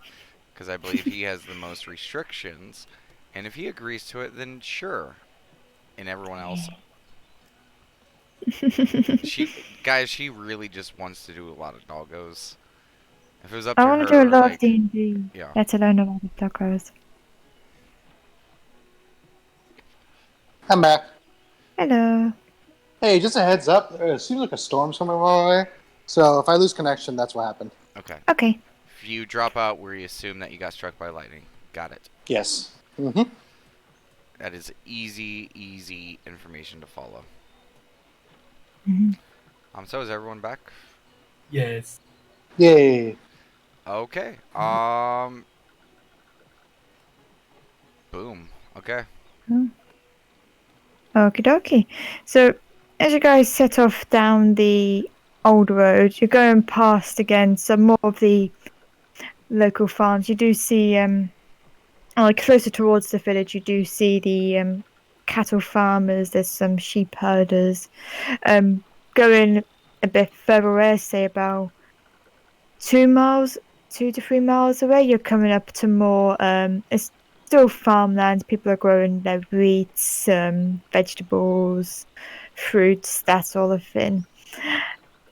because I believe he has the most restrictions. And if he agrees to it, then sure. And everyone else, she really just wants to do a lot of doggos. If it was up I to want to do a her, lot of like, D&D, yeah. let alone a lot of Doggos. I'm back. Hello. Hey, just a heads up. It seems like a storm's coming my way. So if I lose connection, that's what happened. Okay. Okay. If you drop out, we assume that you got struck by lightning. Got it. Yes. Mm-hmm. That is easy information to follow. Mhm. So is everyone back? Yes. Yay. Okay. Boom. Okay. Okie dokie. So, as you guys set off down the old road, you're going past again some more of the local farms. You do see, like closer towards the village, you do see the cattle farmers. There's some sheep herders. Going a bit further away, say about 2 miles, 2 to 3 miles away, you're coming up to more. It's still farmland. People are growing their wheat, vegetables, fruits, that sort of thing.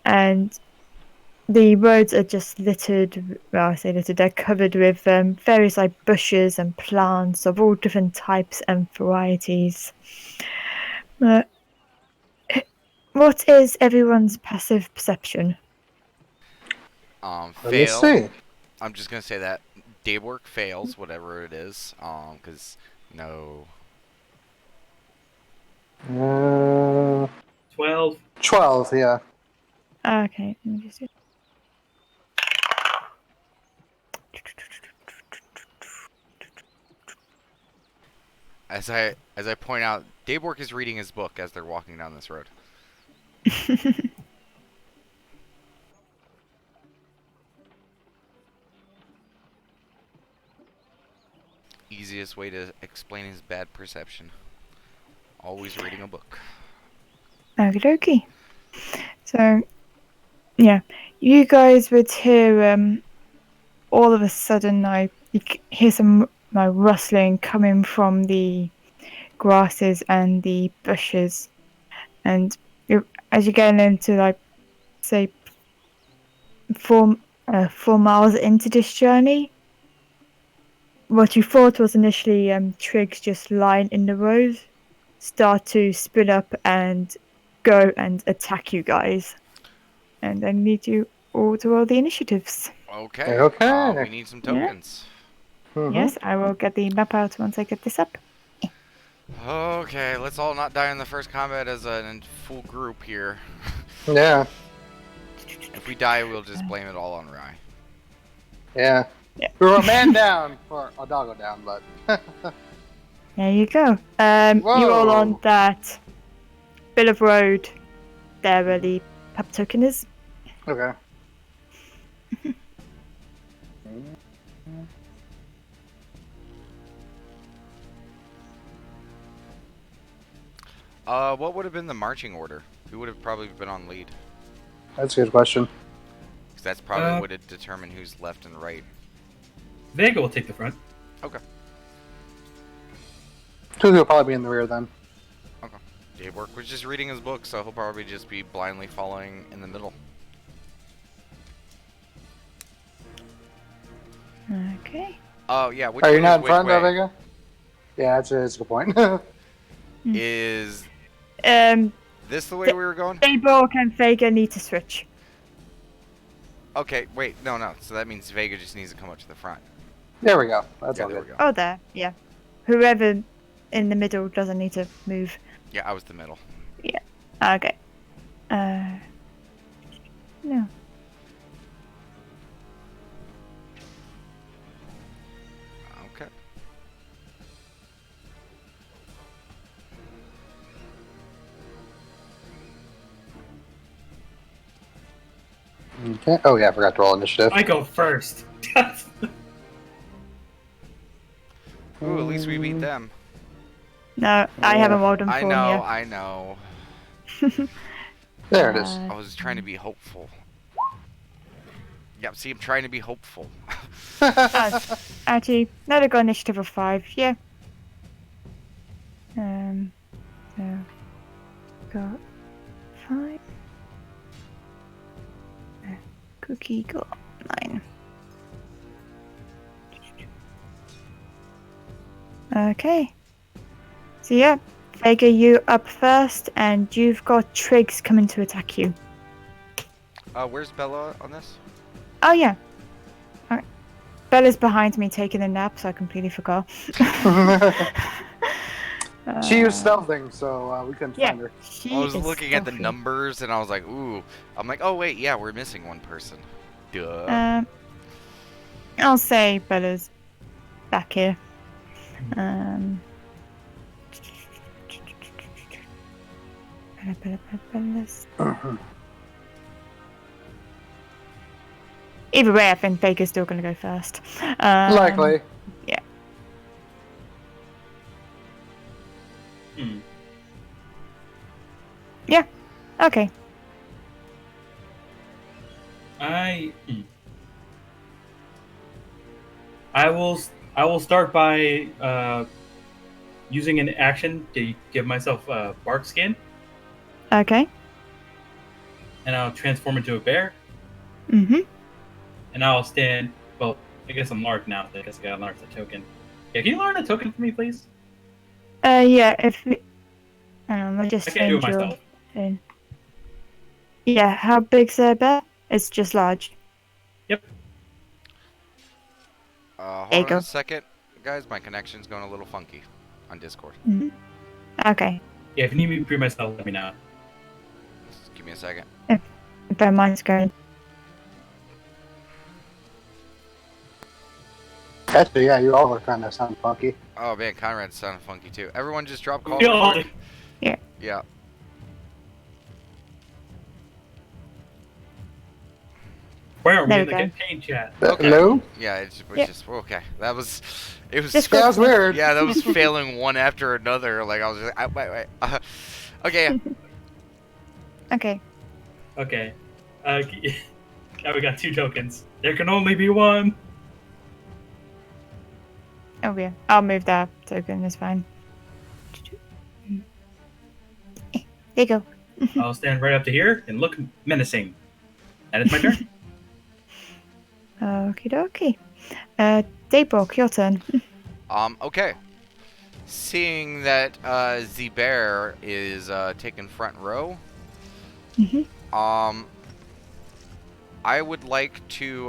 And the roads are just littered. Well, I say littered. They're covered with various like bushes and plants of all different types and varieties. Uh, what is everyone's passive perception? Let me Fail. see. I'm just gonna say that day work fails, whatever it is. Cause no. 12. 12, yeah. Okay, let me just. As I point out, Daybork is reading his book as they're walking down this road. Easiest way to explain his bad perception. Always reading a book. Okie dokie. So, yeah, you guys would hear all of a sudden, hear some rustling coming from the grasses and the bushes, and as you're getting into say 4 miles into this journey, what you thought was initially twigs just lying in the road start to split up and go and attack you guys. And I need you all to roll the initiatives. Okay. Okay. We need some Yeah. tokens. Mm-hmm. Yes, I will get the map out once I get this up. Okay, let's all not die in the first combat as a full group here. Yeah. If we die, we'll just blame it all on Rye. Yeah. Yeah. We were a man down, or a doggo down, but. There you go. You all on Whoa. that bit of road there where the pub token is. Okay. What would have been the marching order? Who would have probably been on lead? That's a good question. Because that's probably what would determine who's left and right. Vega will take the front. Okay. Tuzi will probably be in the rear then. Okay. Dave Work was just reading his book, so he'll probably just be blindly following in the middle. Okay. Oh, yeah. Which Are you one not is in which front, way? Vega? Yeah, that's a good point. Is Um, this the way we were going? Daybok and Vega need to switch. Okay, wait. No. So that means Vega just needs to come up to the front. There we go. That's Yeah, all there good. we go. Oh, there. Yeah. Whoever in the middle doesn't need to move. Yeah, I was the middle. Okay. No. Okay. Okay. Oh yeah, I forgot to roll initiative. I go first. Ooh, at least we beat them. No, I haven't rolled them I for know, you. I know. There it is. I was trying to be hopeful. Yep, see, I'm trying to be hopeful. Actually, let it go initiative of 5. Yeah. So got 5. Cookie got 9. Okay. So yeah, Vega, you up first, and you've got Triggs coming to attack you. Where's Bella on this? Oh yeah. Alright. Bella's behind me taking a nap, so I completely forgot. She was stealthing, so we couldn't yeah, find her. she I was is looking at the stealthy. numbers and I was like, ooh. I'm like, oh wait, yeah, we're missing one person. Duh. I'll say Bella's back here. Bella's. Either way, I think Baker's still going to go first. Likely. Yeah. Yeah. Okay. I will start by using an action to give myself a bark skin, Okay. and I'll transform into a bear, Mm-hmm. and I'll stand. Well, I guess I'm large now. So I guess I gotta learn the token. Yeah, can you learn a token for me, please? Yeah, if... I'll just I can't do it change your myself. thing. Yeah, how big's a bear? It's just large. Yep. There you Hold on go. a second. Guys, my connection's going a little funky on Discord. Mm-hmm. Okay. Yeah, if you need me to prove myself, let me know. Just give me a second. Bear mine's going. Actually, yeah, you all are kind of sound funky. Oh man, Conrad's sounding funky too. Everyone just drop call We real all quick. Yeah. Yeah. Where are we There in we the go. campaign chat? Okay. Hello? Yeah, it was Yeah. just okay. That was, it was. Just Yeah, that was weird. Yeah, that was failing one after another. Like I was just, wait. Okay. Okay. Okay. Now we got 2 tokens. There can only be one. Oh yeah. I'll move that token, it's fine. There you go. I'll stand right up to here and look menacing. And it's my turn. Okie dokie. Daybok, your turn. Okay. Seeing that the bear is taking front row, Mhm. I would like to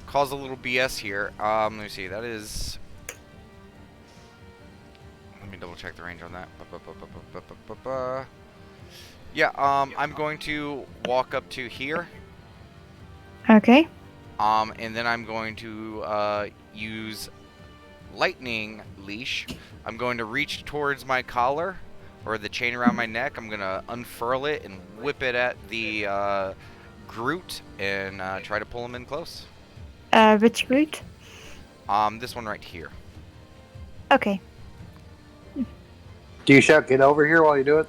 cause a little BS here. Let me see. That is. Let me double check the range on that. Yeah. I'm going to walk up to here. Okay. And then I'm going to use lightning leash. I'm going to reach towards my collar or the chain around my neck. I'm going to unfurl it and whip it at the Groot and try to pull him in close. Which route? This one right here. Okay. Do you shout "get over here" while you do it?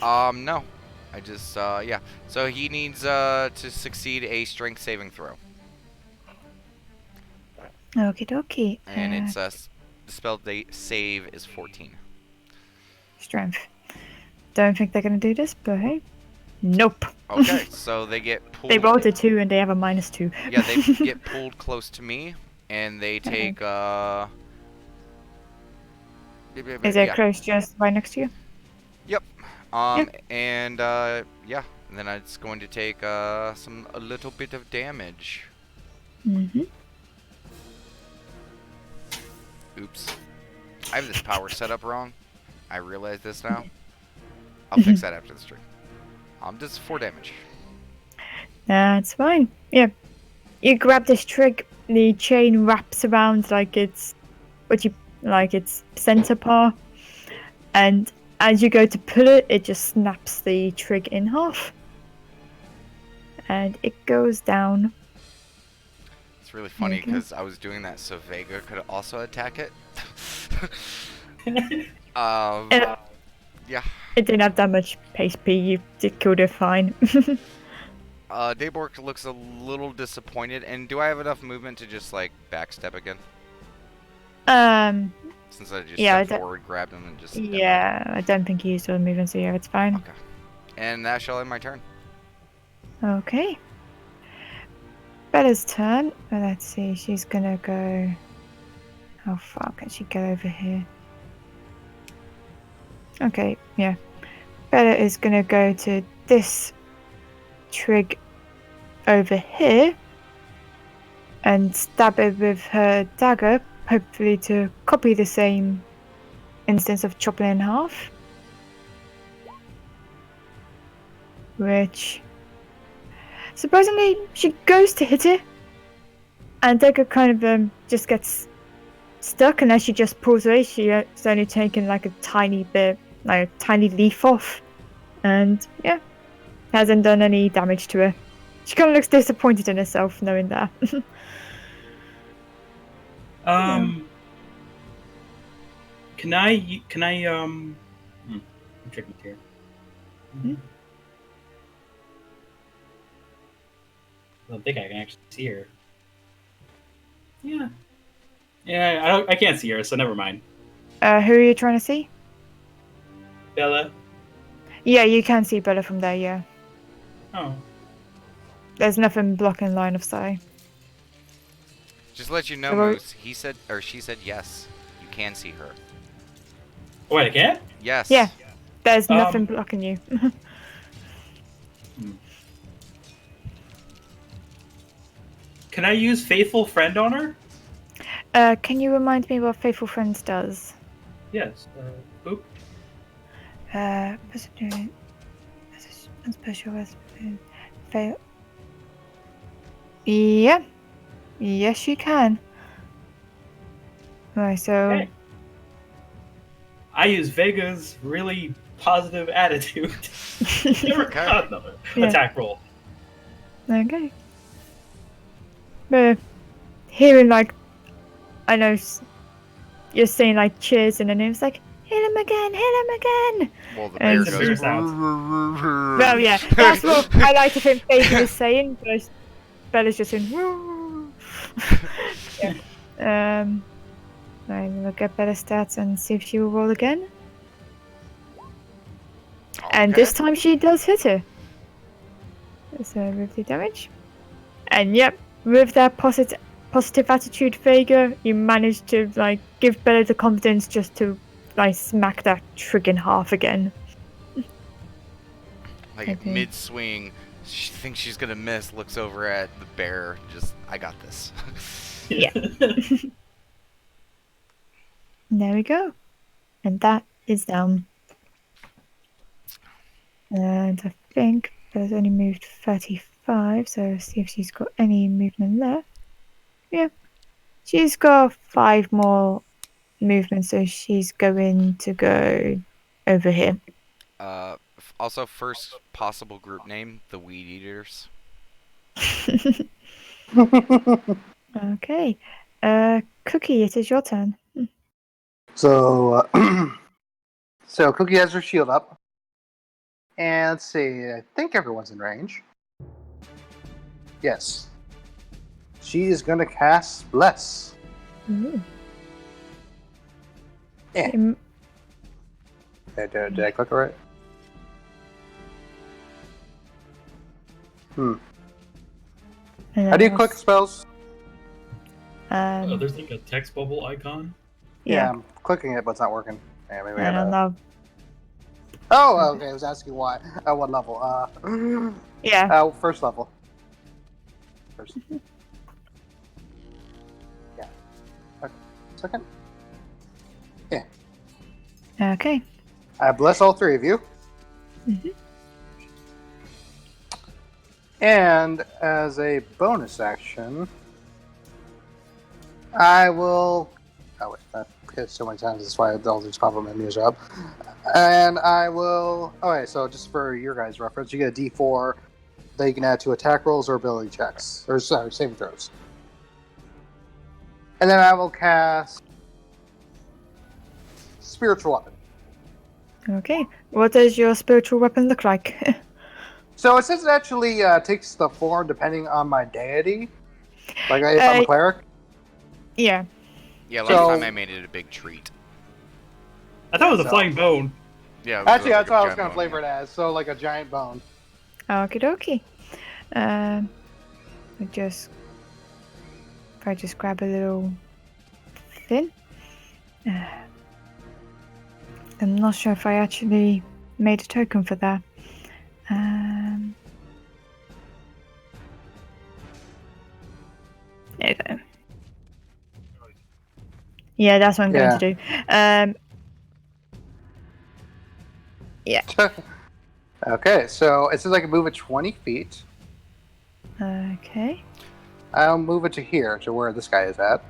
No. I just yeah. So he needs to succeed a strength saving throw, Okie dokie. and it's the spell save is 14. Strength. Don't think they're gonna do this, but hey. Nope. Okay, so they get They pulled. rolled a 2 and they have a -2. Yeah, they get pulled close to me, and they take Is it yeah. close just right next to you? Yep. Yeah. And yeah, and then it's going to take a little bit of damage. Mm-hmm. Oops. I have this power set up wrong. I realize this now. I'll fix that after the stream. Just 4 damage. That's fine. Yeah. You grab this trig, the chain wraps around like it's its center part, and as you go to pull it, it just snaps the trig in half. And it goes down. It's really funny because I was doing that so Vega could also attack it. Yeah. It didn't have that much pace P, you did killed it fine. Daybork looks a little disappointed, and do I have enough movement to just like backstep again? Since I just stepped forward, grabbed him, and just I don't think you used all the movement, so yeah, it's fine. Okay. And that shall end my turn. Okay. Bella's turn. Let's see, she's gonna go. How far can she go over here? Okay, yeah. Bella is gonna go to this trig over here and stab it with her dagger, hopefully to copy the same instance of chopping in half. Which, surprisingly, she goes to hit it, and dagger kind of just gets stuck, and as she just pulls away, she's only taken like a tiny bit, like a tiny leaf off, and yeah, hasn't done any damage to her. She kind of looks disappointed in herself knowing that. Can I I'm checking here. I don't think I can actually see her. Yeah, I can't see her, so never mind. Who are you trying to see? Bella. Yeah, you can see Bella from there, yeah. Oh. There's nothing blocking line of sight. Just to let you know, Moose, he said, or she said yes. You can see her. Oh, wait, I can't? Yes. Yeah. There's nothing blocking you. Can I use Faithful Friend on her? Can you remind me what Faithful Friends does? Yes. Boop. Special recipe. Fail. Yeah. Yes, you can. Right, so. Okay. I use Vega's really positive attitude. Never got another attack roll. Okay. But hearing like, I know you're saying like cheers, and then it's like, hit him again, hit him again. Well, the bear goes. Well, yeah, that's what I like to think Vega is saying, but Bella's just saying. Yeah. Right, we'll get better stats and see if she will roll again. Okay. And this time she does hit her. So with the damage. And yep, with that positive attitude, Vega, you managed to like give Bella the confidence just to like smack that trig in half again. Like mid swing, she thinks she's gonna miss, looks over at the bear, just, I got this. Yeah. There we go. And that is down. And I think Bella's only moved 35, so see if she's got any movement left. Yeah. She's got 5 more movements, so she's going to go over here. Also, first possible group name, the Weed Eaters. Okay. Cookie, it is your turn. So, so Cookie has her shield up. And let's see. I think everyone's in range. Yes. She is going to cast Bless. Ooh. Yeah. Um, Did I click it right? How do you click spells? Oh, there's like a text bubble icon. Yeah, Yeah, I'm clicking it, but it's not working. Yeah, maybe I don't know. Oh, okay. I was asking why. At what level? Yeah. First level. First. Yeah. Okay. Second. Okay. I bless all three of you. Mhm. And as a bonus action, I will. Oh wait, that hit so many times. That's why all these pop up menus up. And I will. Okay, so just for your guys' reference, you get a D4 that you can add to attack rolls or ability checks, or sorry, saving throws. And then I will cast spiritual weapon. Okay. What does your spiritual weapon look like? So it says it actually takes the form depending on my deity. Like if I'm a cleric. Yeah. Yeah, last So- time I made it a big treat. I thought it was a So- flying bone. Yeah, it was Actually, like that's what I was giant going to bone, flavor it as. So like a giant bone. Okie dokie. If I just grab a little thing. I'm not sure if I actually made a token for that. There you go. Yeah, that's what I'm going to do. Okay, so it says I can move it 20 feet. Okay. I'll move it to here, to where this guy is at.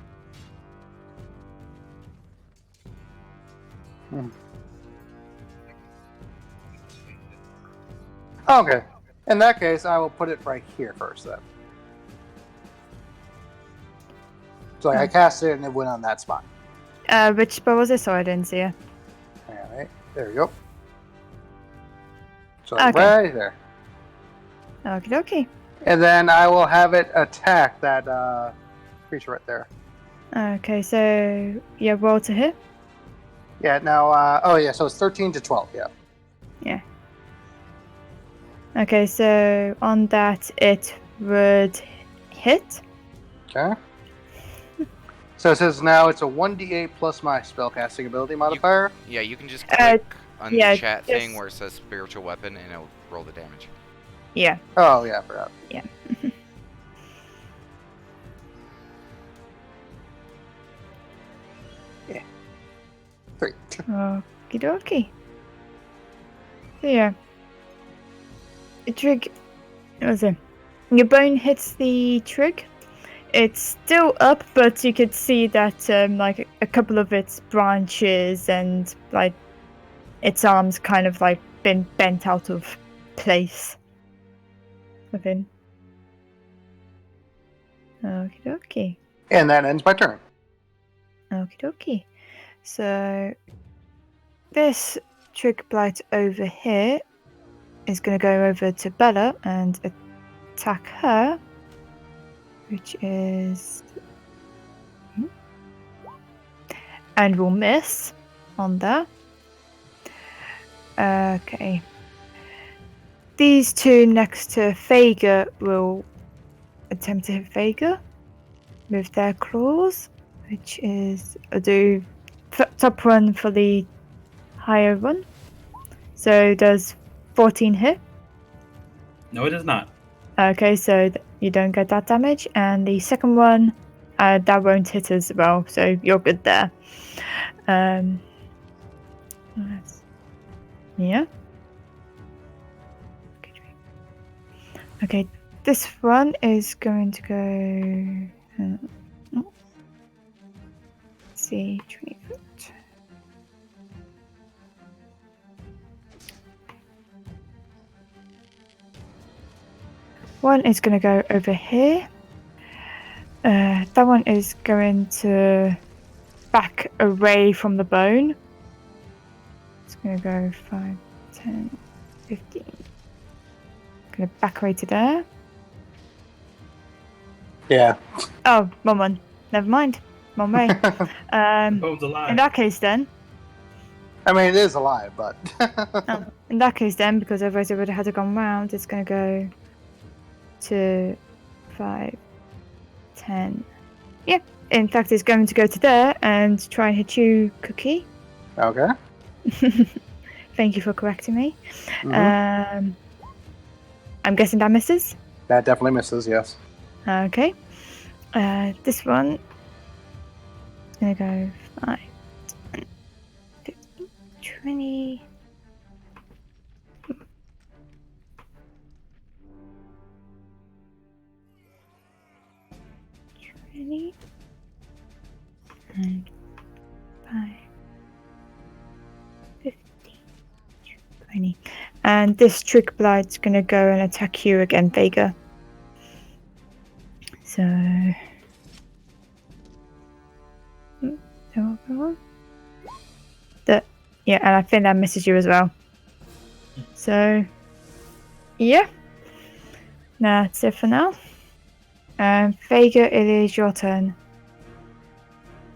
Okay. In that case, I will put it right here first, then. So I cast it and it went on that spot. Which spell was it? So I didn't see it. Alright, there we go. So Okay. right there. Okie dokie. And then I will have it attack that creature right there. Okay, so yeah, roll to hit. Yeah, now, so it's 13 to 12, yeah. Yeah. Okay, so on that it would hit. Okay. So it says now it's a 1d8 plus my spellcasting ability modifier. Yeah, you can just click on yeah, the chat thing just- where it says spiritual weapon and it'll roll the damage. Yeah. Oh, yeah, I forgot. Yeah. Yeah. 3. Okie dokie. So yeah. The trig. What was it? Your bone hits the trig. It's still up, but you could see that like a couple of its branches and like its arms kind of like been bent out of place. Within. Okie dokie. And that ends my turn. Okie dokie. So this trig blight over here is going to go over to Bella and attack her, which is and will miss on that. Okay. These two next to Vega will attempt to hit Vega with their claws, which is I'll do top one for the higher one. So does 14 hit? No, it is not. Okay, so you don't get that damage, and the second one that won't hit as well, so you're good there. Yeah. Okay, this one is going to go. Let's see, 20 foot. One is going to go over here. That one is going to back away from the bone. It's going to go 5, 10, 15. Gonna back away to there. Yeah. Oh, wrong one. Never mind. Wrong way. Bone's alive. In that case, then. I mean, it is alive, but. In that case, then, because otherwise it would have had to gone round, it's gonna go to 5, 10. Yeah. In fact, it's going to go to there and try and hit you, Cookie. Okay. Thank you for correcting me. Mhm. I'm guessing that misses. That definitely misses, yes. Okay. This one is gonna go 5, 10, 15, 20. And 5, 15, 20. And this trick blight's gonna go and attack you again, Vega. So. Yeah, and I think that misses you as well. So. Yeah. That's it for now. Vega, it is your turn.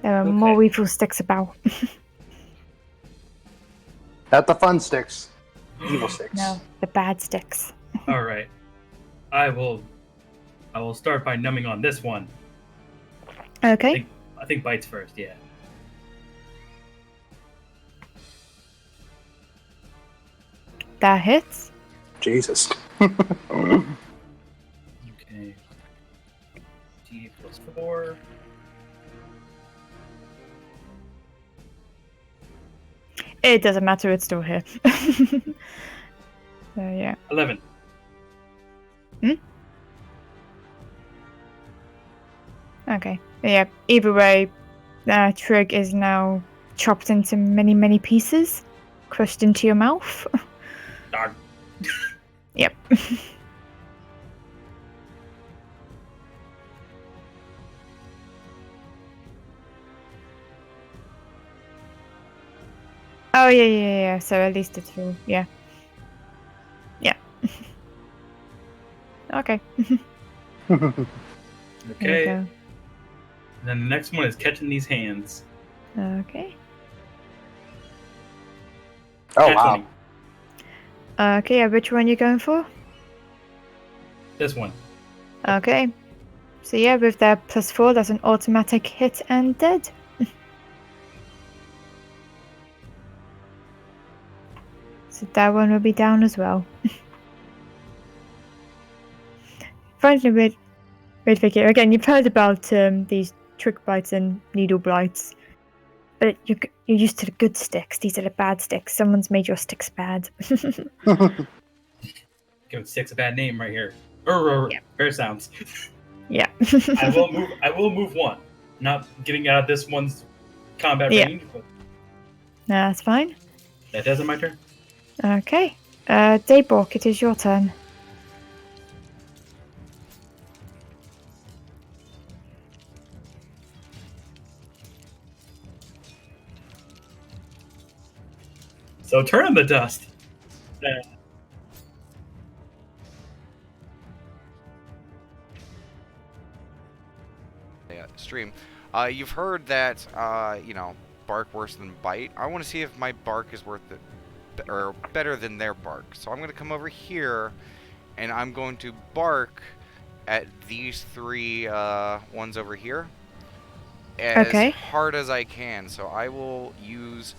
There are more Okay. weevil sticks about. Not the fun sticks. Evil sticks. No, the bad sticks. All right. I will start by numbing on this one. Okay. I think bites first. Yeah. That hits. Jesus. Okay. D plus 4. It doesn't matter, it's still here. So, yeah. 11. Okay. Yeah, either way, Trig is now chopped into many, many pieces, crushed into your mouth. Dog. Yep. Oh, yeah. So at least it's full. Yeah. Yeah. Okay. There you Okay. go. And then the next one is catching these hands. Okay. Oh, Nat wow. 20. Okay, yeah, which one you going for? This one. Okay. So yeah, with that +4, that's an automatic hit and dead. So that one will be down as well. Frankly, with Vicky, again, you've heard about these trick blights and needle blights, but you're used to the good sticks. These are the bad sticks. Someone's made your sticks bad. Giving six a bad name right here. Yeah. Fair sounds. Yeah. I will move one. Not getting out of this one's combat Yeah. range, but That's fine. that doesn't my turn. Okay. Daybork, it is your turn. So turn on the dust. Yeah, stream. You've heard that bark worse than bite. I want to see if my bark is worth it or better than their bark. So I'm going to come over here and I'm going to bark at these three ones over here as Okay. hard as I can. So I will use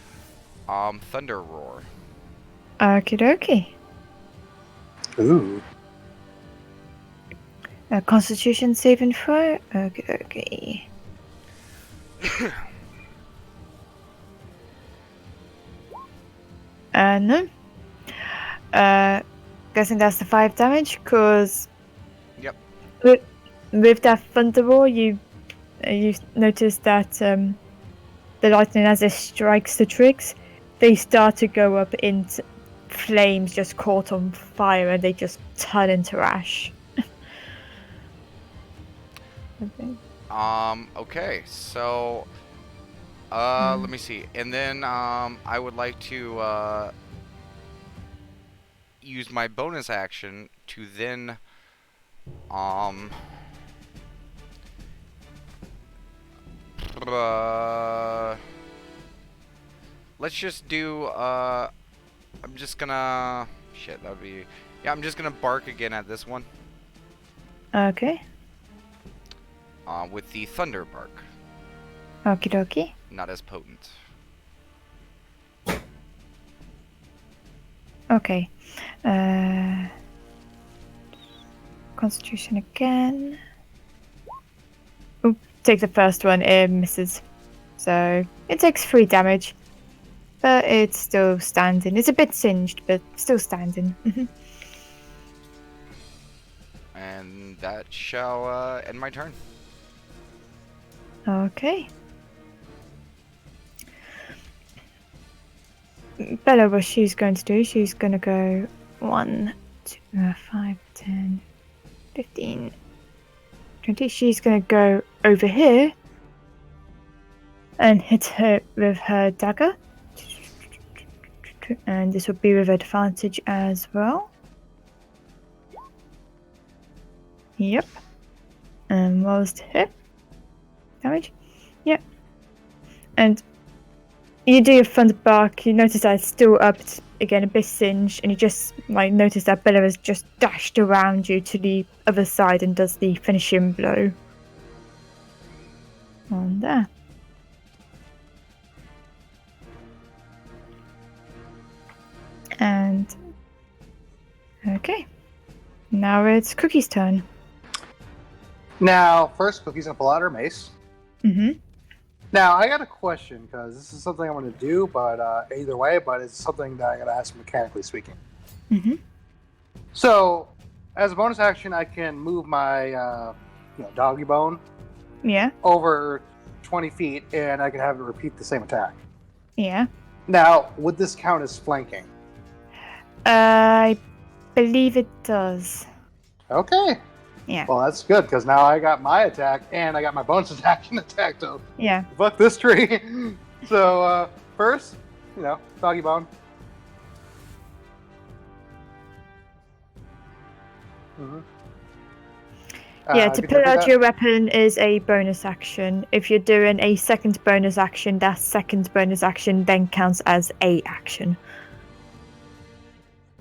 Thunder Roar. Okie dokie. Ooh. Constitution saving throw. Okie dokie. No. Guessing that's the 5 damage, because Yep. with that thunder roar, you notice that the lightning, as it strikes the trigs, they start to go up into flames, just caught on fire, and they just turn into ash. Okay. Okay, so let me see. And then I would like to use my bonus action to then uh, let's just do I'm just gonna shit, that would be yeah, I'm just gonna bark again at this one. Okay. With the thunder bark. Okie dokie. Not as potent. Okay. Constitution again. Oop, take the first one, it misses. So it takes 3 damage. But it's still standing. It's a bit singed, but still standing. And that shall end my turn. Okay. Bella, what she's going to do, she's going to go 1, 2, 5, 10, 15, 20. She's going to go over here and hit her with her dagger. And this will be with advantage as well. Yep. And what was the hit? Damage? Yep. And you do your thunder bark, you notice that it's still up, it's again a bit singed, and you just like notice that Bella has just dashed around you to the other side and does the finishing blow. On there. And okay. Now it's Cookie's turn. Now, first, Cookie's gonna pull out her mace. Mm-hmm. Now, I got a question because this is something I'm gonna do, but either way, but it's something that I gotta ask mechanically speaking. Mm-hmm. So, as a bonus action, I can move my doggy bone Yeah. over 20 feet, and I can have it repeat the same attack. Yeah. Now, would this count as flanking? I believe it does. Okay. Yeah. Well, that's good because now I got my attack and I got my bonus action attack. So Yeah. fuck this tree. So first, doggy bone. Mm-hmm. Yeah, to pull out your weapon is a bonus action. If you're doing a second bonus action, that second bonus action then counts as a action.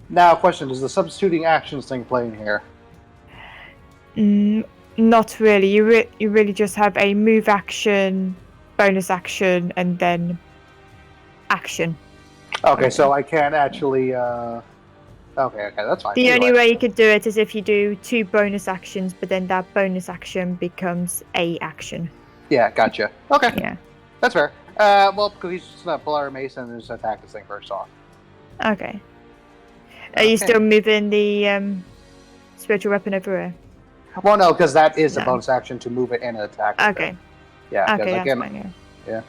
Now, question: does the substituting actions thing play in here? Not really. You really just have a move action, bonus action, and then action. Okay, so I can't actually. Okay, that's fine. The only way you could do it is if you do 2 bonus actions, but then that bonus action becomes a action. Yeah, gotcha. Okay, Yeah. that's fair. Well, because he's just gonna pull out our mace and just attack this thing first off. Okay. Are you still moving the spiritual weapon over here? Well, no, because that is a No. bonus action to move it and attack. It. Okay. Yeah. 'cause Okay, I that's can- fine. Yeah.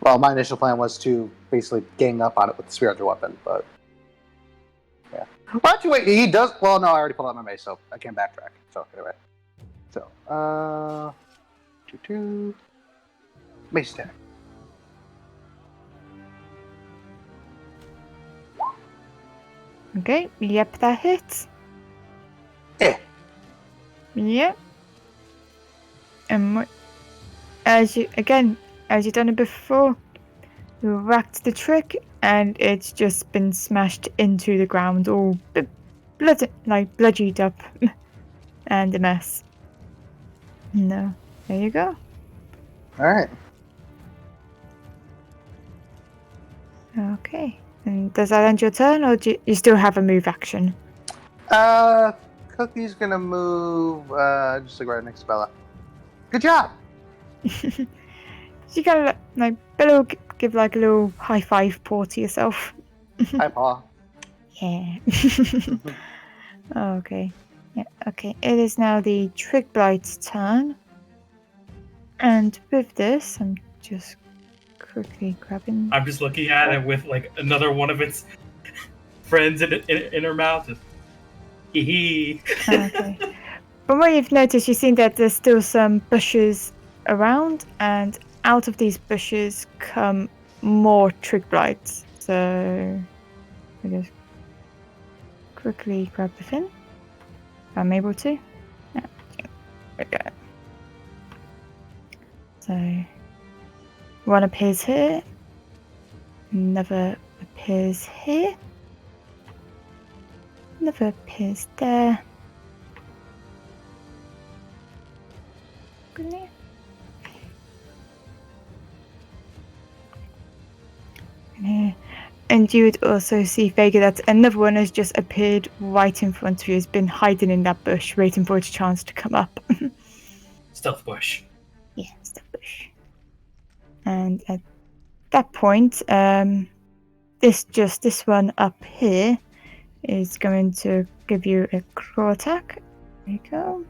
Well, my initial plan was to basically gang up on it with the spiritual weapon, but yeah. Why don't you wait? He does. Well, no, I already pulled out my mace, so I can't backtrack. So anyway, two, mace attack. Okay. Yep, that hits. Eh. Yep. And as you've done it before, you whacked the trick, and it's just been smashed into the ground, all bloodied up, and a mess. No, there you go. All right. Okay. And does that end your turn, or do you still have a move action? Cookie's gonna move. Just like right next to Bella. Good job. You gotta Bella will give like a little high five paw to yourself. Hi, Paul. Yeah. Okay. Yeah. Okay. It is now the Trig Blight's turn, and with this, I'm just quickly grabbing. I'm just looking at it with like another one of its friends in her mouth. Just hee. Okay. From what you've noticed, you've seen that there's still some bushes around, and out of these bushes come more trig blights. So I just quickly grab the fin. If I'm able to. Yeah, there we go. So one appears here, another appears here, another appears there. Here. And you would also see, Vega, that another one has just appeared right in front of you, has been hiding in that bush, waiting for its chance to come up. Stealth bush. Yeah, it's the bush. And at that point, this one up here is going to give you a claw attack. There you go.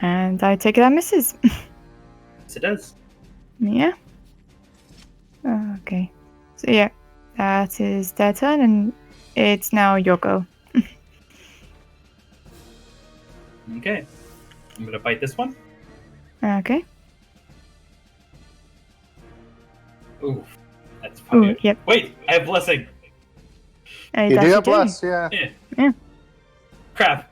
And I take it that misses. Yes, it does. Yeah. Okay. So yeah, that is their turn, and it's now your go. Okay. I'm gonna bite this one. Okay. Ooh, that's probably. Ooh, yep. Wait, I have blessing. And You it do actually have bless, yeah. Yeah. Crap.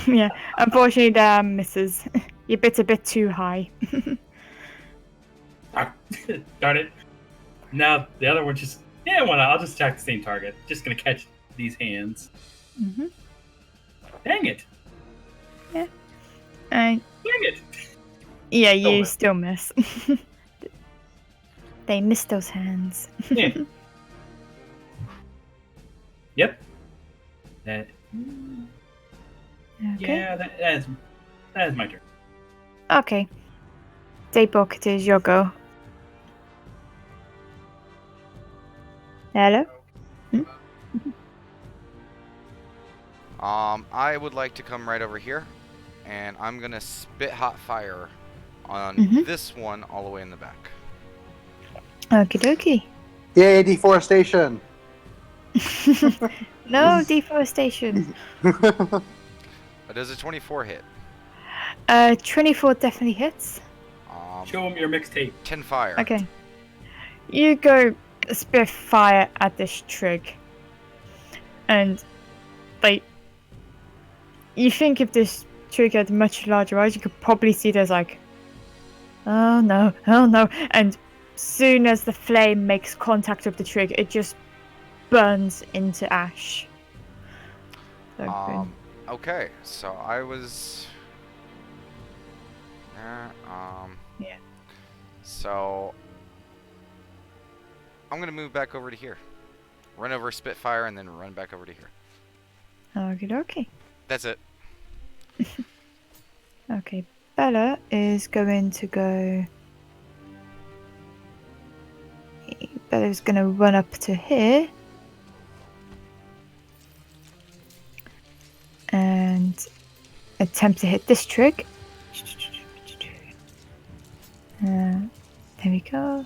Yeah. Unfortunately, that misses. You bit a bit too high. Darn it. Now the other one just. Yeah, why not? I'll just attack the same target. Just gonna catch these hands. Mm-hmm. Dang it. And Dang it. yeah, you miss. still miss. They missed those hands. Yeah. Yep. That. Okay. Yeah, that is my turn. Okay. Daybok, it is your go. Hello? I would like to come right over here, and I'm gonna spit hot fire on Mhm. this one all the way in the back. Okie dokie. Yay, deforestation! No deforestation. Does a 24 hit? 24 definitely hits. Show him your mixtape. 10 fire. Okay. You go spit fire at this trig. And, like, you think if this trig had much larger eyes, you could probably see there's like, oh no. And soon as the flame makes contact with the trig, it just burns into ash. So, Okay, so I was. Yeah. So I'm gonna move back over to here, run over Spitfire, and then run back over to here. Okie dokie. That's it. Okay, Bella is going to go. Bella's going to run up to here. And attempt to hit this trig. There we go.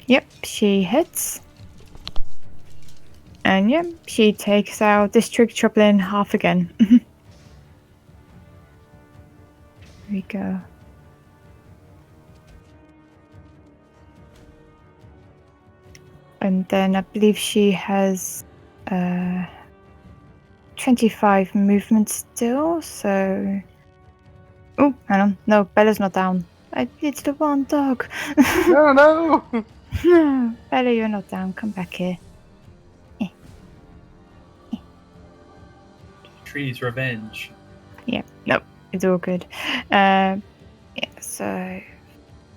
Yep, she hits. And yep, she takes out this trig, chopping in half again. There we go. And then I believe she has 25 movement still, so... Oh, hang on. No, Bella's not down. It's the one dog. No! No, Bella, you're not down. Come back here. Tree's revenge. Yeah, nope, it's all good. Yeah, so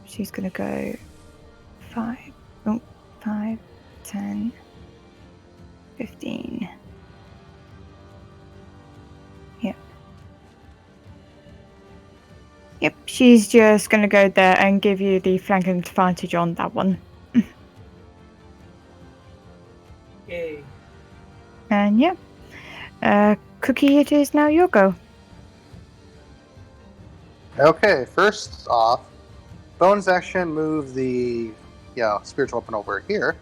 she's gonna go 5, 10, 15. Yep, she's just gonna go there and give you the flanking advantage on that one. Yay. And yeah, Cookie, it is now your go. Okay, first off, bonus action, move the spiritual weapon over here.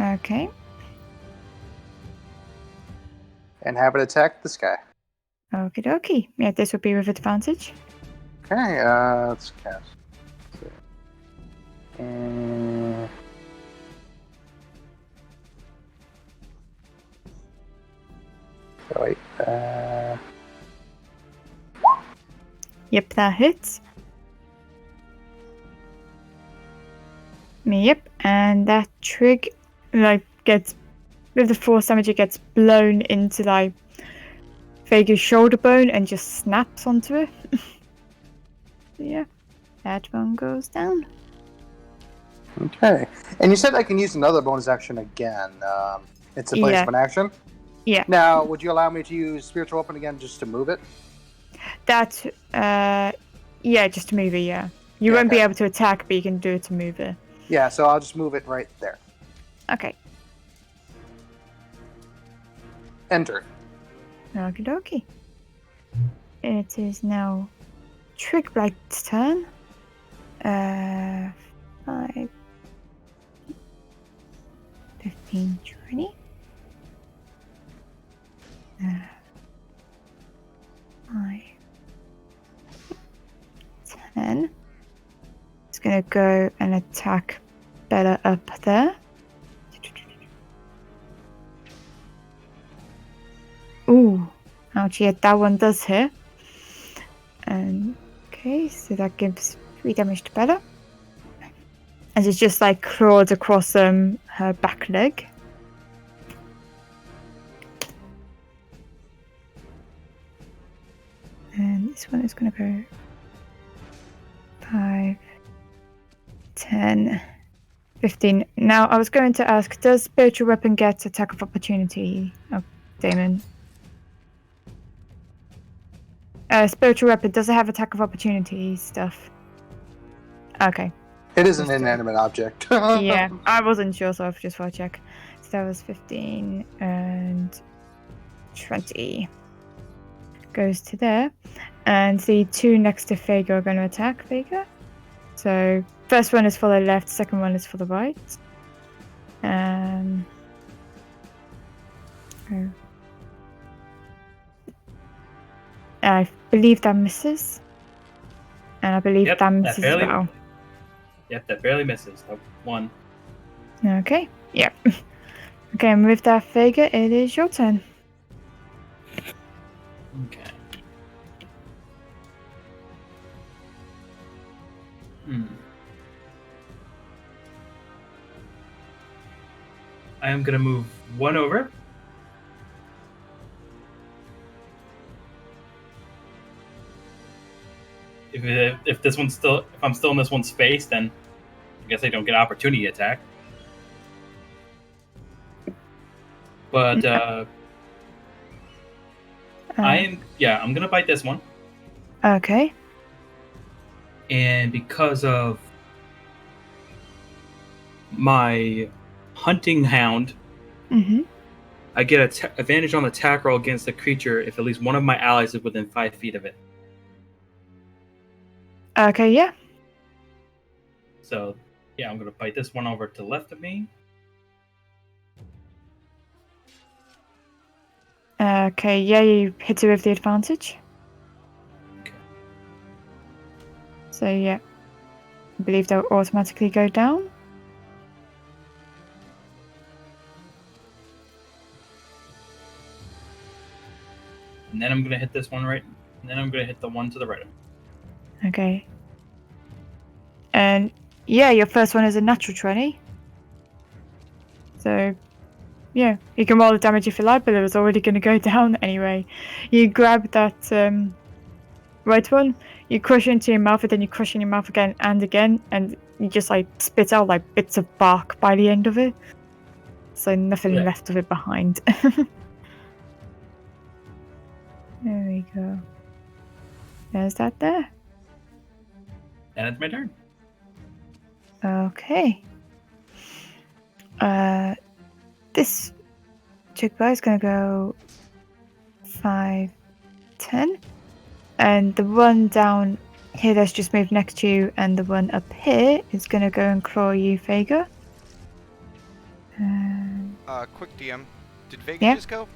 Okay. and have it attack this guy. Okie dokie. Yeah, this would be with advantage. Okay, let's cast. And... Oh, wait. Yep, that hits. Yep, and that trig gets with the force damage. It gets blown into Vega's shoulder bone and just snaps onto it. Yeah, that one goes down. Okay. And you said I can use another bonus action again. It's in place of an action? Yeah. Now, would you allow me to use Spiritual Weapon again just to move it? That, yeah, just to move it, yeah. You won't be able to attack, but you can do it to move it. Yeah, so I'll just move it right there. Okay. Enter. Okie dokie. It is now Trigblight's turn. 5, 15, 20. 5, 10. It's gonna go and attack Bella up there. Ooh, ouch, yeah, that one does hit. Okay, so that gives 3 damage to Bella. As it's just clawed across her back leg. And this one is going to go 5, 10, 15. Now, I was going to ask, does Spiritual Weapon get attack of opportunity? Oh, Damon. Spiritual Weapon, does it have attack of opportunity stuff? Okay. It is an inanimate object. Yeah, I wasn't sure, so I've just thought I'd check. So that was 15 and 20. Goes to there. And the 2 next to Vega are going to attack Vega. So, first one is for the left, second one is for the right. I believe that misses. And I believe that misses as well. Yep, that barely misses. That one. Okay, yep. Okay, and with that, Vega, it is your turn. Okay. I am gonna move 1 over. If this one's still, if I'm still in this one's space, then I guess I don't get opportunity attack. But I'm gonna bite this one. Okay. And because of my hunting hound, I get advantage on the attack roll against the creature if at least one of my allies is within 5 feet of it. Okay, yeah. So, yeah, I'm going to bite this one over to the left of me. Okay, yeah, you hit it with the advantage. Okay. So, yeah. I believe they'll automatically go down. And then I'm going to hit this one right. And then I'm going to hit the one to the right. Okay. And yeah, your first one is a natural 20. So, yeah, you can roll the damage if you like, but it was already going to go down anyway. You grab that right one, you crush it into your mouth, and then you crush it in your mouth again, and you just spit out bits of bark by the end of it. So nothing left of it behind. There we go. There's that there. And it's my turn. Okay. This chick guy is gonna go 5, 10. And the one down here that's just moved next to you, and the one up here is gonna go and claw you, Vega. Quick DM. Did Vega just go?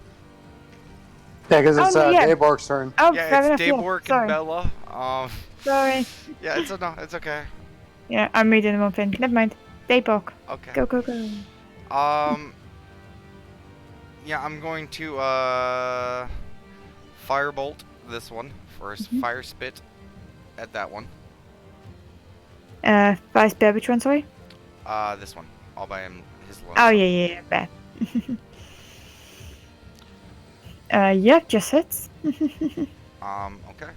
Yeah, because Oh it's no, yeah. Dayborg's turn. Oh, Yeah, fair it's enough. Yeah, Daybork and sorry, Bella. sorry. Yeah, it's no, it's okay. Yeah, I'm reading the wrong thing. Never mind. Daybok. Okay. Go, go, go. Um, yeah, I'm going to firebolt this one for fire spit at that one. Vice Bear, which one? Sorry. This one, all by his Oh lonesome. yeah, Bear. Yeah, just hits. Okay.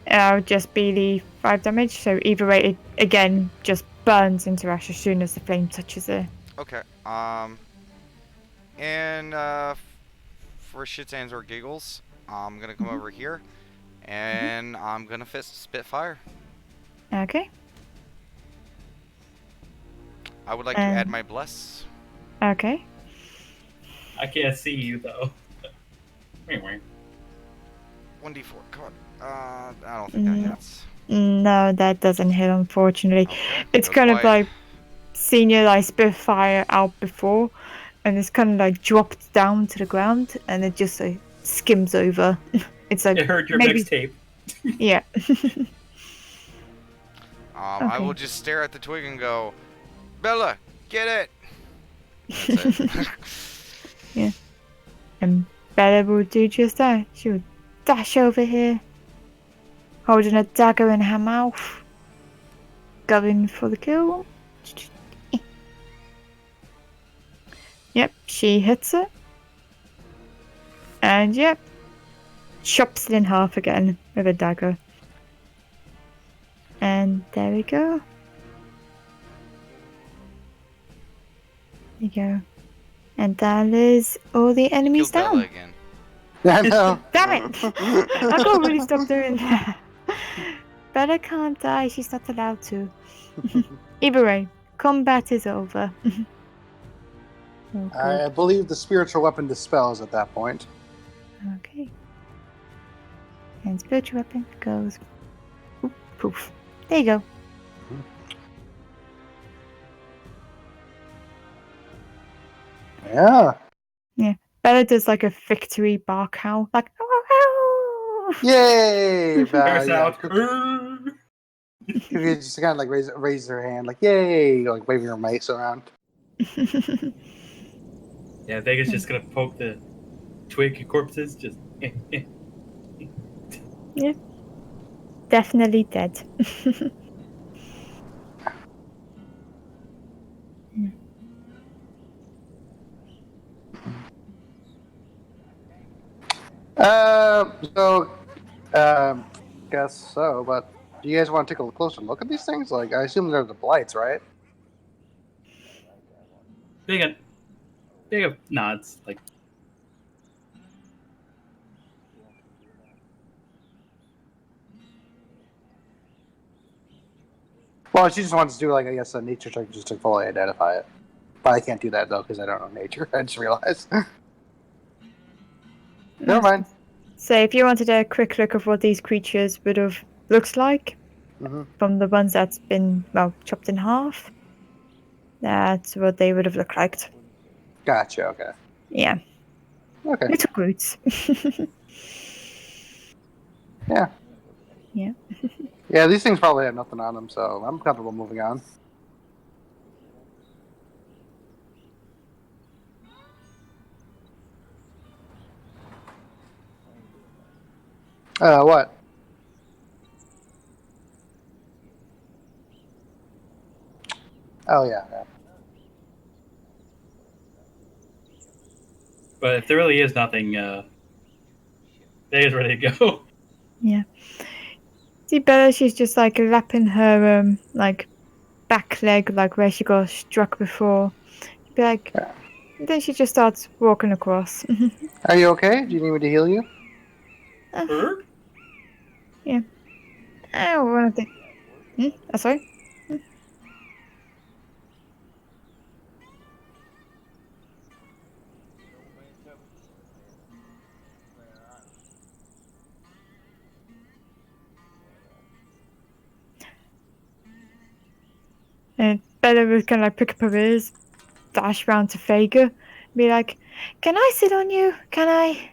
I'll just be the 5 damage. So either way, it again just burns into ash as soon as the flame touches it. Okay. And for shits and or giggles, I'm gonna come over here, and I'm gonna spit fire. Okay. I would like to add my bless. Okay. I can't see you though. Wait, wait. 1d4. Come on. I don't think that hits. No, that doesn't hit, unfortunately. Okay. It's goes kind of wide. like senior like Spitfire out before, and it's kind of like dropped down to the ground, and it just like skims over. It's like It heard your maybe, mixtape. yeah. I will Okay. just stare at the twig and go, Bella, get it. That's it. Yeah. And Bella will do just that. She will dash over here, holding a dagger in her mouth, going for the kill. Yep, she hits it. And yep, chops it in half again with a dagger. And there we go. There you go. And that is all the enemies Kill Bella down. again. Yeah, I know. Damn it! I can't really stop doing that. Bella can't die, she's not allowed to. Either way, combat is over. Oh, I good. believe the spiritual weapon dispels at that point. Okay. And spiritual weapon goes poof, poof. There you go. Yeah. Bella does like a victory bark howl, like oh, Yay! Bear Yeah, sound. if you just kind of like raise her hand, like yay, like waving her mace around. Yeah, Vega's just gonna poke the twig corpses. Just. Yeah. Definitely dead. So, guess so. But do you guys want to take a closer look at these things? Like, I assume they're the blights, right? Vega nods like. Well, she just wants to do like I guess a nature check just to fully identify it. But I can't do that though because I don't know nature. I just realized. Never mind. So if you wanted a quick look of what these creatures would have looked like from the ones that's been chopped in half, that's what they would have looked like. Gotcha. Okay. Yeah. Okay. Little Groots. Yeah. Yeah. Yeah. These things probably have nothing on them, so I'm comfortable moving on. What? Oh yeah. But if there really is nothing, Vega's ready to go. Yeah. See Bella, she's just like lapping her like back leg, like where she got struck before. Be like, then she just starts walking across. Are you okay? Do you need me to heal you? Yeah. I want to. Sorry. And Bella would kind of like pick up her ears, dash round to Fager, be like, Can I sit on you? Can I?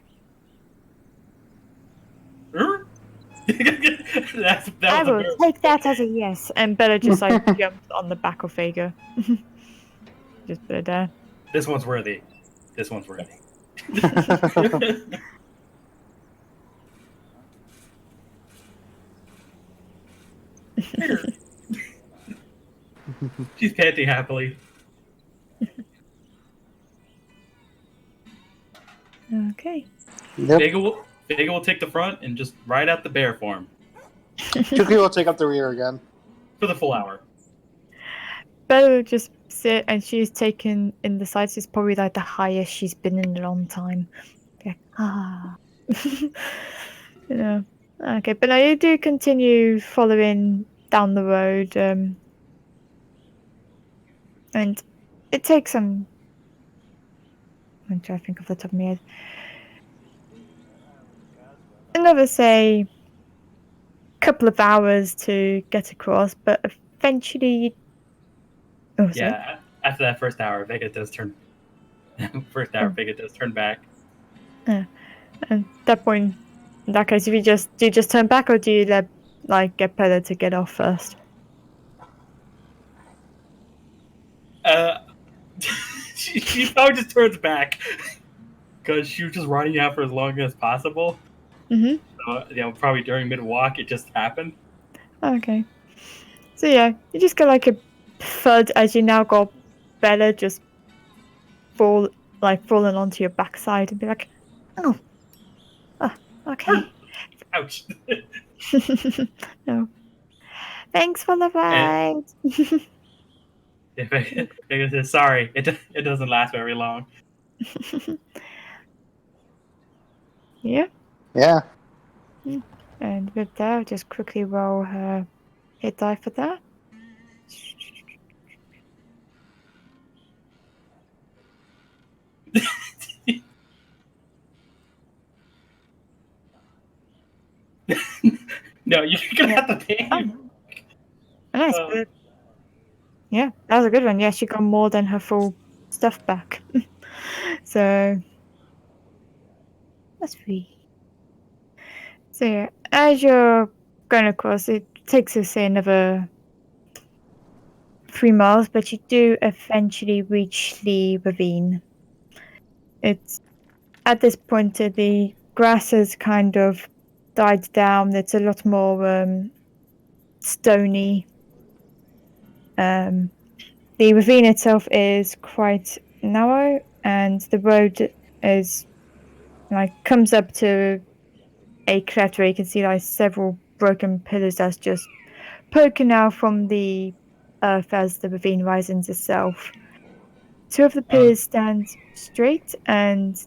that I was a will very take that okay. as a yes. And Bella just like jumped on the back of Vega. Just put it there. This one's worthy. This one's worthy. Here. She's panting happily. Okay. Yep. Vega will take the front and just ride out the bear form Chucky will take up the rear again. for the full hour. Bella will just sit and she's taken in the sides. It's probably like the highest she's been in a long time. Like, yeah. Okay, but now you do continue following down the road, and it takes some. I'm trying to think off the top of my head. Another, say, couple of hours to get across, but eventually. Oh, sorry. Yeah, after that first hour, Vega does turn. Vega does turn back. And at that point, in that case, if do you just turn back, or do you get Pella to get off first? She probably just turns back because she was just running out for as long as possible. Mm-hmm. So, probably during mid walk, it just happened. Okay. So yeah, you just get like a thud as you now got Bella just falling onto your backside and be like, oh, okay. Ouch. No. Thanks for the And ride. Vega says, "Sorry, it doesn't last very long." Yeah. Yeah. And with that, I'll just quickly roll her hit die for that. No, you're gonna have to pay. Oh, nice. Uh, But yeah, that was a good one. Yeah, she got more than her full stuff back. So that's free. So yeah, as you're going across, it takes us say another 3 miles, but you do eventually reach the ravine. It's at this point the grass has kind of died down. It's a lot more stony. The ravine itself is quite narrow, and the road is comes up to a cleft where you can see several broken pillars that's just poking out from the earth as the ravine rises itself. Two of the pillars stand straight, and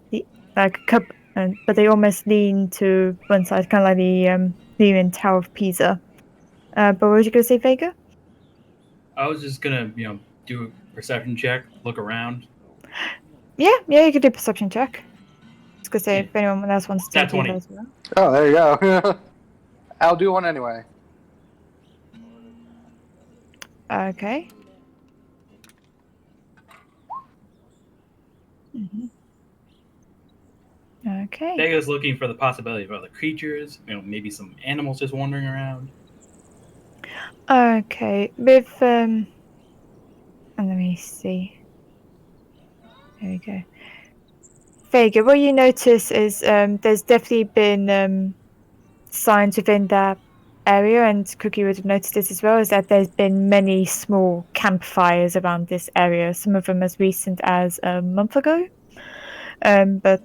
but they almost lean to one side, kind of like the Leaning Tower of Pisa. But what was you going to say, Vega? I was just gonna, do a perception check, look around. Yeah, you could do a perception check. Just gonna say Yeah. if anyone else wants to Nat do 20. that as well. Oh, there you go. I'll do one anyway. Okay. Mm-hmm. Okay. Vega's looking for the possibility of other creatures, maybe some animals just wandering around. Okay. With and let me see. There we go. Vega, what you notice is there's definitely been signs within that area, and Cookie would have noticed this as well, is that there's been many small campfires around this area, some of them as recent as a month ago. But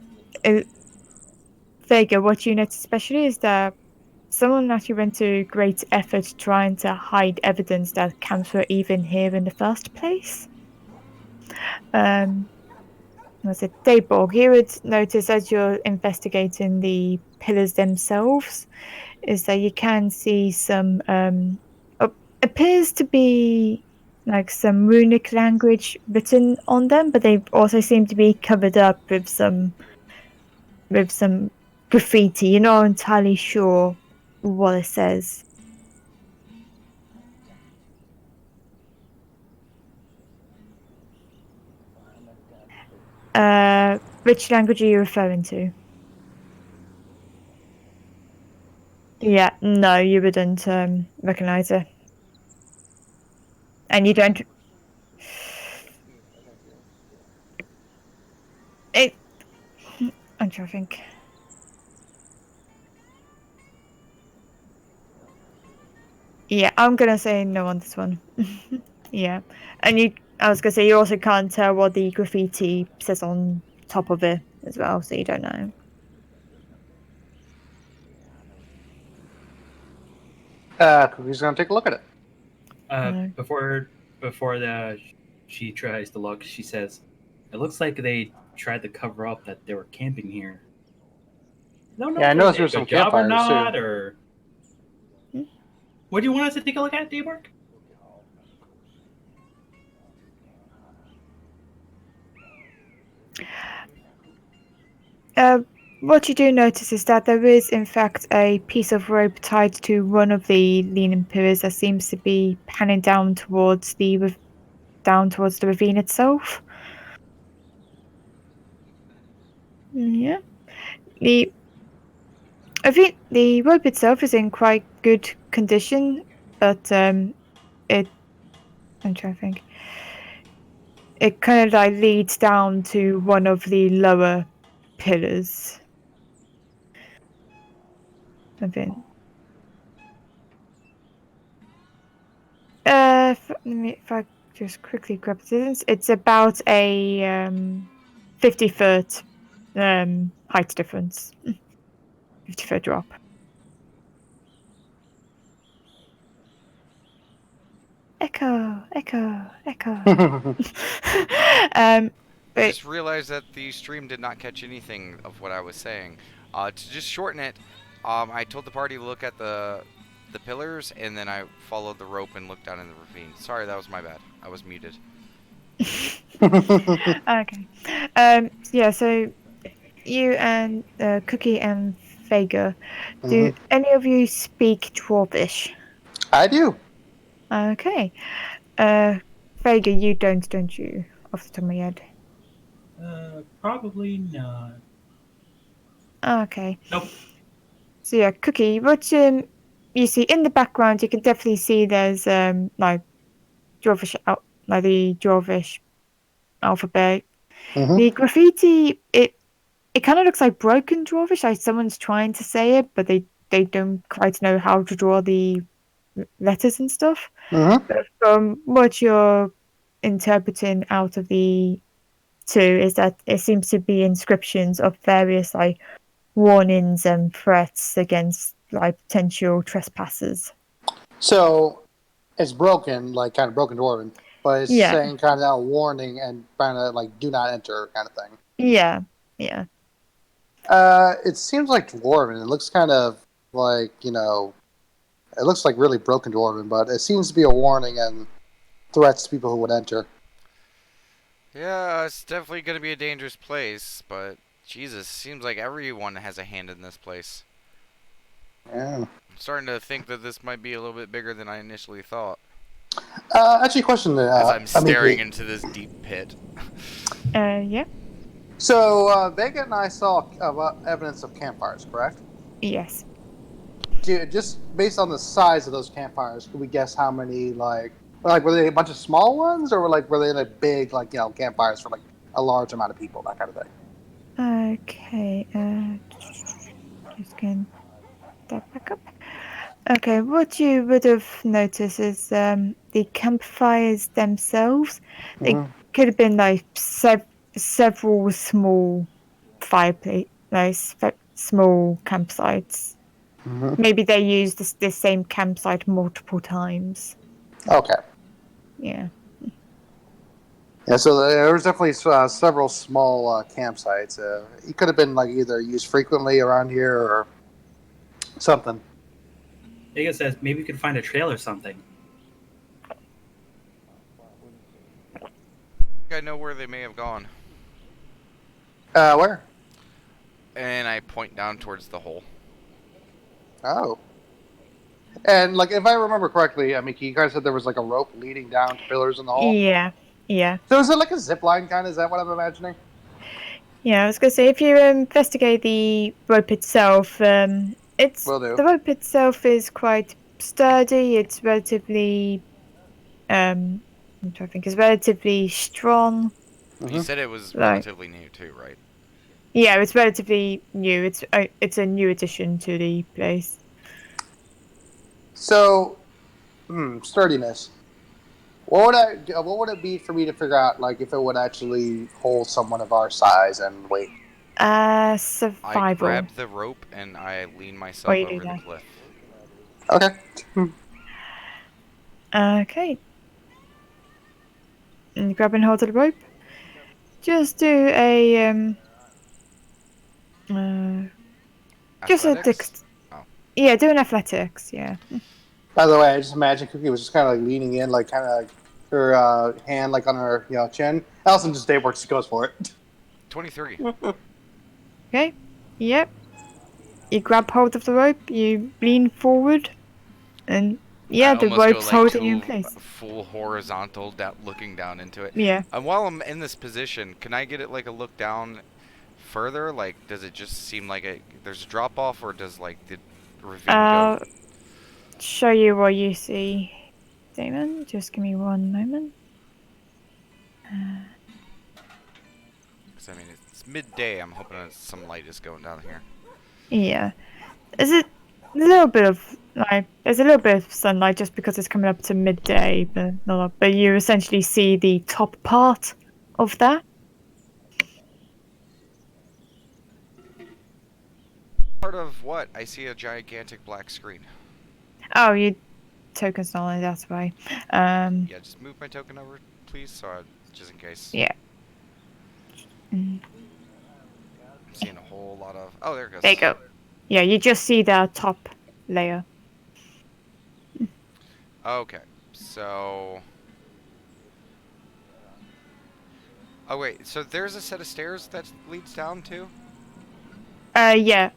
Vega, what you notice especially is that someone actually went to great effort trying to hide evidence that camps were even here in the first place. Was it Dayborg? You would notice as you're investigating the pillars themselves, is that you can see some appears to be some runic language written on them, but they also seem to be covered up with some graffiti. You're not entirely sure what it says. Which language are you referring to? Yeah, no, you wouldn't recognize it. And you don't. It. I'm trying to think. Yeah, I'm gonna say no on this one. Yeah, and I was gonna say you also can't tell what the graffiti says on top of it as well, so you don't know. Cookie's gonna take a look at it. No. Before she tries to look, she says, "It looks like they tried to cover up that they were camping here. I don't know Yeah, I if they noticed did a there's some good job or campfires too. not, or Hmm? what do you want us to take a look at, Daymark?" Uh, what you do notice is that there is, in fact, a piece of rope tied to one of the leaning pillars that seems to be panning down towards the ravine itself. Yeah. The I think the rope itself is in quite good condition, but it I'm trying to think. It kind of like leads down to one of the lower pillars. I think. If I just quickly grab the distance, it's about a 50-foot height difference. 50-foot drop. Echo, echo, echo. I But just realized that the stream did not catch anything of what I was saying. To just shorten it, I told the party to look at the pillars, and then I followed the rope and looked down in the ravine. Sorry, that was my bad. I was muted. okay. Yeah, so you and Cookie and Vega, do Mhm. any of you speak Dwarvish? I do. Okay. Vega, you don't you? Off the top of my head. Probably not. Okay. Nope. So yeah, Cookie, what you see in the background, you can definitely see there's like Dwarvish like the Dwarvish alphabet. Hmm. The graffiti, it kind of looks like broken Dwarvish, like someone's trying to say it, but they don't quite know how to draw the letters and stuff. Hmm. But from what you're interpreting out of the two is that it seems to be inscriptions of various like warnings and threats against like potential trespassers. So it's broken, like kind of broken dwarven, but it's Yeah, saying kind of a warning and kind of like do not enter kind of thing. yeah, yeah. It seems like dwarven. It looks kind of like it looks like really broken dwarven, but it seems to be a warning and threats to people who would enter. Yeah, it's definitely gonna be a dangerous place, but Jesus, seems like everyone has a hand in this place. Yeah. I'm starting to think that this might be a little bit bigger than I initially thought, Actually, question, as I'm staring Amiki. into this deep pit. Yeah, So Vega and I saw evidence of campfires, correct? yes. Just based on the size of those campfires, could we guess how many like were they a bunch of small ones or were they in a big campfires for like a large amount of people, that kind of thing? Okay, just getting that back up. Okay, what you would have noticed is the campfires themselves. They Hmm. could have been like several small fireplace, like small campsites. Hmm. Maybe they used this same campsite multiple times. Okay. Yeah. Yeah, so there was definitely several small campsites. It could have been like either used frequently around here or something. Vega says maybe we could find a trail or something. I know where they may have gone, Where? and I point down towards the hole. Oh. And like, if I remember correctly, I mean, you guys said there was like a rope leading down to pillars in the hall. Yeah. Yeah. So is it like a zip line kind of? Is that what I'm imagining? Yeah, I was gonna say if you investigate the rope itself, it's Will do. the rope itself is quite sturdy. It's relatively, I'm trying to think, it's relatively strong. You Hmm. said it was Like, relatively new too, right? yeah, it's relatively new. It's a new addition to the place. So, sturdiness. What would it be for me to figure out, like, if it would actually hold someone of our size and weight? I Survival. grab the rope and I lean Or myself you do over the that. cliff. Okay. Okay. And grab and hold of the rope. Just do a uh, just a Athletics? Oh. yeah, do an athletics. Yeah. By the way, I just imagine Cookie was just kind of like leaning in, like kind of like her hand like on her chin. Allison just day works, goes for it. 23. Okay. Yep. You grab hold of the rope. You lean forward, and I yeah, the almost go rope's like holding you in two place. full horizontal looking down into it. Yeah. And while I'm in this position, can I get it like a look down further? Like, does it just seem like there's a drop off, or does like the ravine go? I'll show you what you see, Damon. Just give me one moment. Because I mean, it's midday. I'm hoping that some light is going down here. Yeah. Is it a little bit of like there's a little bit of sunlight just because it's coming up to midday, but not a lot. But you essentially see the top part of that. Part of what? I see a gigantic black screen. Oh, you tokens knowledge, that's why. Yeah, just move my token over, please, just in case. Yeah. Mm, I'm seeing a whole lot of. Oh, there it there you goes. go. Yeah, you just see the top layer. Okay, so. Oh wait, so there's a set of stairs that leads down too. Yeah,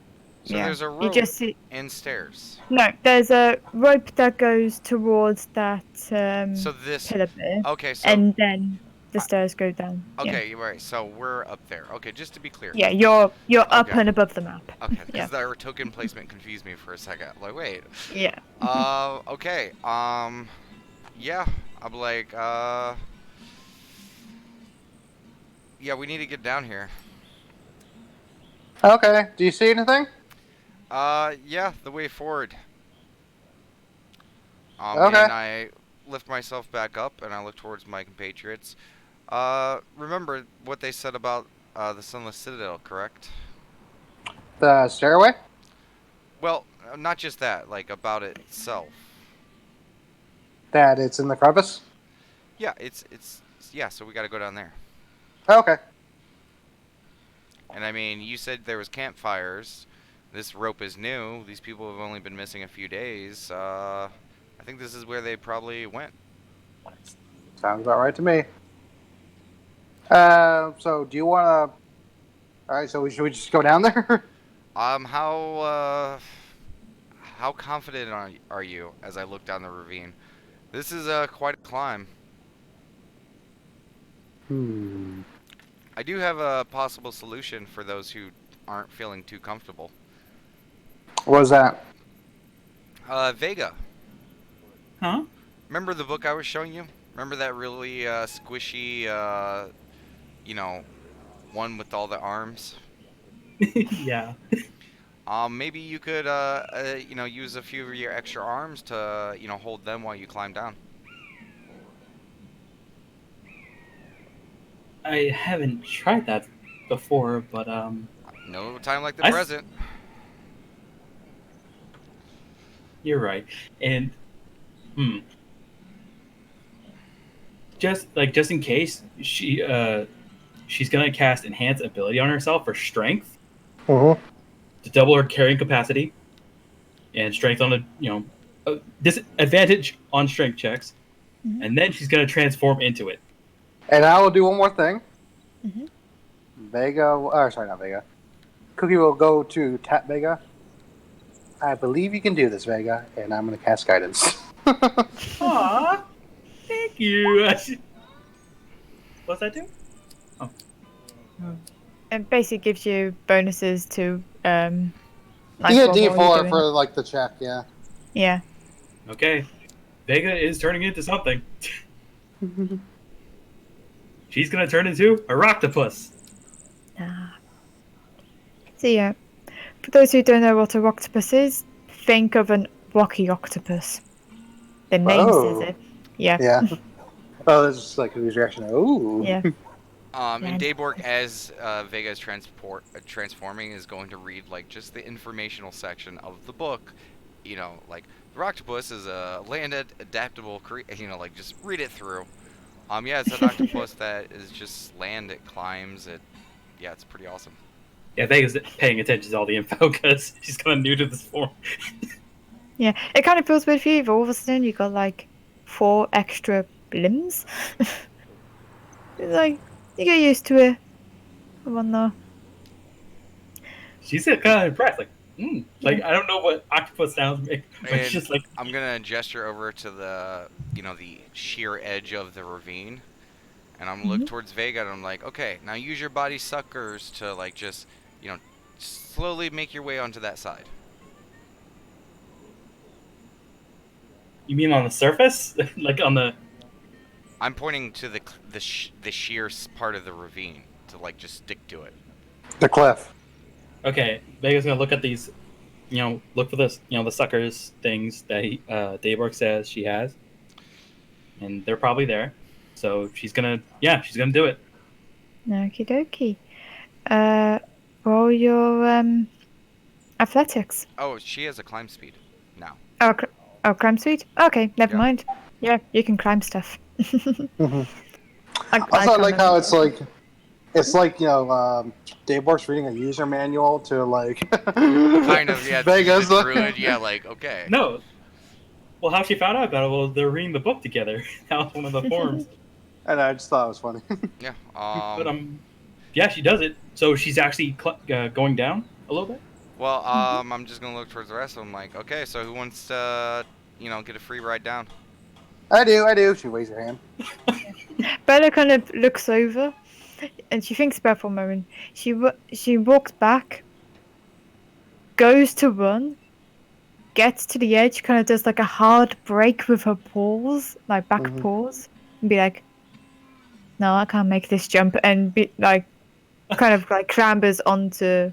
So yeah. there's a You rope just see and stairs. no. There's a rope that goes towards that So this. pillar bit, Okay, so. and then the I- stairs go down. Yeah. Okay, you're right. So we're up there. Okay, just to be clear. Yeah, you're up Okay. and above the map. Okay, Yeah. because our token placement confused me for a second. Like, wait. Yeah. Okay. Yeah. I'm like, yeah, we need to get down here. Okay. Do you see anything? Yeah, the way forward. Okay. And I lift myself back up and I look towards my compatriots. Remember what they said about the Sunless Citadel, correct? The stairway. Well, not just that, like about it itself. That it's in the crevice. Yeah, yeah. So we got to go down there. Okay. And I mean, you said there was campfires. This rope is new. These people have only been missing a few days. I think this is where they probably went. Sounds about right to me. So do you want to? All right. So should we just go down there? How confident are you as I look down the ravine? This is quite a climb. Hmm. I do have a possible solution for those who aren't feeling too comfortable. What was that? Vega. Huh? Remember the book I was showing you? Remember that really squishy, you know, one with all the arms? Yeah. Maybe you could, use a few of your extra arms to, hold them while you climb down. I haven't tried that before, but No time like the I present. you're right. And hmm, just in case she's gonna cast enhance ability on herself for strength Mm-hmm. to double her carrying capacity and strength on disadvantage on strength checks, Mhm. and then she's gonna transform into it. And I will do one more thing. Mhm. Vega. Sorry, not Vega. Cookie will go to tap Vega. I believe you can do this, Vega, and I'm going to cast guidance. Aw, thank you. What's that do? it basically gives you bonuses to like You get what more you're D4 doing. for like the check, yeah. Yeah. Okay, Vega is turning into something. She's gonna turn into a octopus. So yeah, for those who don't know what a octopus is, think of an rocky octopus. The name says Oh, it. Yeah. yeah. Oh, that's just like his reaction. Oh. Yeah. And Yeah. Daybork, as Vega is transforming, is going to read like just the informational section of the book. You know, like the octopus is a land-adaptable like just read it through. Yeah, it's an octopus that is just land. It climbs. Yeah, it's pretty awesome. Yeah, Vega's paying attention to all the info because she's kind of new to this form. Yeah. It kind of feels weird for you, but all of a sudden you got like 4 extra limbs. It's like you get used to it. I wonder. She's kind of impressed. Like I don't know what octopus sounds make, but And she's just like, I'm gonna gesture over to the the sheer edge of the ravine, and I'm look towards Vega, and I'm like, okay, now use your body suckers to like just slowly make your way onto that side. you mean on the surface, like on the? I'm pointing to the sheer part of the ravine to like just stick to it. The cliff. Okay, Vega's gonna look at these. Look for this. The suckers things that Dayborg says she has, and they're probably there. So she's gonna do it. Okie dokie. Roll your athletics. Oh, she has a climb speed now. Oh, climb speed? Okay, never Yeah. mind. Yeah, you can climb stuff. Mhm. I Also, I like can't how remember. it's like Dayborg's reading a user manual to like Kind of, yeah. Vegas. The druid, yeah, like okay. No. Well, how she found out about it? Well, they're reading the book together. That was one of the forms. And I just thought it was funny. Yeah. But yeah, she does it. So she's actually going down a little bit. Well, I'm just gonna look towards the rest of them. Like, okay, so who wants to, get a free ride down? I do. She waves her hand. Bella kind of looks over, and she thinks about it for a moment. She walks back, goes to run, gets to the edge, kind of does like a hard break with her paws, like back Mhm. paws, and be like, "No, I can't make this jump," and be like, kind of like clambers onto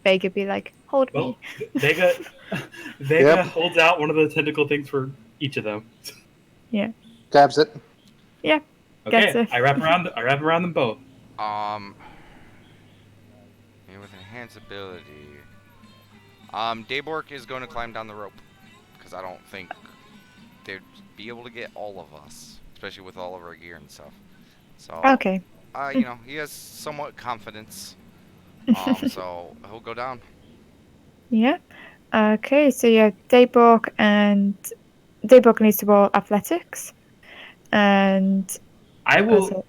Vega, be like, "Hold Well, me." Vega Yep. holds out one of the tentacle things for each of them. Grabs it. Yeah. Okay, Gets it. I wrap around them both. With enhanced ability. Daybork is going to climb down the rope because I don't think they'd be able to get all of us, especially with all of our gear and stuff. So, Okay. he has somewhat confidence. So he'll go down. Yeah. Okay, so yeah, Daybork needs to roll athletics. And I that's will it.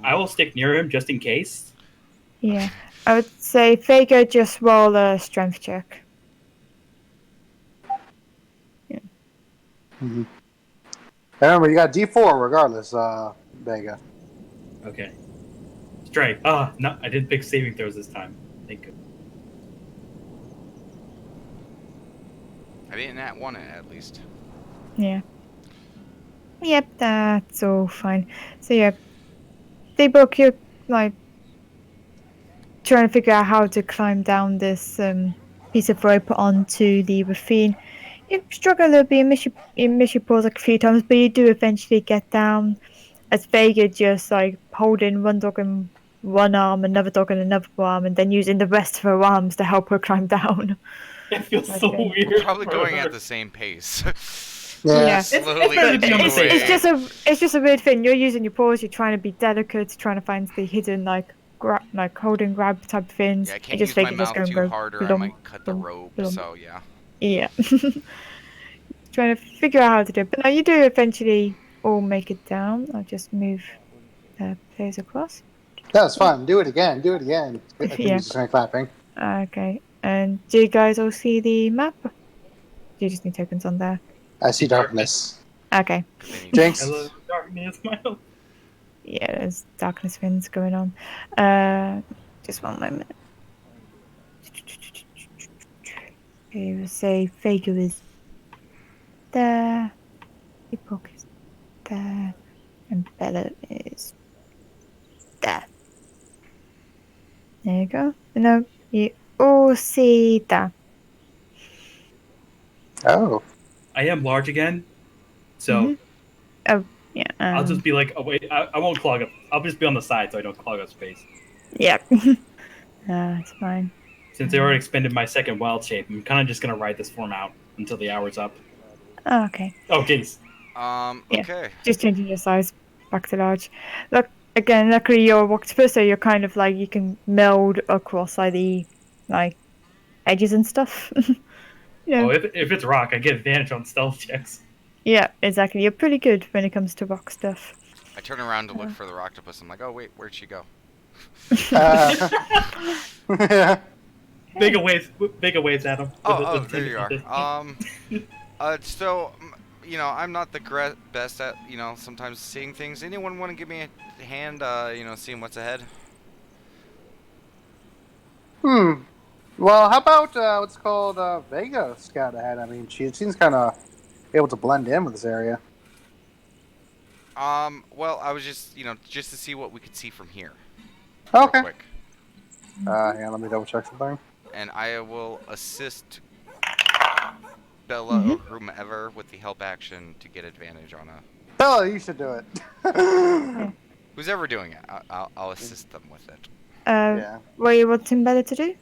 I will stick near him just in case. Yeah. I would say Vega just roll a strength check. Mhm. Remember, you got D4 regardless, Vega. Okay. Strike. No, I didn't pick saving throws this time. Thank you. I didn't nat one it at least. Yeah. Yep, that's all fine. So yeah, Daybork, you're like trying to figure out how to climb down this piece of rope onto the ravine. You struggle a little bit, you miss your paws like a few times, but you do eventually get down. As Vega just like holding one dog in one arm, another dog in another arm, and then using the rest of her arms to help her climb down. It feels so Okay. weird. We're probably for going her. at the same pace. Yeah. Slowly better to inching be on the safe away. side. It's just a weird thing. You're using your paws. You're trying to be delicate, trying to find the hidden hold and grab type things. Yeah, I And can't just use my Vega just mouth going too go hard or I blum, might cut the blum, rope, blum. so yeah. Yeah. Trying to figure out how to do it. But no, you do eventually all make it down. I'll just move players across. That was fun. Do it again. I think Yeah. he's just kind of clapping. Okay. And do you guys all see the map? You just need tokens on there. I see darkness. Okay. They need Jinx. Hello, darkness, my old. Yeah, there's darkness winds going on. Just one moment. Okay, we'll say Vega is there, Epoch is there, and Bella is there. There you go. No, you all see that. Oh. I am large again, so Mhm. Oh, yeah. I'll just be like, oh wait, I won't clog up. I'll just be on the side so I don't clog up space. Yeah. It's fine. Since I already expended my second wild shape, I'm kind of just gonna ride this form out until the hour's up. Oh, okay. Oh, geez. Yeah. Okay. Just changing your size back to large. Look, again, luckily you're octopus, so you're kind of like, you can meld across like the, like, edges and stuff. Oh, Yeah. if it's rock, I get advantage on stealth checks. Yeah, exactly. You're pretty good when it comes to rock stuff. I turn around to look for the octopus. I'm like, oh wait, where'd she go? Yeah. Bigger waves at him. Oh, there you are. I'm not the best at, sometimes seeing things. Anyone want to give me a hand, seeing what's ahead? Well, how about what's called Vega Scout ahead? I mean, she seems kind of able to blend in with this area. Well, I was just to see what we could see from here, Okay. real quick. Yeah, let me double check something. And I will assist Bella Mm-hmm. or whomever with the help action to get advantage on a... Bella, you should do it. Who's ever doing it, I'll assist them with it. Yeah. What are you wanting Bella to do?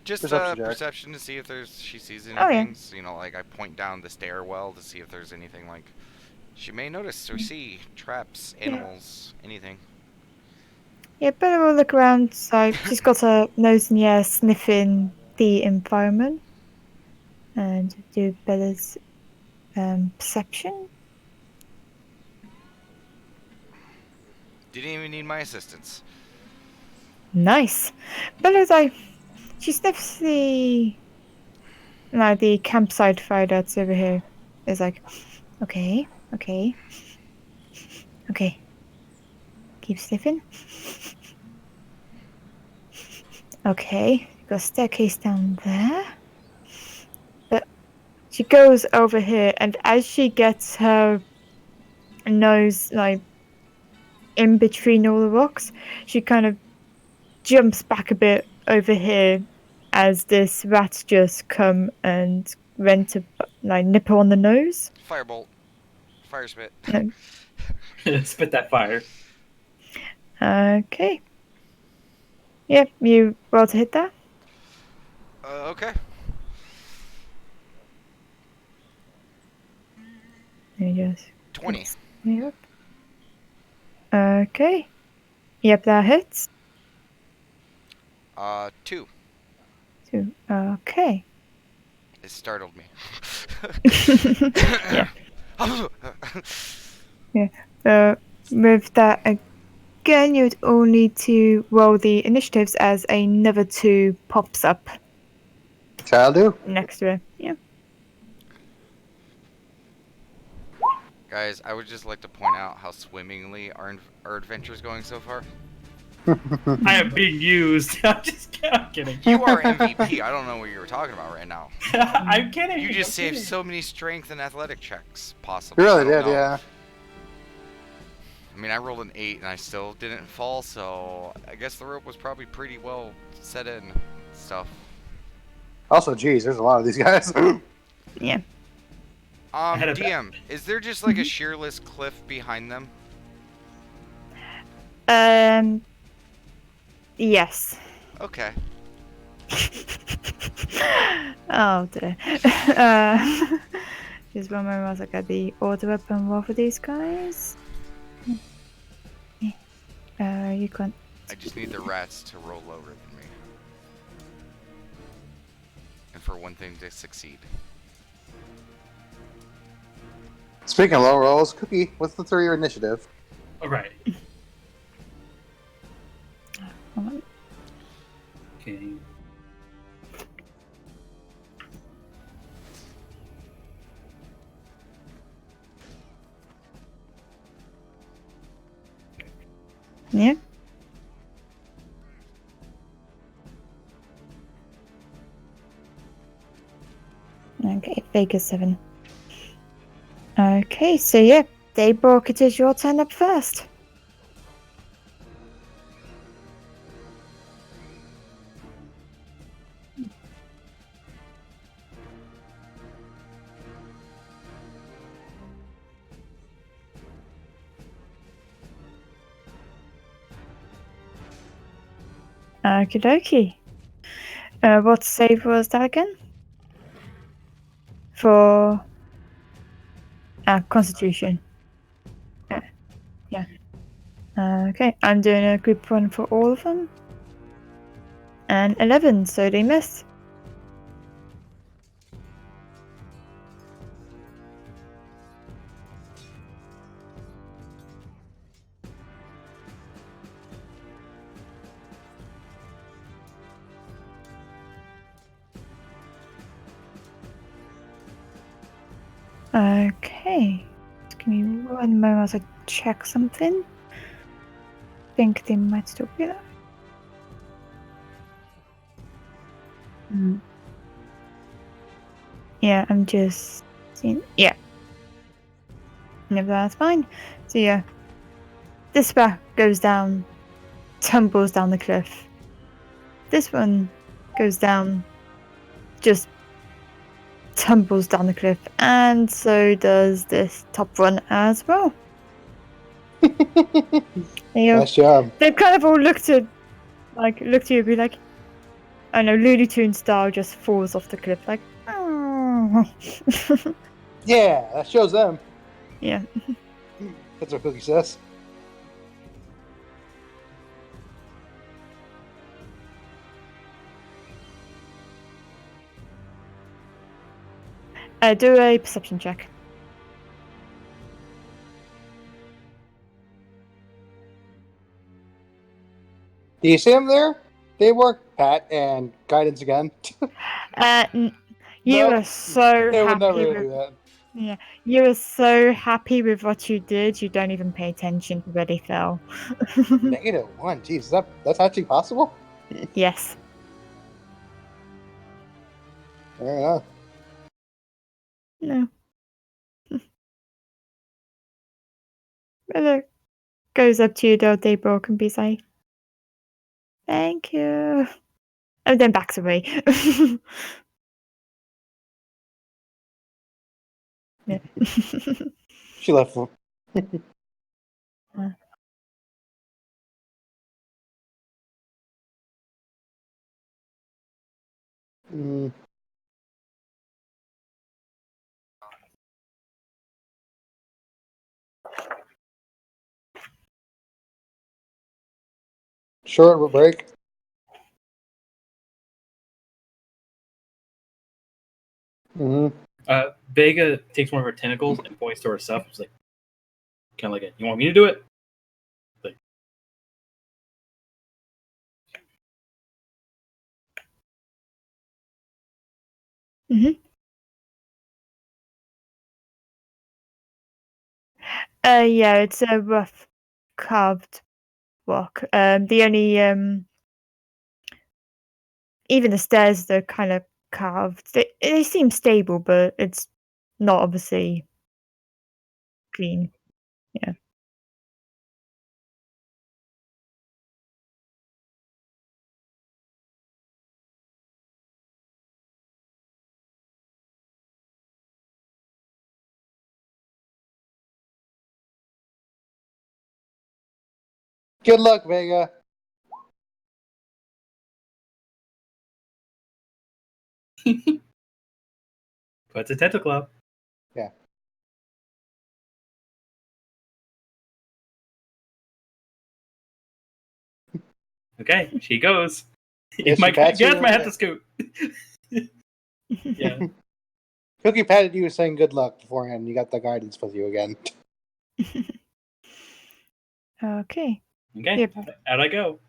Just Perception check. perception to see if she sees Oh, yeah. anything. Like I point down the stairwell to see if there's anything like she may notice or see traps, animals, anything. Yeah, Bella will look around, so she's got her nose in the air sniffing the environment. And do Bella's perception. Didn't even need my assistance. Nice. Bella's like, she sniffs the campsite fire that's over here. It's like, okay. Keep sniffing. Okay, got a staircase down there. But she goes over here, and as she gets her nose like in between all the rocks, she kind of jumps back a bit over here as this rat just come and went to like nip her on the nose. Firebolt, fire spit. No. Spit that fire. Okay. Yep, you roll to hit that. Okay. You just 20. Yep. Okay. Yep, that hits. 2. Two. Okay. It startled me. Yeah. With that again, you'd all need to roll the initiatives as another 2 pops up Shall do. next to it. Yeah. Guys, I would just like to point out how swimmingly our adventure is going so far. I am being used. I'm kidding. You are MVP. I don't know what you were talking about right now. I'm kidding. You just I'm saved kidding. so many strength and athletic checks, possibly. You really I don't did, know. yeah. I mean, I rolled an 8 and I still didn't fall, so I guess the rope was probably pretty well set in and stuff. Also, geez, there's a lot of these guys. Yeah. had a DM, is there just like a sheerless cliff behind them? Yes. Okay. Oh dear. Just one moment whilst I get the order up and roll for these guys. You can't. I just need the rats to roll lower than me. And for one thing to succeed. Speaking of low rolls, Cookie, what's the 3-year initiative? All right. Hold on. Okay. Yeah. Okay, Vegas 7. Okay, so yeah, Daybrook, it is your turn up first. Okie dokie. What save was that again? For Constitution. Yeah. Okay, I'm doing a group one for all of them. And 11, so they miss. Okay. Just give me one moment as I check something. Think they might still be there. Yeah, I'm just seeing. Yeah. No, that's fine. So yeah. This back goes down, tumbles down the cliff. This one goes down, just tumbles down the cliff, and so does this top one as well. Nice job. They've kind of all looked at you and be like, I know, Looney Tunes style just falls off the cliff like, oh. Yeah, that shows them. Yeah. That's what Cookie says. Do a perception check. Do you see them there? They work, Pat, and guidance again. You No, are so they would never happy do with. that. Yeah, you are so happy with what you did. You don't even pay attention to where they fell. -1. Jeez, that's actually possible? Yes. Fair enough. No. Brother goes up to you, though, Daybrook, and be like, thank you. And then backs away. Yeah. She left. Mm. Short break. Mm-hmm. Vega takes one of her tentacles and points to herself. She's like, kind of like, you want me to do it? Like, Mm-hmm. Yeah, it's a rough carved walk. The only even the stairs, they're kind of carved. They seem stable, but it's not obviously clean. Yeah. Good luck, Vega. puts a tentacle up. Yeah. Okay, she goes. Yeah, she pats you. Yes, my hat to scoot. Yeah. Cookie patted you saying good luck beforehand. You got the guidance with you again. Okay. Okay, Yep. out I go.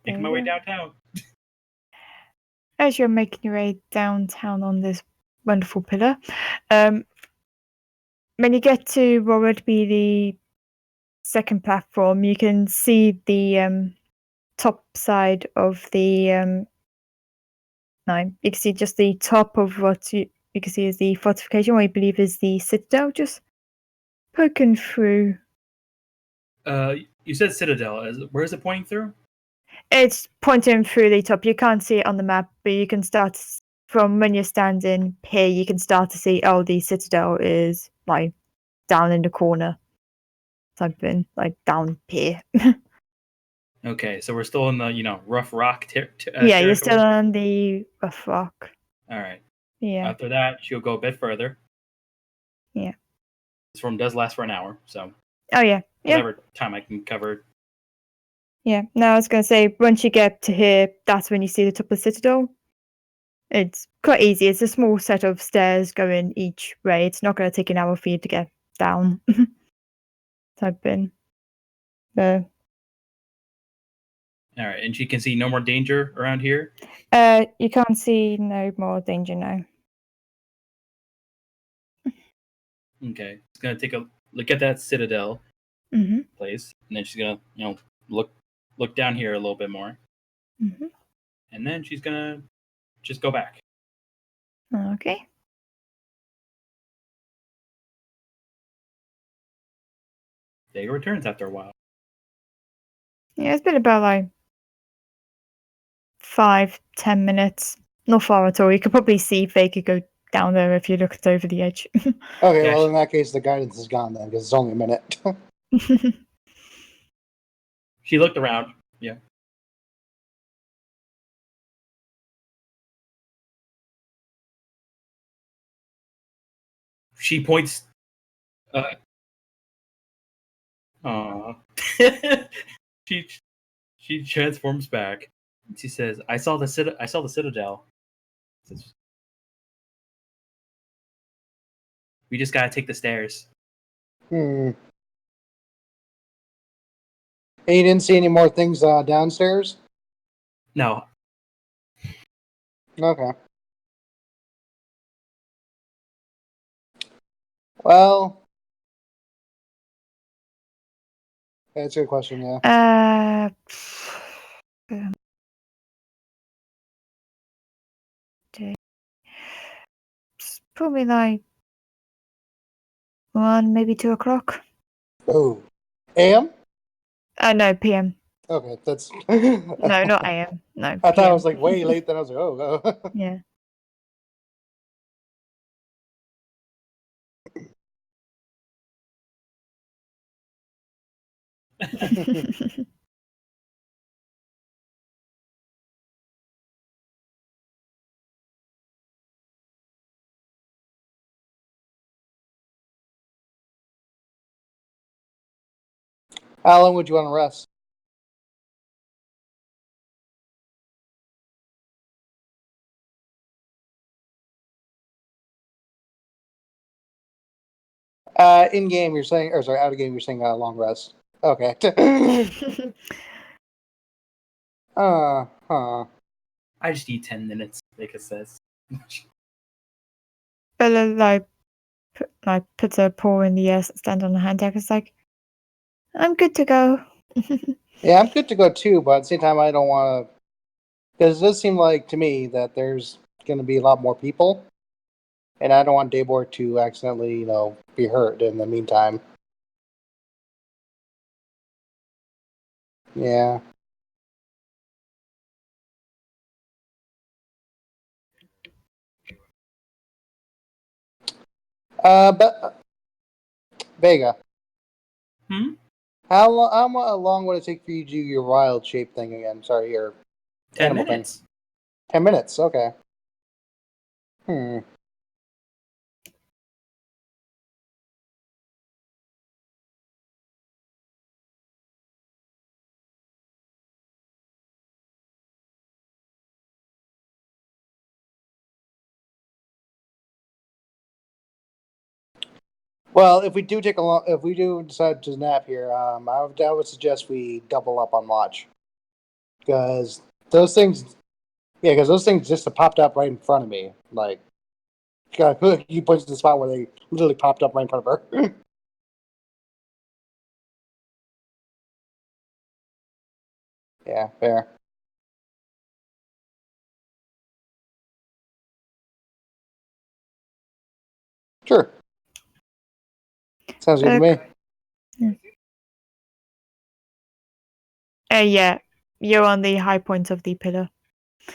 Making my way There you downtown. As you're making your way downtown on this wonderful pillar, when you get to what would be the second platform, you can see the top side of the no, you can see just the top of what you can see is the fortification, what you believe is the citadel, just poking through. You said Citadel. Where is it pointing through? It's pointing through the top. You can't see it on the map, but you can start from when you're standing here. You can start to see, oh, the citadel is like down in the corner. Something like down here. Okay, so we're still in the rough rock Yeah, you're still territory. on the rough rock. All right. Yeah, After that, she'll go a bit further. yeah. This room does last for an hour, so Oh yeah, yeah, whatever time I can cover. yeah. No, I was gonna say once you get to here, that's when you see the top of the citadel. It's quite easy. It's a small set of stairs going each way. It's not gonna take an hour for you to get down. Type in. The All right, and she can see no more danger around here. you can't see no more danger now. Okay, she's gonna take a look at that Citadel Mm-hmm. place, and then she's gonna look down here a little bit more, Mm-hmm. and then she's gonna just go back. Okay. Vega returns after a while. Yeah, it's been about like 5-10 minutes. Not far at all. You could probably see Vega go down there if you looked over the edge. Okay, Yeah, well in that case, the guidance is gone then because it's only a minute. she looked around. Yeah. She points. Aw. she she transforms back. She says, I saw the Citadel. Says, we just gotta take the stairs. Hmm. And you didn't see any more things downstairs? No. Okay. Well, that's a good question, yeah. Probably like 1, maybe 2 o'clock. Oh. AM? No, PM. Okay, that's. No, not AM. No, I thought it was PM. like way late, then I was like, oh. Yeah. How long would you want to rest? In game, you're saying, or sorry, out of game, you're saying long rest. Okay. Huh. I just need 10 minutes, Vega says. Bella like puts her paw in the air, stand on her hand. It's like, I'm good to go. Yeah, I'm good to go too, but at the same time, I don't want to. Because it does seem like to me that there's going to be a lot more people, and I don't want Daybor to accidentally, be hurt in the meantime. Yeah. But Vega, Hmm? how long would it take for you to do your wild shape thing again? Sorry, your 10 animal thing. minutes. 10 minutes. Okay. Hmm. Well, if we do decide to nap here, I would suggest we double up on watch because those things, yeah, because those things just popped up right in front of me. Like, you pointed to the spot where they literally popped up right in front of her. Yeah, fair. Sounds good to me. Yeah, you're on the high point of the pillar. If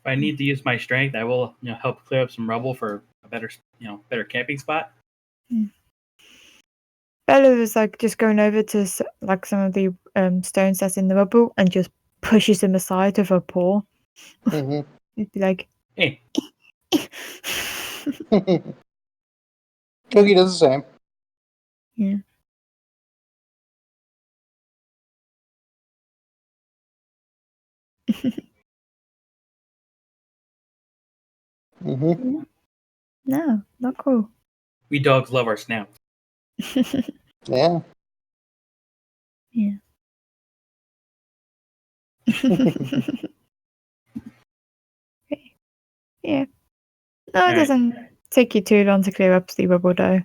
I need to use my strength, I will help clear up some rubble for a better camping spot. Bella was like just going over to like some of the stones that's in the rubble and just pushes them aside with her paw. Mm-hmm. It'd be like, Hey, Cookie does the same. yeah. Mm-hmm. No, not cool. we dogs love our snouts. Yeah. Yeah. Yeah. No, it Alright. doesn't take you too long to clear up the rubble though.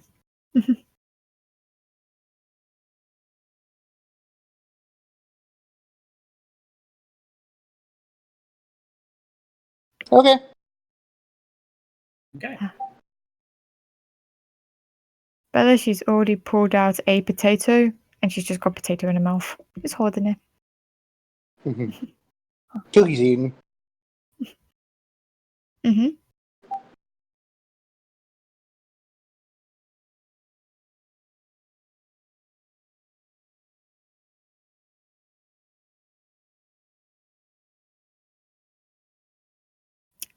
Okay. Okay. Bella, she's already pulled out a potato and she's just got potato in her mouth. Just holding it. Mm-hmm. Cookie's eating. Mm-hmm.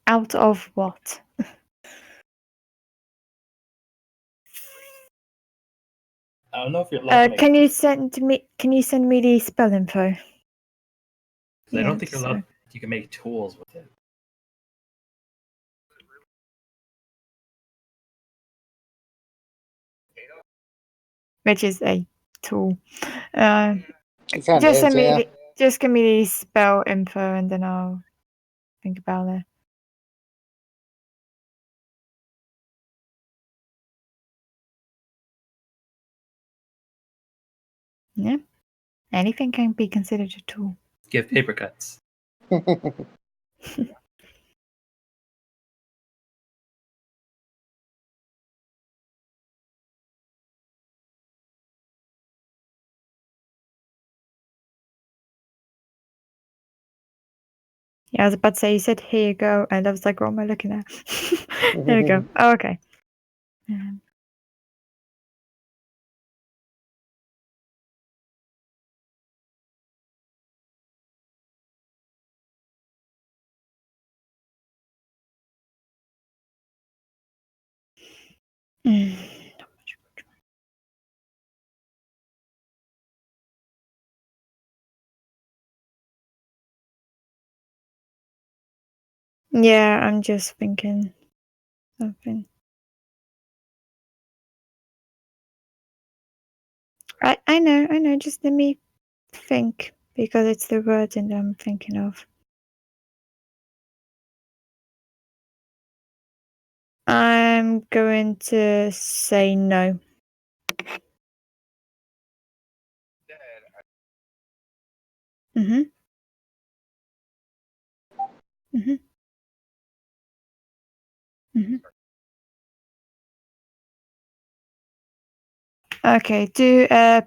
Out of what? I don't know if you're allowed to make. Can you send me the spell info? I Yeah, don't think you're allowed. so- You can make tools with it. which is a tool. It kind of Just is, send me yeah. just give me the spell info and then I'll think about it. Yeah. Anything can be considered a tool. Give paper cuts. Yeah, I was about to say, you said, here you go. And I was like, what am I looking at? There we go. Oh, okay. Yeah, I'm just thinking something. I know. Just let me think because it's the wording that I'm thinking of. I'm going to say no. Mm-hmm. Mm-hmm. Mm-hmm. Okay, do do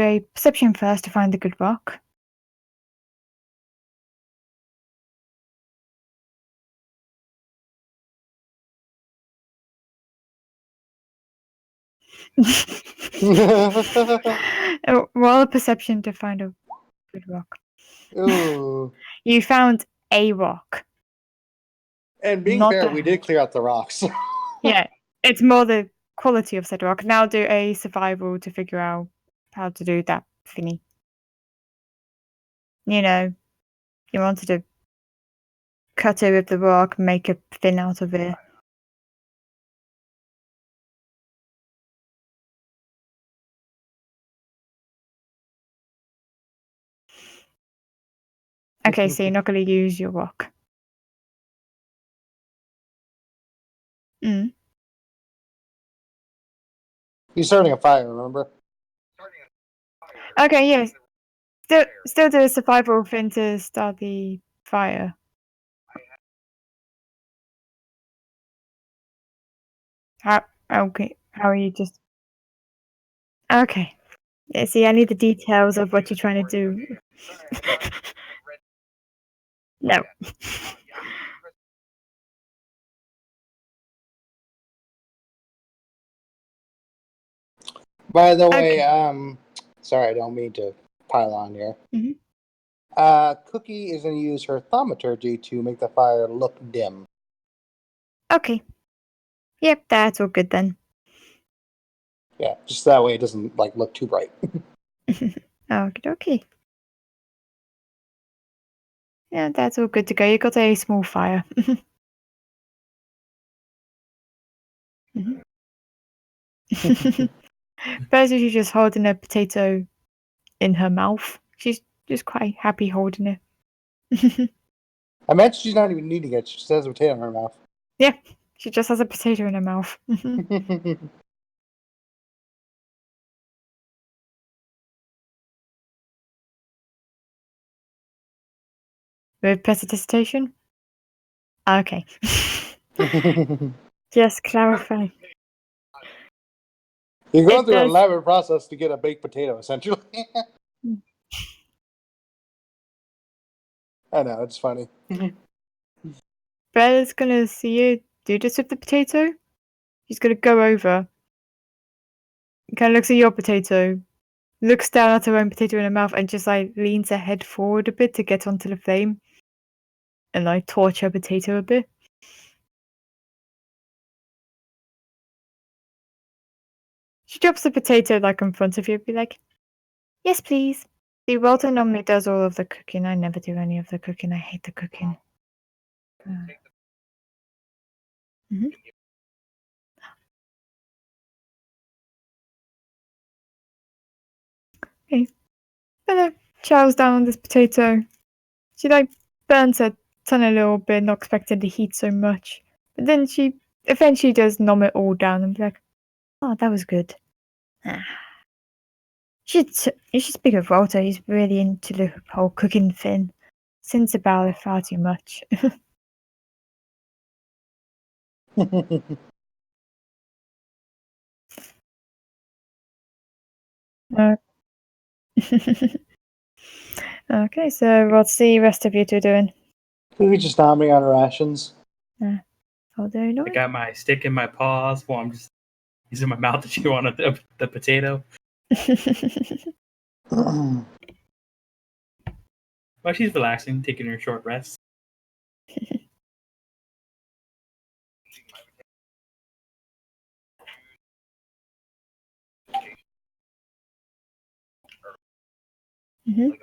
a perception first to find the good rock. Roll a perception to find a good rock. Ooh. You found a rock. And being Not fair, the- we did clear out the rocks. Yeah, it's more the quality of said rock. Now do a survival to figure out how to do that thingy. You know, you wanted to cut it with the rock, make a fin out of it. Okay, so you're not going to use your rock. Mm. He's starting a fire, remember? Okay, yes. Still do a survival thing to start the fire. How? Okay. How are you just? Okay. Yeah, see, I need the details of what you're trying to do. No. By the way, Okay. sorry, I don't mean to pile on here. Mhm. Cookie is going to use her thaumaturgy to make the fire look dim. Okay. Yep, that's all good then. Yeah, just that way it doesn't like look too bright. Okie dokie. Yeah, that's all good to go. You got a small fire. Mhm. First, she's just holding a potato in her mouth. She's just quite happy holding it. I imagine she's not even eating it. She just has a potato in her mouth. Yeah, she just has a potato in her mouth. With precipitation? Okay. Just clarify. You're going It through an does. elaborate process to get a baked potato, essentially. I know, it's funny. Bella's gonna see you do this with the potato. She's gonna go over, kind of looks at your potato, looks down at her own potato in her mouth, and just like leans her head forward a bit to get onto the flame, and like torch her potato a bit. She drops the potato like in front of you, be like, "Yes, please." See, Walter normally does all of the cooking. I never do any of the cooking. I hate the cooking. Mhm. Okay. Bella chows down on this potato. She like burns her tongue a little bit, not expecting the heat so much. But then she eventually does numb it all down and be like, "Oh, that was good." Ah. You should speak of Walter. He's really into the whole cooking thing. Sings about it far too much. Uh, okay, so what's the rest of you two doing? Cookie's just nomming on her rations. Although I not. got my stick in my paws while I'm just using my mouth to chew on the potato. While she's relaxing, taking her short rest. Mhm.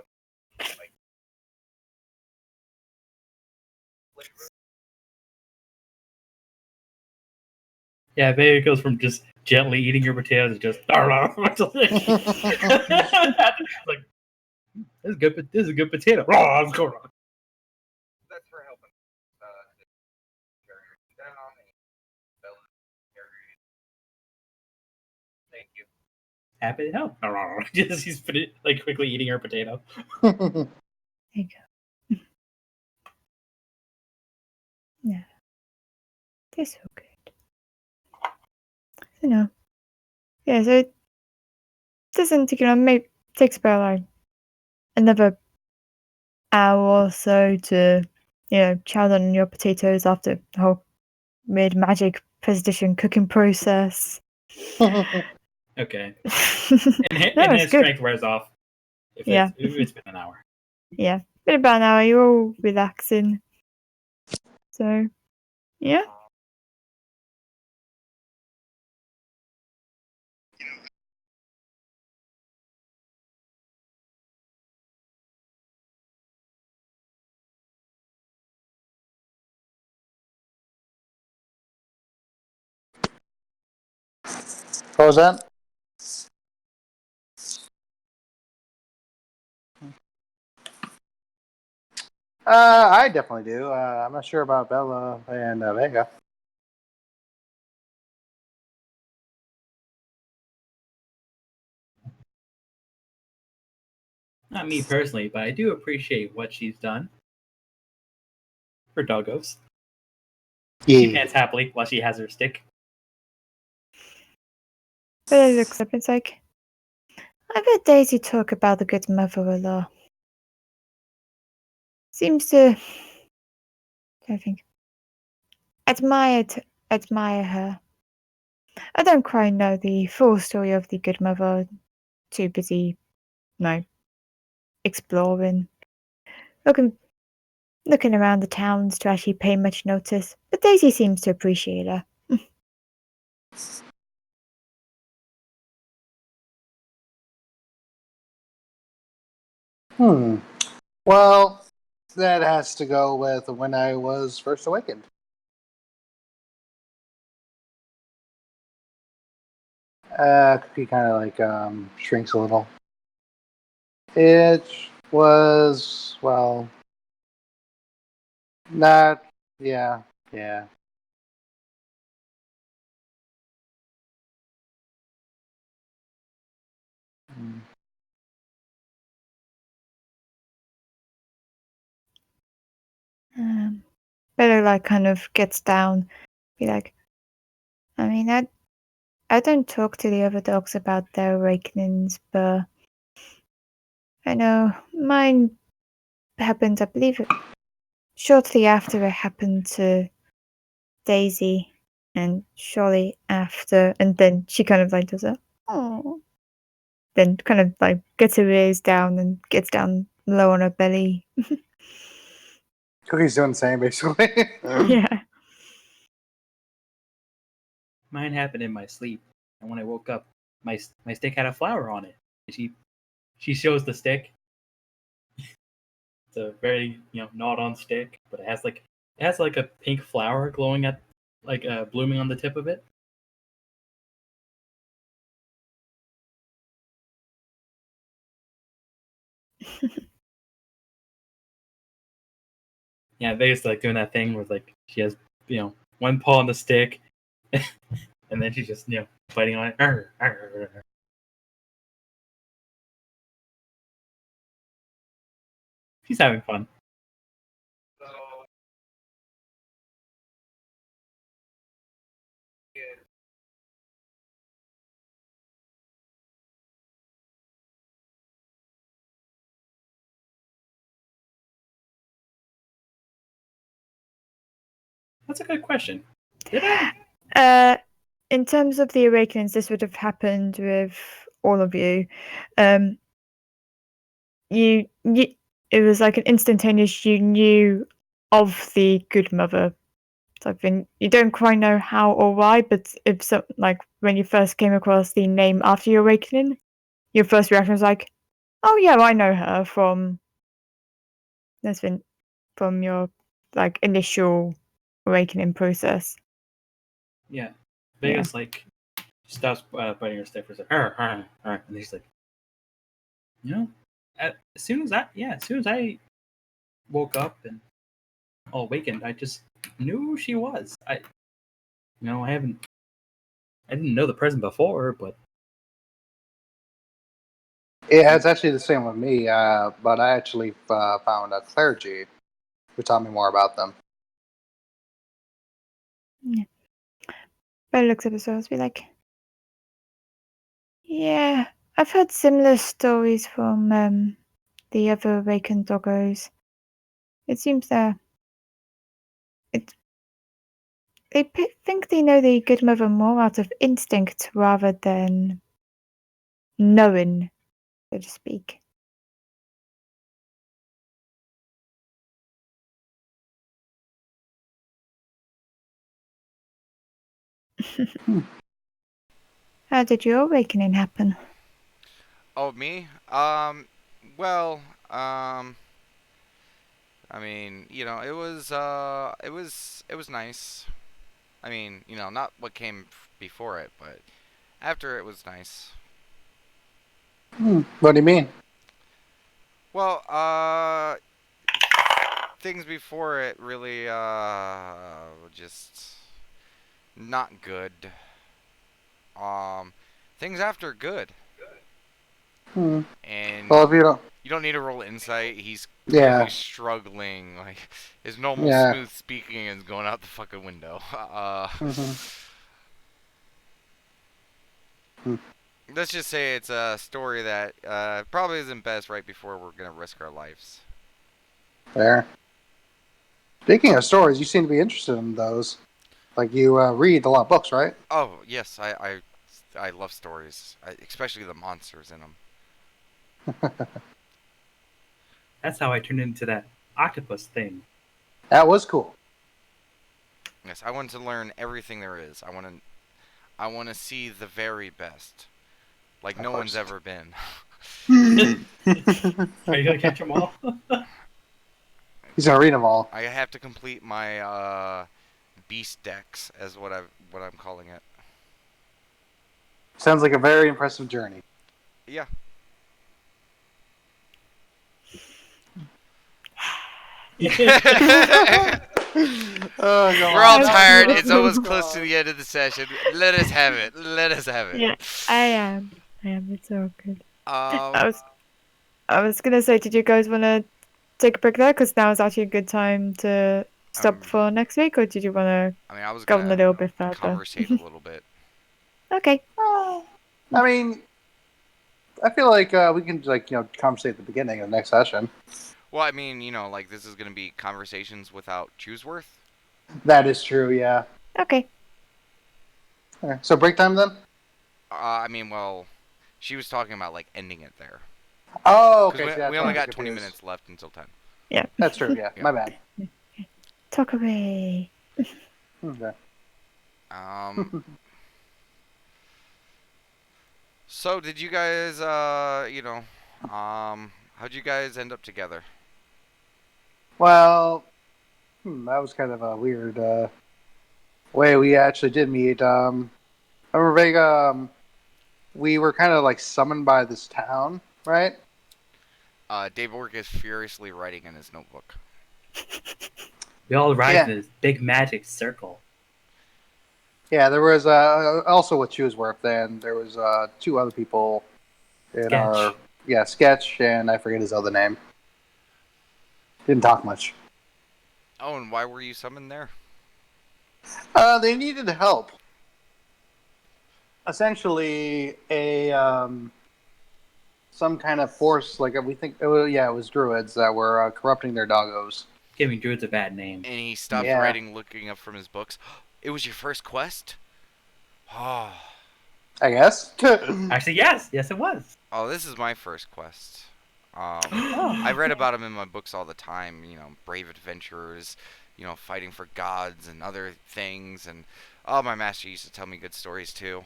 Yeah, there it goes from just gently eating your potatoes to just like this is good. This is a good potato. What's going on? Happy to help. Just he's like quickly eating her potato. There you go. Yeah, that's so good. You know, yeah. So it doesn't, maybe takes about like another hour or so to, chow down on your potatoes after the whole mid magic precision cooking process. Okay. No, And it's his good. strength wears off if Yeah. it's been an hour. Yeah, been about an hour. You're all relaxing. So, yeah. What was that? I definitely do. I'm not sure about Bella and Vega. Not me personally, but I do appreciate what she's done for Doggos. She Yeah. pants happily while she has her stick. But it looks up, it's like, I've heard Daisy talk about the good mother a lot. Seems to, I think, admire her. I don't quite know the full story of the good mother. Too busy, exploring, looking around the towns to actually pay much notice. But Daisy seems to appreciate her. Hmm. Well, that has to go with when I was first awakened. Cookie kind of like shrinks a little. It was well, not yeah, yeah. Mm. Bella kind of gets down, be like, I mean, I don't talk to the other dogs about their awakenings, but I know mine happened, I believe, shortly after it happened to Daisy, and shortly after, and then she kind of does a, oh, then kind of gets her ears down and gets down low on her belly. Cookie's doing the same basically. Yeah. Mine happened in my sleep, and when I woke up, my stick had a flower on it. She shows the stick. It's a very not on stick, but it has a pink flower glowing at blooming on the tip of it. Yeah, Vega's doing that thing where she has one paw on the stick, and then she's just fighting on it. Arr, arr, arr. She's having fun. That's a good question. Did I? In terms of the awakenings, this would have happened with all of you. You it was like an instantaneous. You knew of the good mother. Something you don't quite know how or why, but if so, when you first came across the name after your awakening, your first reaction was like, "Oh yeah, I know her from." That's been from your initial awakening process. Yeah. Yeah. Vegas stops biting her stick for a second. Arr, arr, arr, and he's like, as soon as I woke up and all awakened, I just knew who she was. I didn't know the person before, but It's actually the same with me, but I actually found a clergy who taught me more about them. Yeah. Bella looks at the stars, be like, "Yeah, I've heard similar stories from the other awakened doggos. It seems it they think they know the good mother more out of instinct rather than knowing, so to speak." How did your awakening happen? Oh, me? Well, I mean, it was nice. I mean, not what came before it, but after it was nice. What do you mean? Well, things before it really, just not good. Um, things after good. Hmm. And Well, if you don't. You don't need to roll insight. He's Yeah. clearly struggling. Like his normal Yeah. smooth speaking is going out the fucking window. Hmm. Let's just say it's a story that probably isn't best right before we're gonna risk our lives. There. Speaking of stories, you seem to be interested in those. Like you read a lot of books, right? Oh yes, I love stories, especially the monsters in them. That's how I turned into that octopus thing. That was cool. Yes, I want to learn everything there is. I want to see the very best, like Of no one's course. ever been. Are you gonna catch them all? He's gonna read them all. I have to complete my beast decks, as what I'm calling it. Sounds like a very impressive journey. Yeah. Oh, go We're all on. tired. Absolutely. It's almost close to the end of the session. Let us have it. Let us have it. Yeah, I am. I am. It's all good. Um, I was gonna say, did you guys want to take a break there? Because now is actually a good time to stop um, for next week, or did you want to I mean, I was go on a gonna little bit further? conversate a little bit. Okay. I mean, I feel like we can conversate at the beginning of the next session. Well, I mean, like this is gonna be conversations without Chooseworth. That is true. Yeah. Okay. Okay. So break time then. I mean, well, she was talking about like ending it there Oh, because okay. See, that's we why only I'm got 20 confused. minutes left until 10. Yeah. That's true. Yeah. Yeah. My bad. Talk away. Okay. Um. So did you guys, how'd you guys end up together? Well, that was kind of a weird way we actually did meet. I remember Vega. We were kind of like summoned by this town, right? Dave Ork is furiously writing in his notebook. We all arrived Yeah. in this big magic circle. Yeah, there was also with Chooseworth. Then there was two other people in Sketch. our sketch, and I forget his other name. Didn't talk much. Oh, and why were you summoned there? They needed help. Essentially, some kind of force, like we think, it was druids that were corrupting their doggos. Giving druids a bad name. And he stopped Yeah. writing, looking up from his books. It was your first quest? Oh, I guess. Actually, yes, it was. oh, this is my first quest. Oh. I read about him in my books all the time. Brave adventurers, fighting for gods and other things. And my master used to tell me good stories too.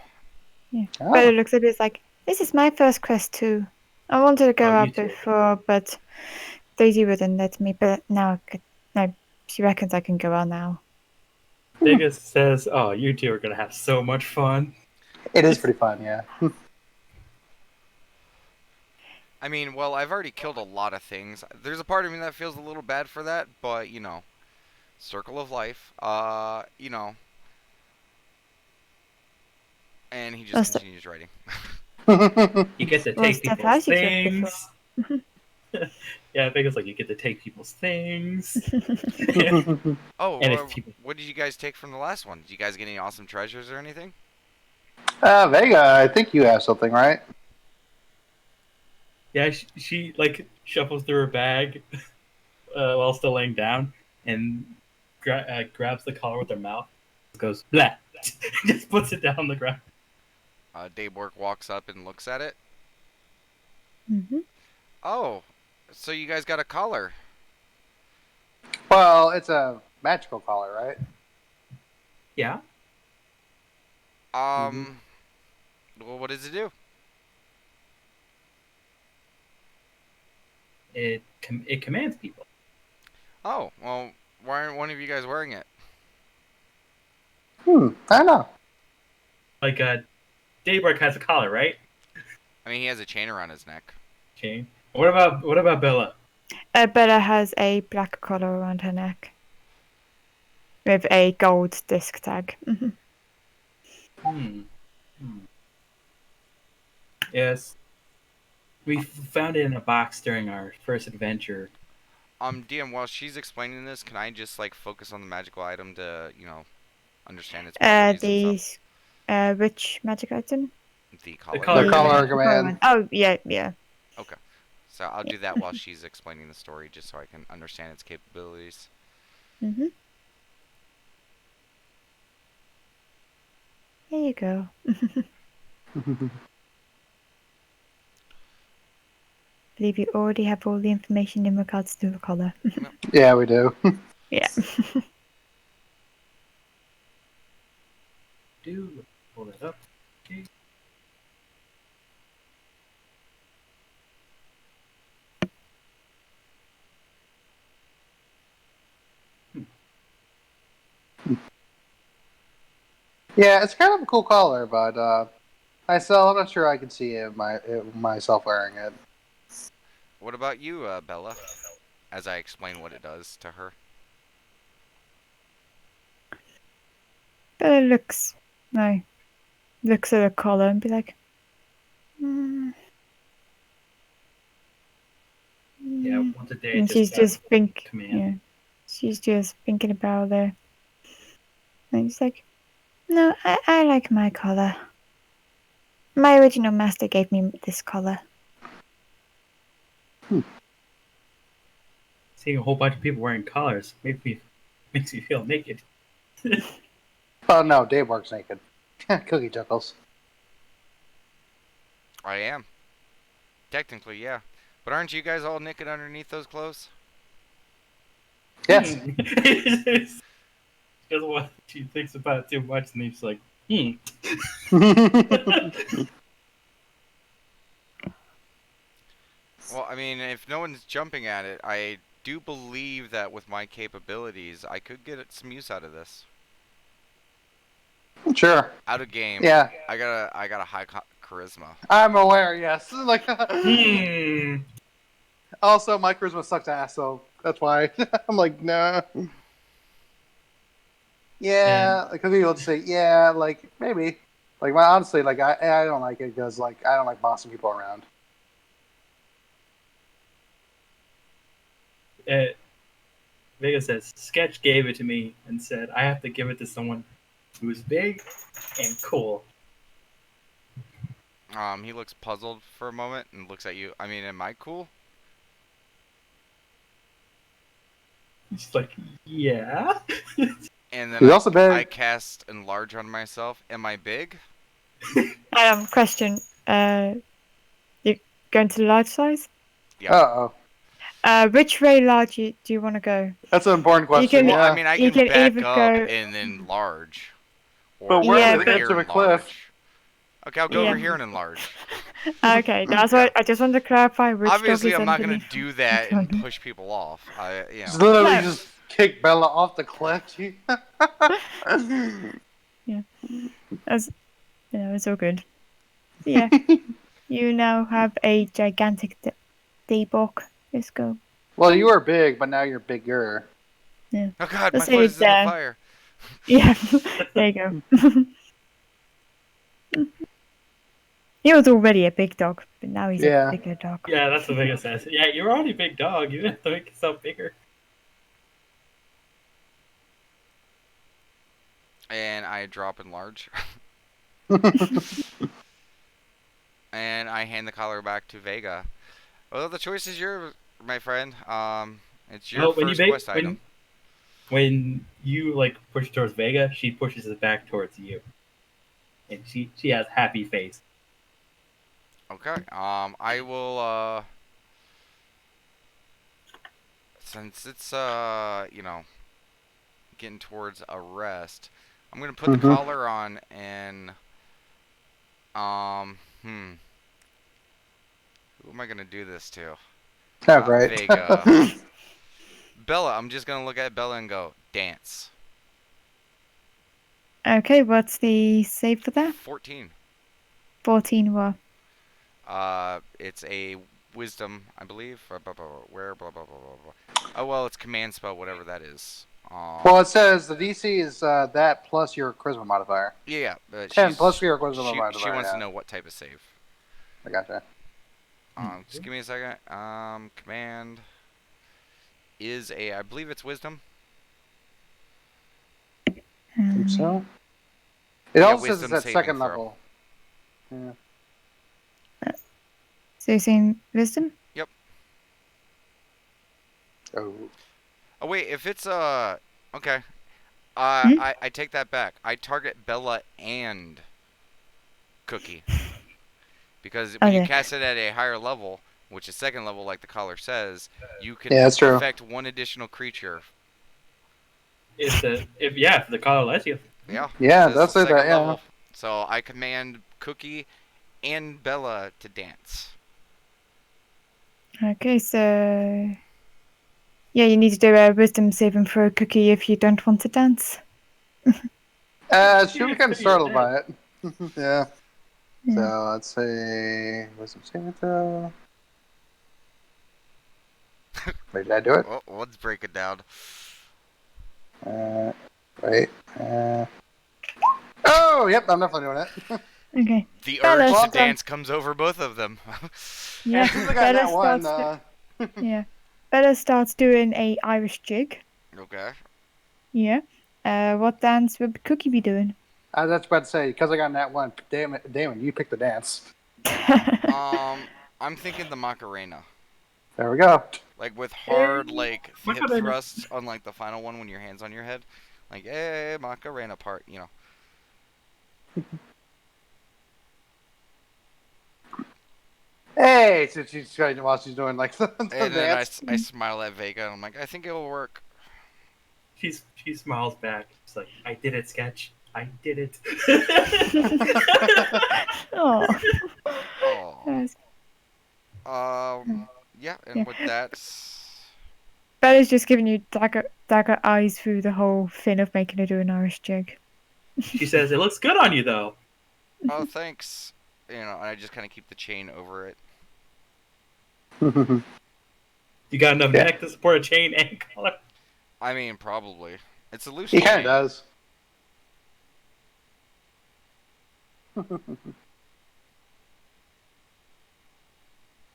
Oh. But it looks at it it's like, this is my first quest too. I wanted to go Oh, you out too. before, but Daisy wouldn't let me. But now, no, she reckons I can go out now. Vegas says, "Oh, you two are gonna have so much fun." It is pretty fun, yeah. I mean, well, I've already killed a lot of things. There's a part of me that feels a little bad for that, but circle of life. And he just Most- continues writing. You get to Well, take Steph people's has you killed things. Yeah, Vegas like you get to take people's things. Oh, And if people- what did you guys take from the last one? Did you guys get any awesome treasures or anything? Vega, I think you have something, right? Yeah, she like shuffles through her bag while still laying down and grabs the collar with her mouth. Goes blah. Just puts it down on the ground. Daybork walks up and looks at it. Mhm. Oh, so you guys got a collar. Well, it's a magical collar, right? Yeah. Well, what does it do? It commands people. Oh, well, why aren't one of you guys wearing it? I don't know. Like Daybreak has a collar, right? I mean, he has a chain around his neck. Okay. What about Bella? Bella has a black collar around her neck with a gold disc tag. Mhm. Hmm. Yes. We found it in a box during our first adventure. DM, while she's explaining this, can I just like focus on the magical item to, understand its properties and stuff? Which magic item? The The collar. The color color command. command. Oh, yeah. Okay. So I'll do that while she's explaining the story, just so I can understand its capabilities. Mm-hmm. There you go. Believe you already have all the information in regards to the collar. Yeah, we do. Yeah. Do pull that up. Okay. Yeah, it's kind of a cool color, but I'm not sure I can see myself wearing it. What about you, Bella? As I explain what it does to her. But it looks at the collar and be like, mm, Yeah, once a day, and just got command. yeah, she's just thinking about it. And she's like, no, I like my collar. My original master gave me this collar. Seeing a whole bunch of people wearing collars makes me feel naked. Oh no, Dave works naked. Cookie chuckles. I am. Technically, yeah. But aren't you guys all naked underneath those clothes? Yes. Because what she thinks about it too much, and he's like, Well, I mean, if no one's jumping at it, I do believe that with my capabilities, I could get some use out of this. Sure. Out of game. Yeah, I got a high charisma. I'm aware. Yes. Like. Also, my charisma sucks ass, so that's why I'm like, nah. Yeah, because people just say, yeah, like maybe, like honestly, like I don't like it because like I don't like bossing people around. Vega says, Sketch gave it to me and said, I have to give it to someone who's big and cool. He looks puzzled for a moment and looks at you. I mean, am I cool? She's like, yeah. And then He's also big. I cast enlarge on myself. Am I big? Question. You going to the large size? Yeah. Uh oh, Which way large do you want to go? that's an important question. can- Well, yeah. I mean, I you can can back either up go- and then enlarge. But Or we're at over the here edge of a enlarge. cliff. Okay, I'll go Yeah. over here and enlarge. Okay, that's why I just wanted to clarify which Obviously, dog is I'm not gonna underneath. do that and push people off. Just literally No. just kick Bella off the cliff. As it's all good. So, yeah, you now have a gigantic D-Bok. Let's go. Well, you were big, but now you're bigger. Oh God, Let's my say foot is it's in the fire. Yeah, there you go. He was already a big dog, but now he's Yeah. a bigger dog. Yeah, that's what Vega says. Yeah, you're already a big dog. You have to make yourself bigger. And I drop enlarge. And I hand the collar back to Vega. Well, the choice is yours, my friend. It's your Well, first quest item. When you like push towards Vega, she pushes it back towards you, and she has happy face. Okay. I will. Since it's getting towards a rest, I'm gonna put the collar on and who am I gonna do this to? Yeah, right. Vega. Bella. I'm just gonna look at Bella and go dance. Okay, what's the save for that? 14. 14 what? It's a wisdom, I believe. Where blah blah blah blah blah. Oh well, it's command spell, whatever that is. Well, it says the DC is that plus your charisma modifier. Yeah. 10 plus your charisma modifier. She wants yeah. to know what type of save. I gotcha. Just give me a second. Command is I believe it's wisdom. Think Um, so. It Yeah, also says it's wisdom at saving second throw. level. Yeah. so you're saying wisdom? Yep. Oh. Oh wait, if it's okay. Hmm? I take that back. I target Bella and Cookie because when you Okay. cast it at a higher level, which is second level, like the collar says, you Yeah, can that's true. affect one additional creature. If the color lets you. Yeah, it Yeah, says that's it. That second yeah. level. So I command Cookie and Bella to dance. Okay, so yeah, you need to do a wisdom saving throw, Cookie, if you don't want to dance. She'll be kind of startled by it. Yeah. So let's say wisdom saving throw. Wait, did I do it? Well, let's break it down. Wait. Oh, yep, I'm definitely doing it. Okay. The urge Bella to Well, dance comes over both of them. Yeah, since I got Bella that one, starts. Yeah, Bella starts doing a Irish jig. Okay. Yeah. What dance would Cookie be doing? I was about to say, because I got that one, damn it, Damon, you pick the dance. I'm thinking the Macarena. There we go. Like with hard like hip Macarena. thrusts on like the final one when your hands on your head. Like, hey, Macarena part, you know. Hey, so she's trying while she's doing like the And then dance. I smile at Vega and I'm like, I think it will work. She smiles back. She's like, I did it, Sketch. I did it. Oh. Oh. Yes. Yeah, Yeah. and with that, Bella's just giving you dagger eyes through the whole thing of making her do an Irish jig. She says, it looks good on you, though. oh, thanks. You know, and I just kind of keep the chain over it. You got enough Yeah. neck to support a chain and collar. I mean, probably. It's a loose He chain. kind of does.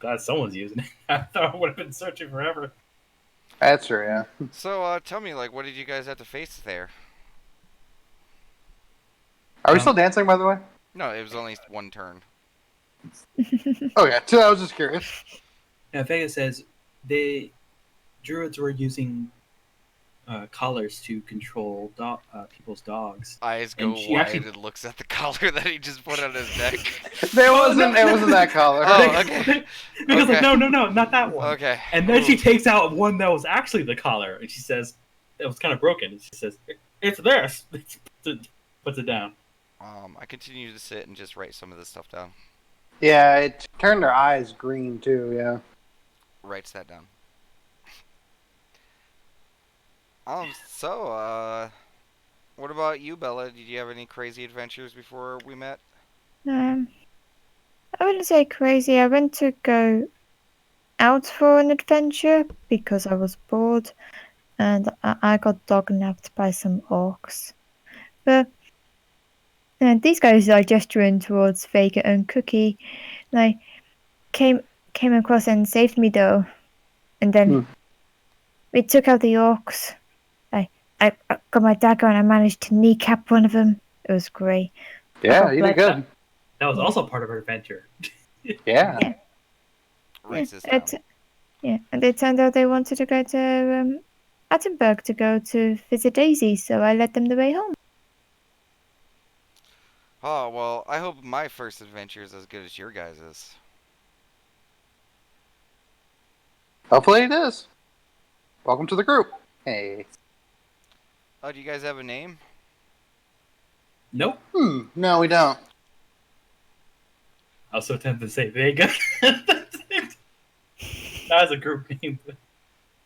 Glad someone's using it. I thought I would have been searching forever. That's true, yeah. So, tell me, like, what did you guys have to face there? Are we still dancing, by the way? No, it was only one turn. Oh, yeah, I was just curious. Now, Vega says druids were using collars to control people's dogs. Eyes go And she wide actually- and looks at the collar that he just put on his neck. It wasn't that color. Oh, okay. Because Okay. like, no, not that one. Okay. And then she Ooh. takes out one that was actually the collar, and she says it was kind of broken. And she says, "It's this." Puts it down. I continue to sit and just write some of this stuff down. Yeah, it turned their eyes green, too, yeah. Writes that down. What about you, Bella? Did you have any crazy adventures before we met? I wouldn't say crazy. I went to go out for an adventure because I was bored, and I got dog napped by some orcs. But these guys are gesturing towards Vega and Cookie. They came across and saved me though, and then we took out the orcs. I got my dagger and I managed to kneecap one of them. It was great. Yeah, you did good. That was Yeah. also part of her adventure. Yeah. Writes this down. And it turned out they wanted to go to Attenberg to go to visit Daisy, so I led them the way home. Oh, well, I hope my first adventure is as good as your guys's. Hopefully it is. Welcome to the group. Hey. Oh, do you guys have a name? Nope. No, we don't. I was so tempted to say Vega. That was a group name.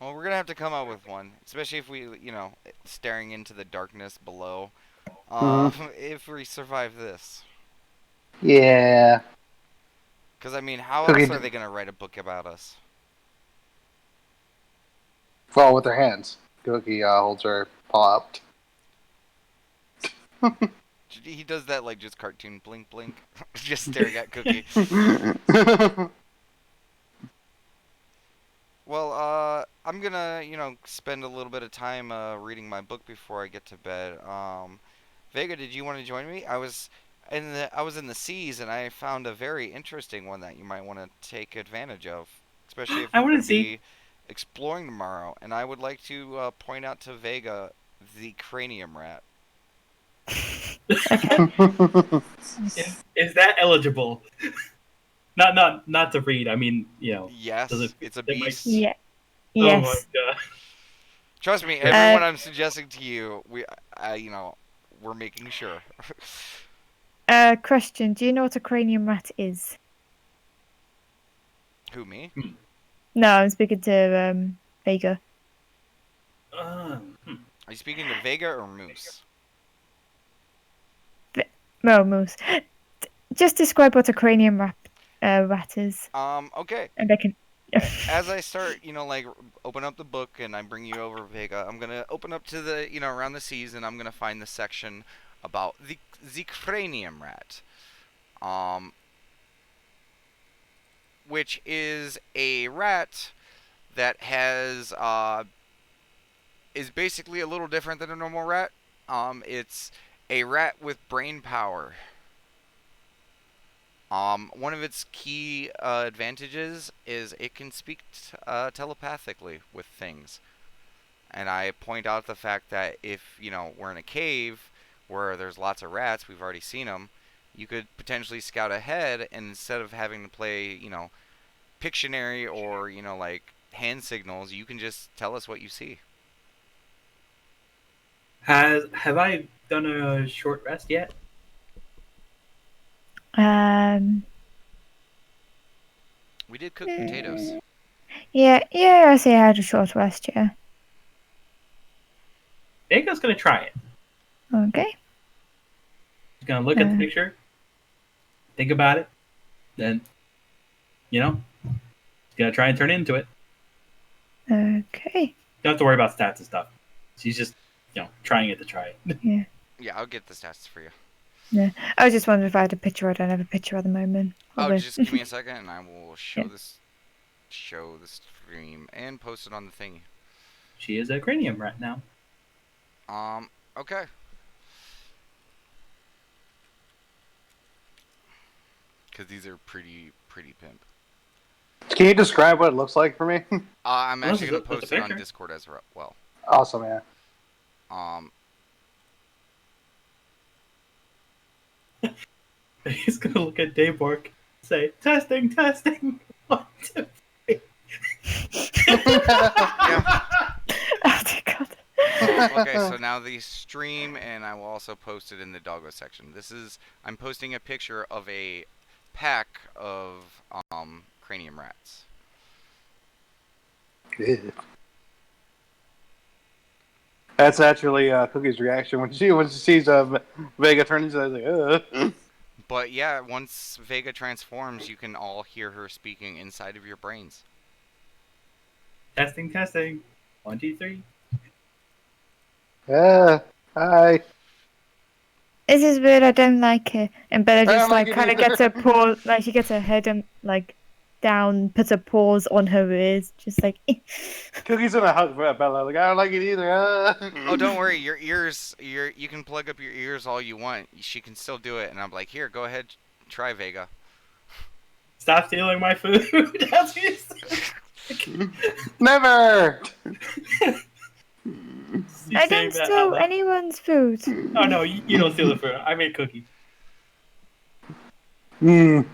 Well, we're gonna have to come up with one, especially if we, you know, staring into the darkness below. If we survive this, Yeah. because I mean, how Cookie else are they gonna write a book about us? Well, with their hands. Cookie holds her paw up. He does that like just cartoon blink blink, just staring at Cookie. Well, I'm gonna, spend a little bit of time reading my book before I get to bed. Vega, did you want to join me? I was in the seas and I found a very interesting one that you might want to take advantage of, especially if I we're want gonna to see. be exploring tomorrow. And I would like to point out to Vega the cranium rat. Okay. Is that eligible? Not to read. I mean, does it Yes, fit it's a within my? beast. Yeah. Oh my Yes. god! Trust me, Does it? Uh, everyone I'm suggesting to you, we're making sure. question. Do you know what a cranium rat is? Who, me? Hmm. No, I'm speaking to Vega. Hmm. Are you speaking to Vega or Moose? No, Moose. Just describe what a cranium rat is, Okay. and I can. As I start, open up the book and I bring you over Vega, I'm gonna open up to the, around the seas, and I'm gonna find the section about the cranium rat, um, which is a rat that is basically a little different than a normal rat. It's a rat with brain power. One of its key advantages is it can speak telepathically with things. And I point out the fact that if, we're in a cave where there's lots of rats, we've already seen them, you could potentially scout ahead, and instead of having to play, Pictionary or, like hand signals, you can just tell us what you see. Have I done a short rest yet? um. We did cook potatoes. Yeah. Yeah. I say I had a short rest. Yeah. Vega's gonna try it. Okay. She's gonna look at the Uh, picture, think about it, then she's gonna try and turn it into it. okay. You don't have to worry about stats and stuff. She's just trying it to try it. Yeah. Yeah, I'll get the stats for you. Yeah. I was just wondering if I had a picture. I don't have a picture at the moment. Oh, Although. just give me a second and I will Yeah. show the stream and post it on the thingy. She is a cranium rat now. Okay. Because these are pretty pimp. Can you describe what it looks like for me? I'm Unless actually gonna it's a post it on picture. Discord as well. Awesome, yeah. Um, He's gonna look at Daybork, say, testing, testing. 1, 2, 3. yeah. Oh dear God. Okay, so now the stream, and I will also post it in the Doggo section. I'm posting a picture of a pack of cranium rats. That's actually Cookie's reaction when she sees Vega turn into like, ugh. But yeah, once Vega transforms, you can all hear her speaking inside of your brains. Testing, testing. 1, 2, 3. Yeah. Hi. This is weird. I don't like it. And Bella I don't just like like it kind of either. gets her paw, like she gets her head and like down, puts her paws on her ears, just like. Cookie's in a hug for Bella. Like, I don't like it either. Oh, don't worry, your ears, you can plug up your ears all you want. She can still do it, and I'm like, here, go ahead, try Vega. Stop stealing my food. That's what you said. Never. I didn't steal anyone's food. Oh no, you don't steal the food. I made cookie. Mm.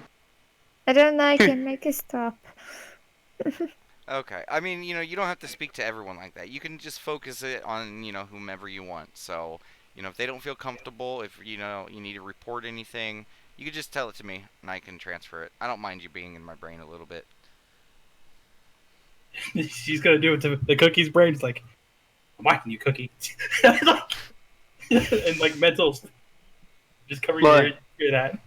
I don't like it. Make it stop. Okay, I mean, you don't have to speak to everyone like that. You can just focus it on, whomever you want. So, if they don't feel comfortable, if, you need to report anything, you can just tell it to me, and I can transfer it. I don't mind you being in my brain a little bit. She's gonna do it to the cookie's brain. It's like, I'm watching you, cookie. And like mental, just cover your ear that.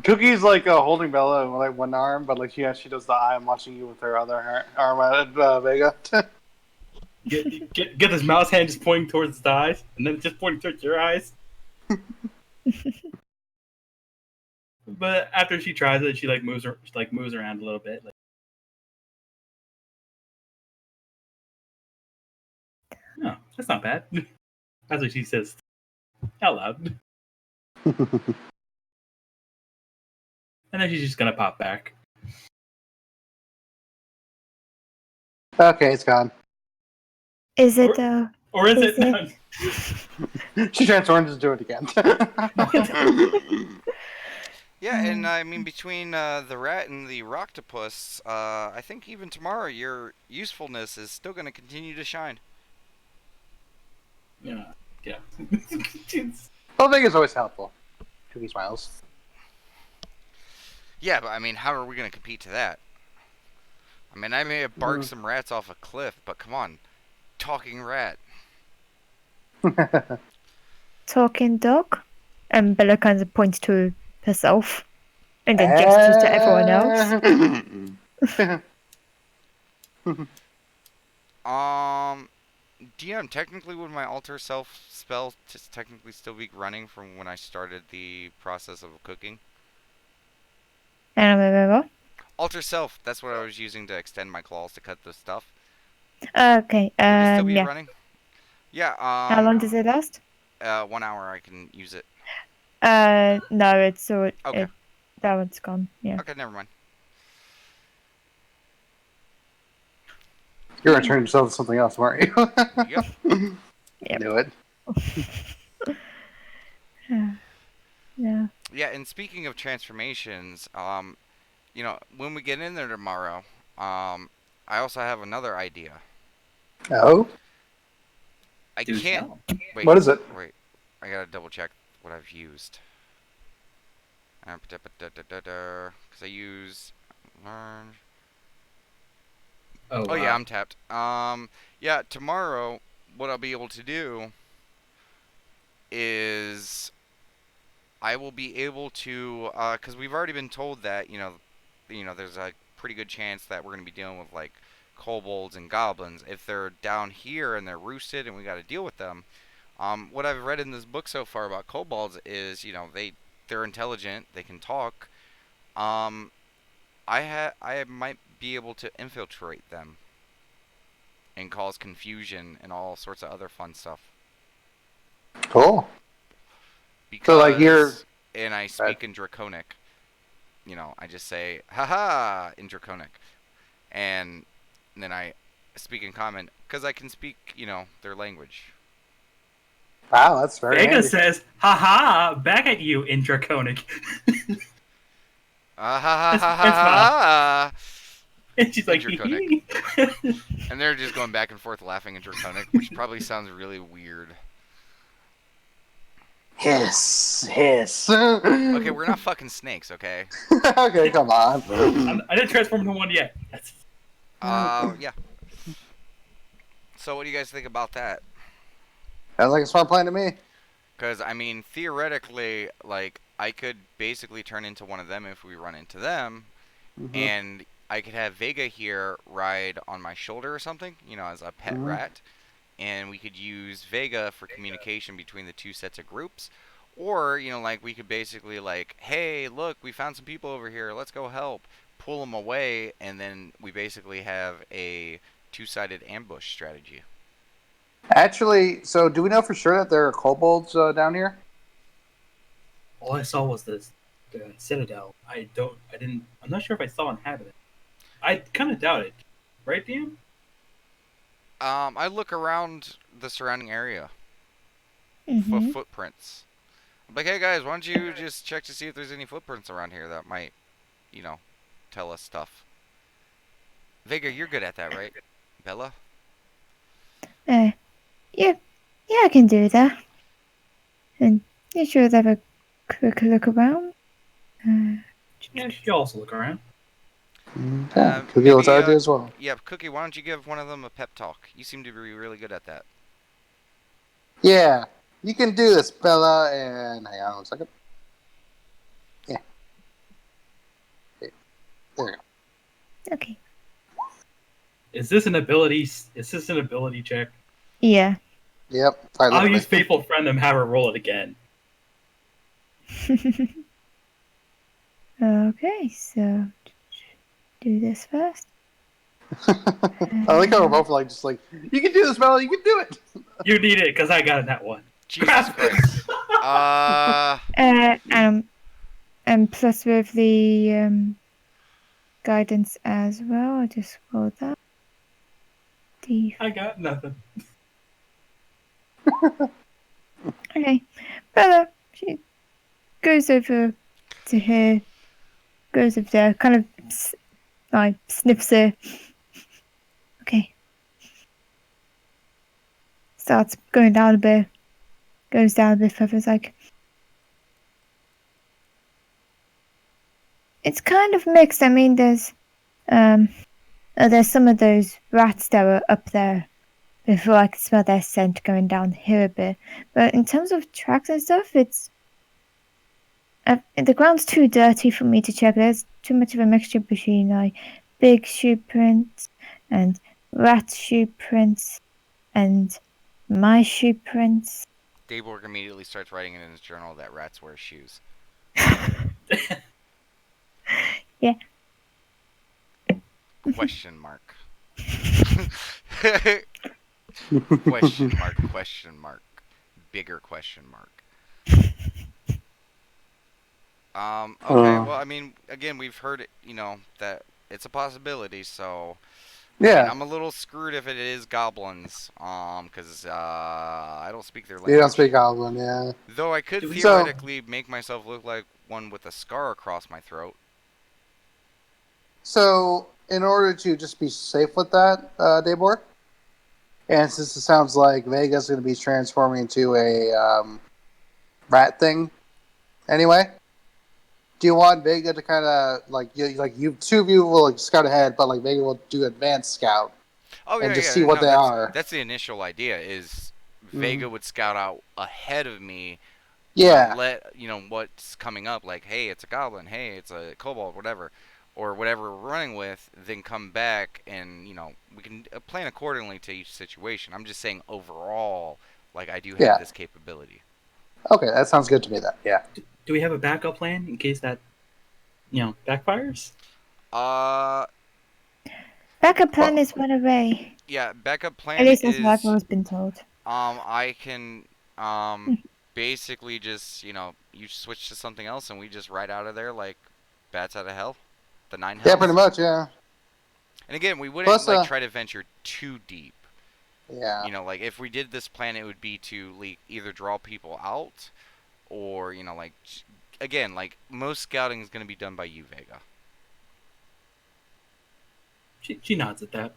Cookie's like holding Bella with like one arm, but like she does the I'm watching you with her other arm at Vega. Get this mouse hand just pointing towards the eyes, and then just pointing towards your eyes. But after she tries it, she moves around a little bit. Like, That's not bad. That's what she says out loud. And then she's just gonna pop back. Okay, it's gone. Is it Or is Is it not? She transforms into it again. Yeah, and I mean between the rat and the roctopus, I think even tomorrow your usefulness is still going to continue to shine. Yeah. Well, Vega's always helpful. Cookie smiles. Yeah, but I mean, how are we going to compete to that? I mean, I may have barked some rats off a cliff, but come on, talking rat. talking dog? And Bella kind of points to herself and then gestures to everyone else. DM, technically would my alter self spell technically still be running from when I started the process of cooking? And Alter self, that's what I was using to extend my claws to cut the stuff. okay, Would it still be yeah. running? Yeah, How long does it last? 1 hour I can use it. No, it's all Okay. that one's gone. Yeah. Okay, never mind. You're gonna turn yourself into something else, weren't you? Yep. Yep. Knew it. Yeah. Yeah, and speaking of transformations, when we get in there tomorrow, I also have another idea. Oh? I Do can't. tell. Wait, What is it? wait. I gotta double check what I've used. Because I use learn. Oh, Oh yeah, wow. I'm tapped. Yeah, tomorrow, what I'll be able to do is I will be able to, because we've already been told that there's a pretty good chance that we're gonna be dealing with like kobolds and goblins. If they're down here and they're roosted and we got to deal with them, what I've read in this book so far about kobolds is, they're intelligent, they can talk. I might be able to infiltrate them and cause confusion and all sorts of other fun stuff. Cool. So, like, you're. Because, and I speak in Draconic. I just say, haha, in Draconic. And then I speak in Common, because I can speak, their language. Wow, that's very Vega handy. says, haha, back at you in Draconic. Ah ha ha ha That's fine. ha ha. And she's like, Draconic. hee hee. And they're just going back and forth laughing in Draconic, which probably sounds really weird. Hiss, hiss. Okay, we're not fucking snakes, okay? Okay, come on. I didn't transform into one yet. Yeah. So what do you guys think about that? Sounds like a smart plan to me. Because, I mean, theoretically, like, I could basically turn into one of them if we run into them, and I could have Vega here ride on my shoulder or something, as a pet rat, and we could use Vega for communication between the two sets of groups, or, we could basically, like, hey, look, we found some people over here, let's go help, pull them away, and then we basically have a two-sided ambush strategy. Actually, so do we know for sure that there are kobolds down here? All I saw was the Citadel. I'm not sure if I saw inhabitant. I kind of doubt it. Right, Dan? I look around the surrounding area for Mhm. footprints. I'm like, hey guys, why don't you just check to see if there's any footprints around here that might, tell us stuff. Vega, you're good at that, right? Bella? Yeah, yeah, I can do that. And you should have a quick look around. Yeah, she also look around. Okay. Cookie looks at it as well. Yeah, Cookie, why don't you give one of them a pep talk? You seem to be really good at that. Yeah, you can do this, Bella. And hang on 1 second. Yeah. Okay. There we go. Okay. Is this an ability check? Yeah. Yep. I'll use Faithful Friend and have her roll it again. Okay, so do this first. I like how we're both like, just like, you can do this, Bella. You can do it. You need it because I got that one. Jesus Crap. Christ. And plus with the guidance as well. I just rolled that. I got nothing. Okay, Bella, she goes over to her, goes over there, kind of like sniffs her. Okay. Starts going down a bit, goes down a bit further. It's like, it's kind of mixed. I mean, there's some of those rats that were up there before I could smell their scent going down here a bit. But in terms of tracks and stuff, the ground's too dirty for me to check. There's too much of a mixture between like big shoe prints and rat shoe prints and my shoe prints. Dayborg immediately starts writing in his journal that rats wear shoes. Yeah. Question mark. Question mark, question mark. Bigger question mark. Okay, well, I mean, again, we've heard it, that it's a possibility, so I mean, Yeah, I'm a little screwed if it is goblins, because I don't speak their you don't language. speak Goblin, yeah. Though I could Do we- theoretically make myself look like one with a scar across my throat. So, in order to just be safe with that, Daybor, and since it sounds like Vega's going to be transforming into a rat thing anyway, do you want Vega to kind of you two of you will like scout ahead, but like Vega will do advanced scout Oh and yeah, just yeah, see what no, they are. that's the initial idea. Is Mhm. Vega would scout out ahead of me. Yeah, Let what's coming up. Like, hey, it's a goblin. Hey, it's a kobold. Whatever, or whatever we're running with. Then come back and we can plan accordingly to each situation. I'm just saying overall, like I do have Yeah. this capability. Okay, that sounds good to me. Then, yeah. Do we have a backup plan in case that backfires? Uh, Backup plan Well, is one away. yeah. Backup At plan least that's what I've is always been told. I can basically just you switch to something else and we just ride out of there like bats out of hell, the nine yeah, hells. pretty much, yeah. And again, we wouldn't Plus, try to venture too deep. yeah, Like if we did this plan, it would be to either draw people out, or again, like most scouting is going to be done by you, Vega. She nods at that.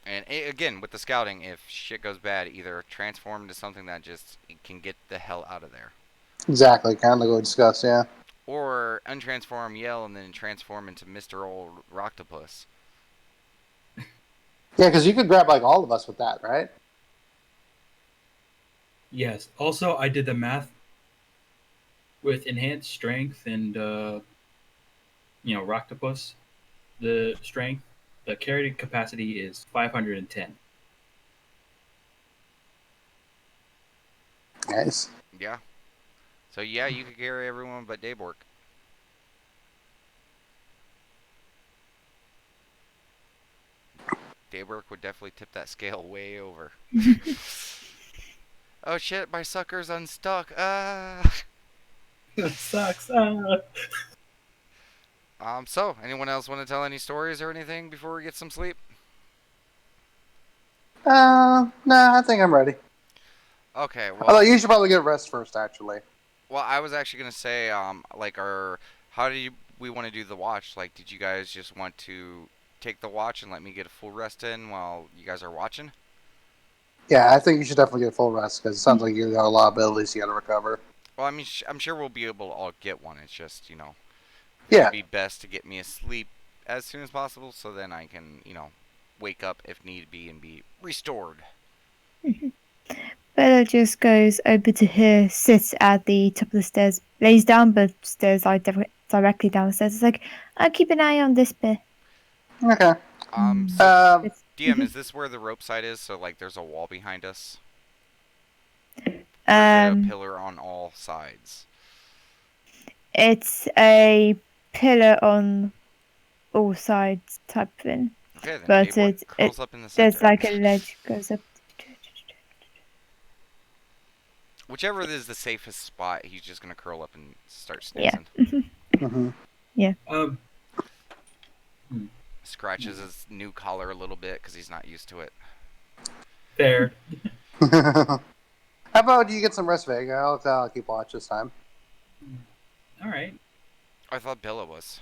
And again, with the scouting, if shit goes bad, either transform into something that just can get the hell out of there, exactly. Kind of like what we discussed, yeah. or untransform, yell, and then transform into Mr. Old Roctopus. Yeah, because you could grab like all of us with that, right? Yes. Also, I did the math with enhanced strength and Roctopus. The strength, the carrying capacity is 510. Nice. Yeah. So yeah, you could carry everyone but Daybork. Daybork would definitely tip that scale way over. Oh shit, my sucker's unstuck. That sucks. So, anyone else want to tell any stories or anything before we get some sleep? Nah, I think I'm ready. Okay, well, Although you should probably get rest first, actually. I was actually gonna say, how do we want to do the watch? Like, did you guys just want to take the watch and let me get a full rest in while you guys are watching? Yeah, I think you should definitely get full rest because it sounds like you got a lot of abilities you got to recover. Well, I mean, I'm sure we'll be able to all get one. It's just, Yeah. it'd be best to get me asleep as soon as possible so then I can, wake up if need be and be restored. Bella just goes over to her, sits at the top of the stairs, lays down, but stares like directly downstairs. It's like, I'll keep an eye on this bit. Okay. So Um, DM, is this where the rope side is? So like, there's a wall behind us, or is it a pillar on all sides? It's a pillar on all sides type thing. Okay, then but Gabor curls up in the there's center. like a ledge goes up. Whichever is the safest spot, he's just gonna curl up and start Yeah. snoozing. Mm-hmm. Um. Scratches his new collar a little bit because he's not used to it. Fair. How about you get some rest, Vega? I'll keep watch this time. All right. I thought Billa was.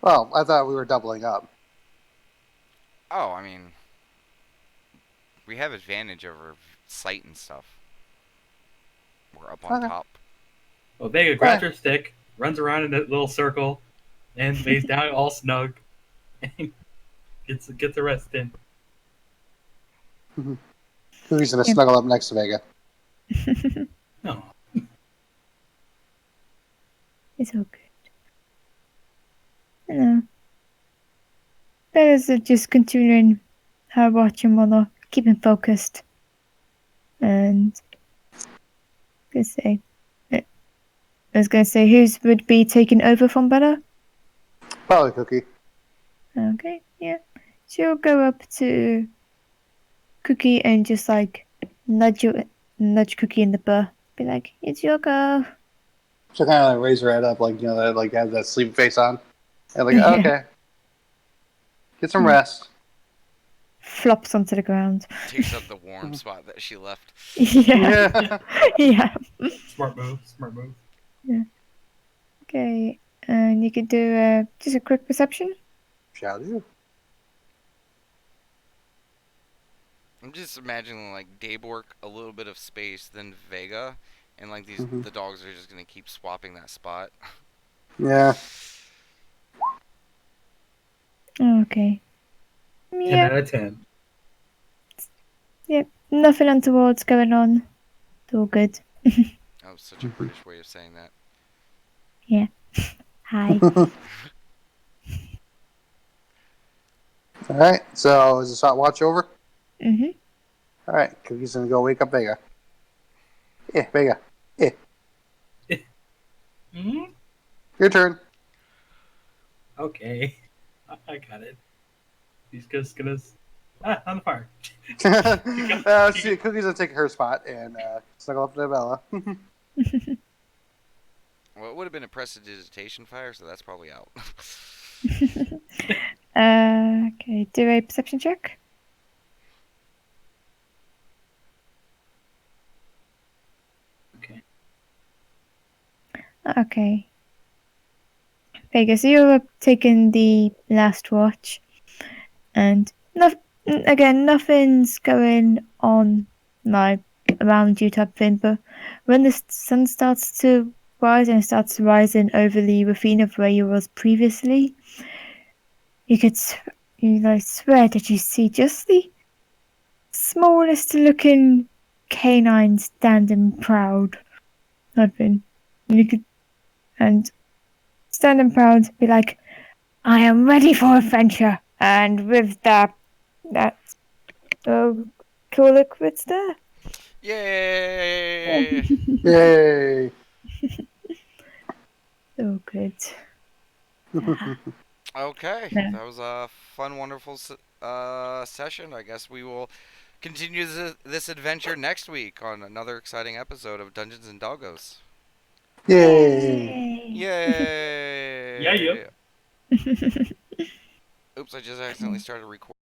Well, I thought we were doubling up. Oh, I mean, we have advantage over sight and stuff. We're up on Okay. top. Well, Vega grabs her stick, runs around in a little circle, and lays down all snug, and gets a rest in. Who's gonna Yep. snuggle up next to Vega? No. It's all good. No. Bella's just continuing her watch and whatnot, keeping focused. And I was gonna say whose would be taken over from Bella? Probably Cookie. Okay, yeah. She'll go up to Cookie and just like nudge Cookie in the butt. Be like, it's your go. She'll kind of like raise her head up, like that, like has that sleep face on, and like Yeah. okay, get some rest. Flops onto the ground. Takes up the warm spot that she left. Yeah. Yeah. Smart move. Smart move. Okay. And you could do just a quick perception. Shall do. I'm just imagining like Daybork, a little bit of space, then Vega, and like Mhm. the dogs are just gonna keep swapping that spot. Yeah. Okay. 10 Yeah. out of 10. Yep. Nothing untoward's going on. It's all good. That was such a British way of saying that. Hi. All right. So is the shot watch over? Mhm. All right. Cookie's gonna go wake up Vega. Yeah, Vega. Hmm. Your turn. Okay. I got it. He's just gonna. On the fire. See, Cookie's gonna take her spot and snuggle up to Bella. Well, it would have been a prestidigitation fire, so that's probably out. Okay. Do a perception check. Okay. Okay. Vegas, you're taking the last watch, and again, nothing's going on like around you type thing. But when the sun starts to rise and it starts rising over the ravine of where you was previously, you could swear that you see just the smallest looking canine standing proud. Nothing. You could and standing proud be like, I am ready for adventure, and with that oh, cool liquids there. Yay! Yay! Oh, good. Okay, Yeah. that was a fun, wonderful session. I guess we will continue this adventure next week on another exciting episode of Dungeons and Doggos. Yay! Yay! Yeah, yep. Oops, I just accidentally started recording.